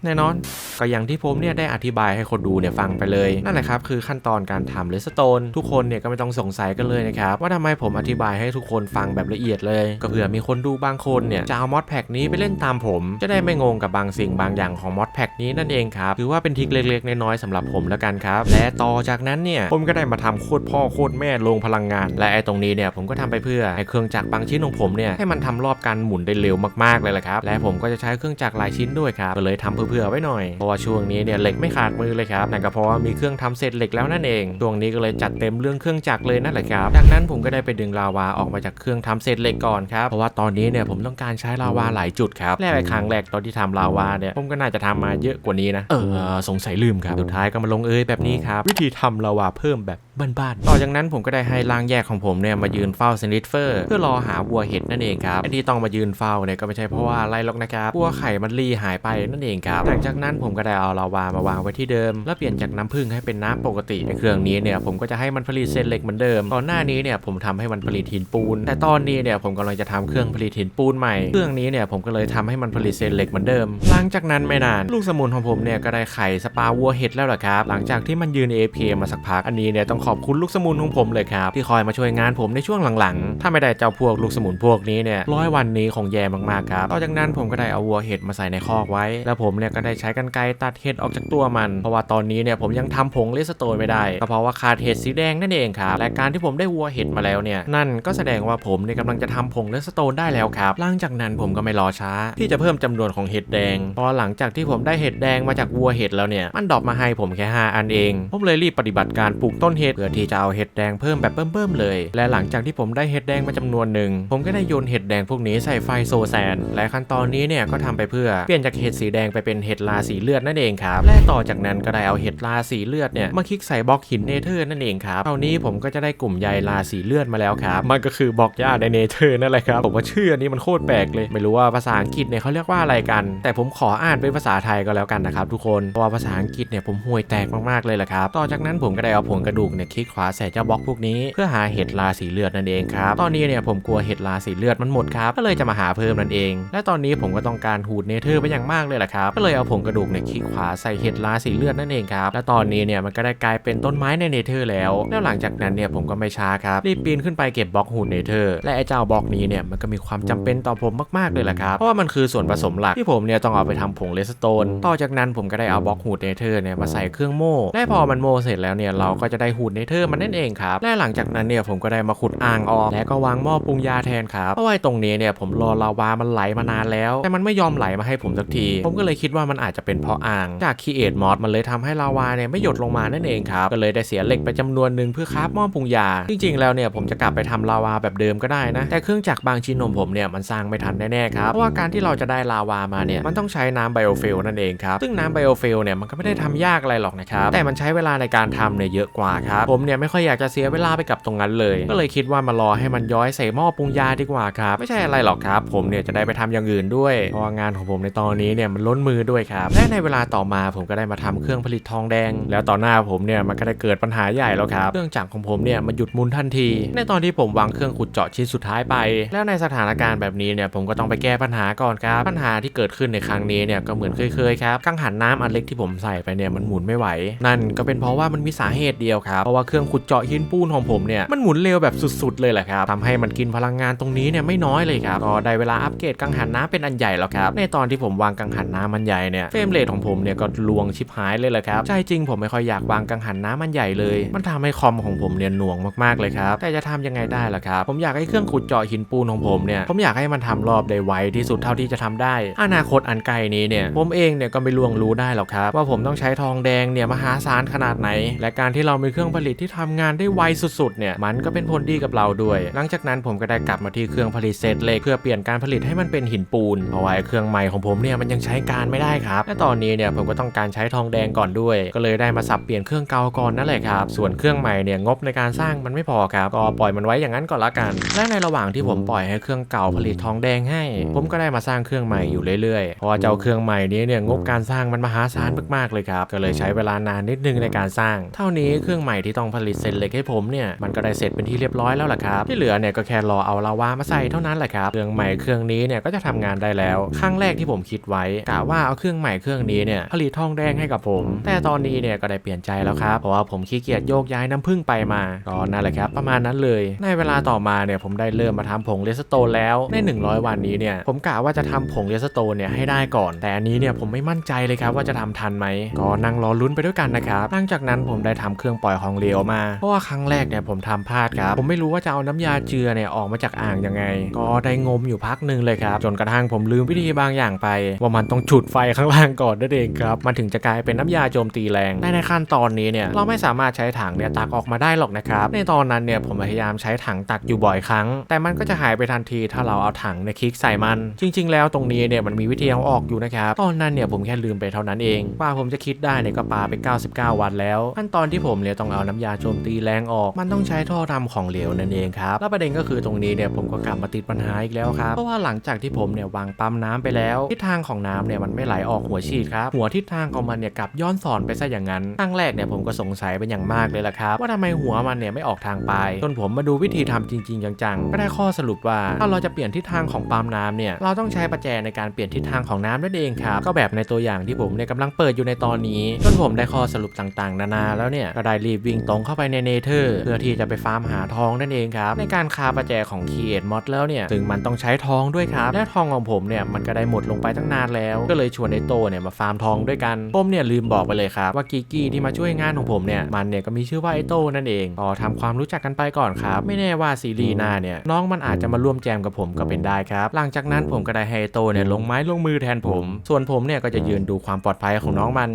แน่นอนก็อย่างที่ผมเนี่ยได้อธิบายให้คนดูเนี่ยฟังไปเลยนั่นแหละครับคือขั้นตอนการทำเลสโตนทุกคนเนี่ยก็ไม่ต้องสงสัยกันเลยนะครับว่าทำไมผมอธิบายให้ทุกคนฟังแบบละเอียดเลยก็เผื่อมีคนดูบางคนเนี่ยจะเอามอดแพ็กนี้ไปเล่นตามผมจะได้ไม่งงกับบางสิ่งบางอย่างของมอดแพ็กนี้นั่นเองครับถือว่าเป็นทริคเล็กๆน้อยๆสำหรับผมแล้วกันครับและต่อจากนั้นเนี่ยผมก็ได้มาทำโคตรพ่อโคตรแม่ลงพลังงานและไอ้ตรงนี้เนี่ยผมก็ทำไปเพื่อให้เครื่องจักรบางชิ้นของผมเนี่ยให้มันทำรอบการหมุนได้เร็วมากๆเลยแหละครับและผมก็จะใช้เครื่องจักรหลายชิ้นด้วยครับก็เลยทำเผื่อๆไว้หน่อยเพราะว่าช่วงนี้เนี่ยเหล็กไม่ขาดมือเลยครับนั่นก็เพราะว่ามีเครื่องทำเสร็จเหล็กแล้วนั่นเองช่วงนี้ก็เลยจัดเต็มเรื่องเครื่องจักรเลยนั่นแหละครับจากนั้นผมก็ได้ไปดึงลาวาออกมาจากเครื่องทำเสร็จเหล็กก่อนครับเพราะว่าตอนนี้เนี่ยผมต้องการใช้ลาวาหลายจุดครับและครั้งแรกตอนที่ทำลาวาเนี่ยผมก็น่าจะทำมาเยอะกว่านี้นะสงสัยลืมครับสุดท้ายก็มาลงแบบนี้ครับวิธีทำลาวาเพิ่มแบบบ้านๆต่อจากนั้นผมก็ได้ให้ร่างแยกของผมเนี่ยมายืนเฝ้าเซนิทเฟอร์เพื่อรอหาวัวเห็ดนั่นเองครับที่ต้องมายืนเฝ้าเนี่ยก็ไม่ใช่เพราะว่าอะไรหรอกนะครับวัวไข่มันรีหายไปนั่นเองครับหลังจากนั้นผมก็ได้เอาลาวามาวางไว้ที่เดิมแล้วเปลี่ยนจากน้ำผึ้งให้เป็นน้ำปกติในเครื่องนี้เนี่ยผมก็จะให้มันผลิตเศษเหล็กเหมือนเดิมตอนหน้านี้เนี่ยผมทำให้มันผลิตหินปูนแต่ตอนนี้เนี่ยผมกำลังจะทำเครื่องผลิตหินปูนใหม่เครื่องนี้เนี่ยผมก็เลยทำให้มันผลิตเศษเหล็กเหมือนเดิมหลังจากนั้นไม่นานลูกสมุนของผมเนี่ยก็ได้ไข่สปาวัวเห็ดแล้วล่ะครับหลังจากที่มันยืน AFK มาสักพักอันนี้เนี่ยต้องขอบคุณลูกสมุนของผมเลยครับที่คอยมาช่วยงานผมในช่วงหลังๆถ้าไม่ได้เจ้าพวกลูกสมุนพวกนี้เนี่ย100 วันนี้คงแย่มากๆครับต่อจากนั้นผมก็ได้เอาวัวเห็ดมาใส่ในคอกไว้แล้วผมเนี่ยก็ได้ใช้กรรไกรตัดเห็ดออกจากตัวมันเพราะว่าตอนนี้เนี่ยผมยังทำผงเลสโตนไม่ได้ก็เพราะว่าขาดเห็ดสีแดงนั่นเองครับและการที่ผมได้วัวเห็ดมาแล้วเนี่ยนั่นก็แสดงว่าผมเนี่ยกำลังจะทำผงเลสโตนได้แล้วครับหลังจากนั้นผมก็ไม่รอช้าที่จะเพิ่มจำนวนของเห็ดแดงพอหลังจากที่ผมได้เห็ดแดงมาจากวัวเห็ดแล้วเนี่ยมันดรอปมาให้ผมแค่5 อันเองผมเลยรีบปฏิบัติการปลูกต้นเห็ดเพื่อที่จะเอาเห็ดแดงเพิ่มแบบเบิ่มๆเลยและหลังจากที่ผมได้เห็ดแดงมาจำนวนหนึ่งผมก็ได้โยนเห็ดแดงพวกนี้ใส่ไฟโซแซนและขั้นตอนนี้เนี่ยก็ทำไปเพื่อเปลี่ยนจากเห็ดสีแดงไปเป็นเห็ดลาสีเลือดนั่นเองครับและต่อจากนั้นก็ได้เอาเห็ดลาสีเลือดเนี่ยมาคลิกใส่บล็อกหินเนเธอร์นั่นเองครับคราวนี้ผมก็จะได้กลุ่มใยลาสีเลือดมาแล้วครับมันก็คือบล็อกหญ้าในเนเธอร์นั่นแหละครับผมว่าชื่ออันนี้มันโคตรแปลกเลยไม่รู้ว่าภาษาอังกฤษเนี่ยเขาเรียกว่าอะไรกันแต่ผมขออ่านเป็นภาษาไทยก็แล้วกันนะครับทุกคนเพราะว่าภาษาอังกฤษเนี่ยผมห่วยแตกมากๆเลยแหละครับต่อจากนั้นผมก็ได้เอาผงกระดูกเนี่ยคลิกขวาใส่เจ้าบล็อกพวกนี้เพื่อหาเห็ดลาสีเลือดนั่นเองครับตอนนี้เนี่ยผมกลัวเห็ดลาสีเลือดมันหมดครับก็เลยจะมาหาเพิ่มนั่นเองและตอนนี้ผมก็ต้องการฮูดเนเธอร์ไปอย่างมากเลยแหละครับก็เลยเอาผงกระดูกเนี่ยคลิกขวาใส่เห็ดลาสีเลือดนั่นเองครับและตอนนี้เนี่ยมันก็ได้กลายเป็นต้นไม้ในเนเธอร์แล้วหลังจากนั้นเนี่ยผมก็ไม่ช้าครับรีบปีนขึ้นไปเก็บบล็อกฮูดเนเธอร์และไอ้เจ้าบล็อกนี้เนี่ยมันก็มีความจำเป็นต่อผมมากๆเลยแหละครับเพราะว่ามันคือส่วนผสมหลักที่ผมเนี่ยต้องเอาไปทำผงเลสโตนต่อจากนั้นผมก็ได้เอาบล็อกฮูดเนเธอร์เนี่ยมาใส่เครื่องโม่และพอมันโม่เสร็จแล้วเนี่ยเราก็จะได้ฮูดเนเธอร์มันนั่นเองครับและหลังจากนั้นเนี่ยผมก็ได้มาขุดอ่างออกและก็วางหม้อปรุงยาแทนครับเพราะว่าตรงนี้เนี่ยผมรอลาวามันไหลมานานแล้วแต่มันไม่ยอมไหลมาให้ผมสักทีผมก็เลยคิดว่ามันอาจจะเป็นเพราะอ่างจากคีเอทมอสมันเลยทำให้ลาวาเนี่ยไม่หยดลงมานั่นเองครับก็เลยได้เสียเหล็กไปจำนวนหนึ่งเพื่อคราฟหม้อปรุงยาจริงๆแล้วเนี่ยผมจะกลับไปทำลาวาแบบเดิมก็ได้นะแต่เครื่องจักรบางชิ้นของผมเนี่ยมันสร้างไม่ทันแน่ๆครับเพราะว่าการที่เราจะได้ลาวามาเนี่ยมันต้องใช้น้ำไบโอฟิลนั่นเองครับซึ่งน้ำไบโอฟิลเนี่ยมันก็ไม่ได้ทำยากอะไรหรอกนะครับแต่มันใช้เวลาในการทำเนี่ยเยอะกว่าครับผมเนี่ยไม่ค่อยอยากจะเสียเวลาไปกับตรงนั้นเลยก็เลยคิดว่ามารอให้มันย้อยใส่หม้อปรุงยาดีกว่าครับไม่ใช่อะไรหรอกครับผมเนี่ยจะได้ไปทำอย่างอื่นด้วยเพราะว่างานของผมในตอนนี้เนี่ยมันล้นมือด้วยครับและในเวลาต่อมาผมก็ได้มาทำเครื่องผลิตทองแดงแล้วต่อหน้าผมเนี่ยมันก็ได้เกิดปัญหาใหญ่แล้วครับเครื่องจักรของผมเนี่ยมันหยุดหมุนทันทีในตอนที่ผมวางเครื่องขุดเจาะชิ้นสุดท้ายไปแล้วในสถานการณ์แบบนี้เนี่ยผมก็ต้องไปแก้ปัญหาก่อนครับปัญหาที่เกิดขึ้นในครั้งนี้เนี่ยก็เหมือนเคยครับกังหันน้ำอันเล็กที่ผมใส่ไปเนี่ยมันหมุนไม่ไหวนั่นก็เป็นเพราะว่ามันมีสาเหตุเดียวครับเพราะว่าเครื่องขุดเจาะหินปูนของผมเนี่ยมันหมุนเร็วแบบสุดๆเลยแหละครับทำให้มันกินพลังงานตรงนี้เนี่ยไม่น้อยเลยครับก็ได้เวลาอัปเกรดกังหันน้ำเป็นอันใหญ่แล้วครับในตอนที่ผมวางกังหันน้ำมันใหญ่เนี่ยเฟรมเรทของผมเนี่ยก็ลวงชิบหายเลยแหละครับใจจริงผมไม่ค่อยอยากวางกังหันน้ำมันใหญ่เลยมันทำให้คอมของผมเนี่ยหน่วงมากๆเลยครับแต่จะทำยังไงได้ล่ะครับผมอยากให้เครื่องขุดเจาะหินปูนของผมเนี่ยผมอยากให้มันทำรอบได้ไวที่สุดเท่าที่จะทำได้อนาคตอันไกลนี้เนี่ยผมเองเนี่ยก็ไม่ล่วงรู้ได้หรอกครับว่าผมต้องใช้ทองแดงเนี่ยมหาศาลขนาดไหนและการที่เรามีเครื่องผ ผลิตที่ทำงานได้ไวสุดๆเนี่ยมันก็เป็นผลดีกับเราด้วยหลังจากนั้นผมก็ได้กลับมาที่เครื่องผลิตเศษเหล็กเพื่อเปลี่ยนการผลิตให้มันเป็นหินปูนเพราะว่าเครื่องใหม่ของผมเนี่ยมันยังใช้การไม่ได้ครับและตอนนี้เนี่ยผมก็ต้องการใช้ทองแดงก่อนด้วยก็เลยได้มาสับเปลี่ยนเครื่องเก่าก่อนนั่นแหละครับส่วนเครื่องใหม่เนี่ยงบในการสร้างมันไม่พอครับก็ปล่อยมันไว้อย่างนั้นก่อนละกันและในระหว่างที่ผมปล่อยให้เครื่องเก่าผลิตทองแดงให้ผมก็ได้มาสร้างเครื่องใหม่อยู่เรื่อยๆเพราะว่าเจ้าเครื่องใหม่นี้เนี่ยงบการสร้างมันมหาศาลมากๆเลยครับก็เลยใช้เวลานานนิดนึงในการสร้างเท่านี้เครื่องใหม่ที่ต้องผลิตเศษเหล็กให้ผมเนี่ยมันก็ได้เสร็จเป็นที่เรียบร้อยแล้วล่ะครับที่เหลือเนี่ยก็แค่รอเอาลาวามาใส่เท่านั้นแหละครับเครื่องใหม่เครื่องนี้เนี่ยก็จะทำงานได้แล้วครั้งแรกที่ผมคิดไว้กะว่าเอาเครื่องใหม่เครื่องนี้เนี่ยผลิตทองแดงให้กับผมแต่ตอนนี้เนี่ยก็ได้เปลี่ยนใจแล้วครับเพราะว่าผมขี้เกียจโยกย้ายน้ำผึ้งไปมาก็นั่นแหละครับประมาณนั้นเลยในเวลาต่อมาเนี่ยผมได้เริ่มมาทำผงเรสโตนแล้วใน100วันนี้เนี่ยผมกะว่าจะทำผงเรสโตนเนี่ยให้ได้ก่อนแต่อันนี้เนี่ยผมไม่มั่นใจเลยครับว่าจะทำทันไหมก็นั่งรอลุ้นไปด้วยกันนะครับหลังจากนั้นผมได้ทำเครื่องปล่อยของเหลวมาเพราะว่าครั้งแรกเนี่ยผมทำพลาดครับผมไม่รู้ว่าจะเอาน้ำยาเจือเนี่ยออกมาจากอ่างยังไงก็ได้งมอยู่พักหนึ่งเลยครับจนกระทั่งผมลืมวิธีบางอย่างไปว่ามันต้องจุดไฟข้างล่างก่อนนั่นเองครับมันถึงจะกลายเป็นน้ำยาโจมตีแรงในขั้นตอนนี้เนี่ยเราไม่สามารถใช้ถังเนี่ยตักออกมาได้หรอกนะครับในตอนนั้นเนี่ยผมพยายามใช้ถังตักอยู่บ่อยครั้งแต่มันก็จะหายไปทันทีถ้าเราเอาถังในคลิกใส่มันจริงๆแล้วตรงนี้เนี่ยมันมีวิธีเอาออกอยู่นะครับตอนนั้นเนี่ยผมแค่ลืมไปเท่านั้นเองกว่าผมจะคิดได้เนี่ยก็ปาไป99วันแล้วขั้นตอนที่ผมเนี่ยต้องเอาน้ำยาโจมตีแรงออกมันต้องใช้ท่อทำของเหลวนั่นเองครับแล้วประเด็นก็คือตรงนี้เนี่ยผมก็กลับมาติดปัญหาอีกแล้วครับเพราะว่าหลังจากที่ผมเนี่ยวางปั๊มน้ำไปแล้วทิศทางของน้ำเนี่ยมันไม่ไหลออกหัวฉีดครับหัวทิศทางของมันเนี่ยกลับย้อนสอนไปซะอย่างนั้นครั้งแรกเนี่ยผมก็สงสัยเป็นอย่างมากเลยล่ะครับว่าทำไมหัวมันเนี่ยไม่ออกทางปลายจนผมมาดูวิธีทำจริงๆจังๆก็ได้ข้อสรุปว่าถ้าเราจะเปลี่ยนทิศทางของปั๊มน้ำเนี่ยเราต้องใช้ประแจในการเปลี่ยนทิศทางของน้ำนั่นเองครับก็แบบในตัวอย่างที่ผมเนี่ยกำลังเปิดอยู่ในตอนนี้จนผมได้ข้อสรุปต่างๆนานาแล้วเนี่ยก็ได้รีบวิ่งตรงเข้าไปในเนเธอร์เพื่อที่จะไปฟาร์มหาทองนั่นเองครับในการคาประแจของ Create Mod แล้วเนี่ยถึงมันต้องใช้ทองด้วยครับและทองของผมเนี่ยมันก็ได้หมดลงไปตั้งนานแล้วก็เลยชวนไอโตเนี่ยมาฟาร์มทองด้วยกันผมเนี่ยลืมบอกไปเลยครับว่ากิกกี้ที่มาช่วยงานของผมเนี่ยมันเนี่ยก็มีชื่อว่าไอโตนั่นเองทำความรู้จักกันไปก่อนครับไม่แน่ว่าซีรีส์หน้าเนี่ยน้องมันอาจจะมาร่วมแจมกับผมก็เป็นได้ครับหลังจากนั้นผมก็ได้ให้ไอโตเนี่ยลงไม้ลงมือแทนผมส่วนผมเนี่ยก็จะยืนดูความปลอดภัยของน้องมัน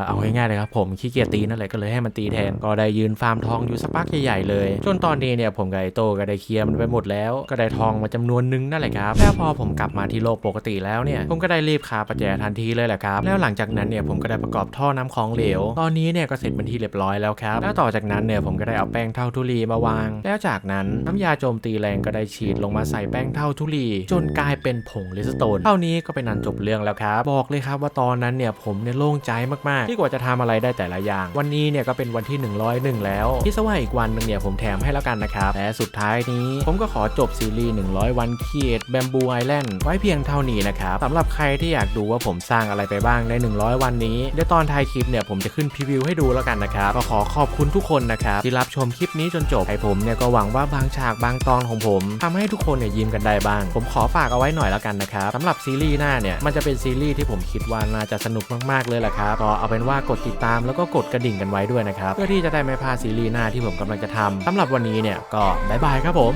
เอาง่ายๆเลยครับผมขี้เกียจตีนั่นแหละก็เลยให้มันตีแทนก็ได้ยืนฟาร์มทองอยู่สักพักใหญ่ๆเลยจนตอนนี้เนี่ยผมกับไอโตก็ได้เคลียร์มันไปหมดแล้วก็ได้ทองมาจำนวนนึงนั่นแหละครับแล้วพอผมกลับมาที่โลกปกติแล้วเนี่ยผมก็ได้รีบคาประแจทันทีเลยแหละครับแล้วหลังจากนั้นเนี่ยผมก็ได้ประกอบท่อน้ำของเหลวตอนนี้เนี่ยก็เสร็จเป็นที่เรียบร้อยแล้วครับแล้วต่อจากนั้นเนี่ยผมก็ได้เอาแป้งเท่าทุลีมาวางแล้วจากนั้นน้ำยาโจมตีแรงก็ได้ฉีดลงมาใส่แป้งเท่าทุลีจนกลายเป็นผงเรสโตนเท่านี้ก็เป็นอันจบเรื่องแล้วครับบอกเลยครับว่าตอนนั้นเนี่ยผมเนี่ยโล่งใจมากๆที่กว่าจะทำอะไรได้แต่ละอย่างวันนี้เนี่ยก็เป็นวันที่101แล้วคิดซะว่าอีกวันนึงเนี่ยผมแถมให้แล้วกันนะครับและสุดท้ายนี้ผมก็ขอจบซีรีส์100วันCreate Bamboo Island ไว้เพียงเท่านี้นะครับสำหรับใครที่อยากดูว่าผมสร้างอะไรไปบ้างใน100วันนี้เดี๋ยวตอนท้ายคลิปเนี่ยผมจะขึ้นพรีวิวให้ดูแล้วกันนะครับก็ขอขอบคุณทุกคนนะครับที่รับชมคลิปนี้จนจบให้ผมเนี่ยก็หวังว่าบางฉากบางตอนของผมทำให้ทุกคนเนี่ยยิ้มกันได้บ้างผมขอฝากเอาไว้หน่อยแล้วกันนะครับสำหรับซีรีส์หน้าเนี่ยมันจะเป็นซีรีส์ที่ผมคิดว่าน่าจะสนุกมากๆเลยแหละครับก็เอาเป็นว่ากดติดตามแล้วก็กดกระดิ่งกันไว้ด้วยนะครับเพื่อที่จะได้ไม่พลาดซีรีส์หน้าที่ผมกำลังจะทำสำหรับวันนี้เนี่ยก็บ๊ายบายครับผม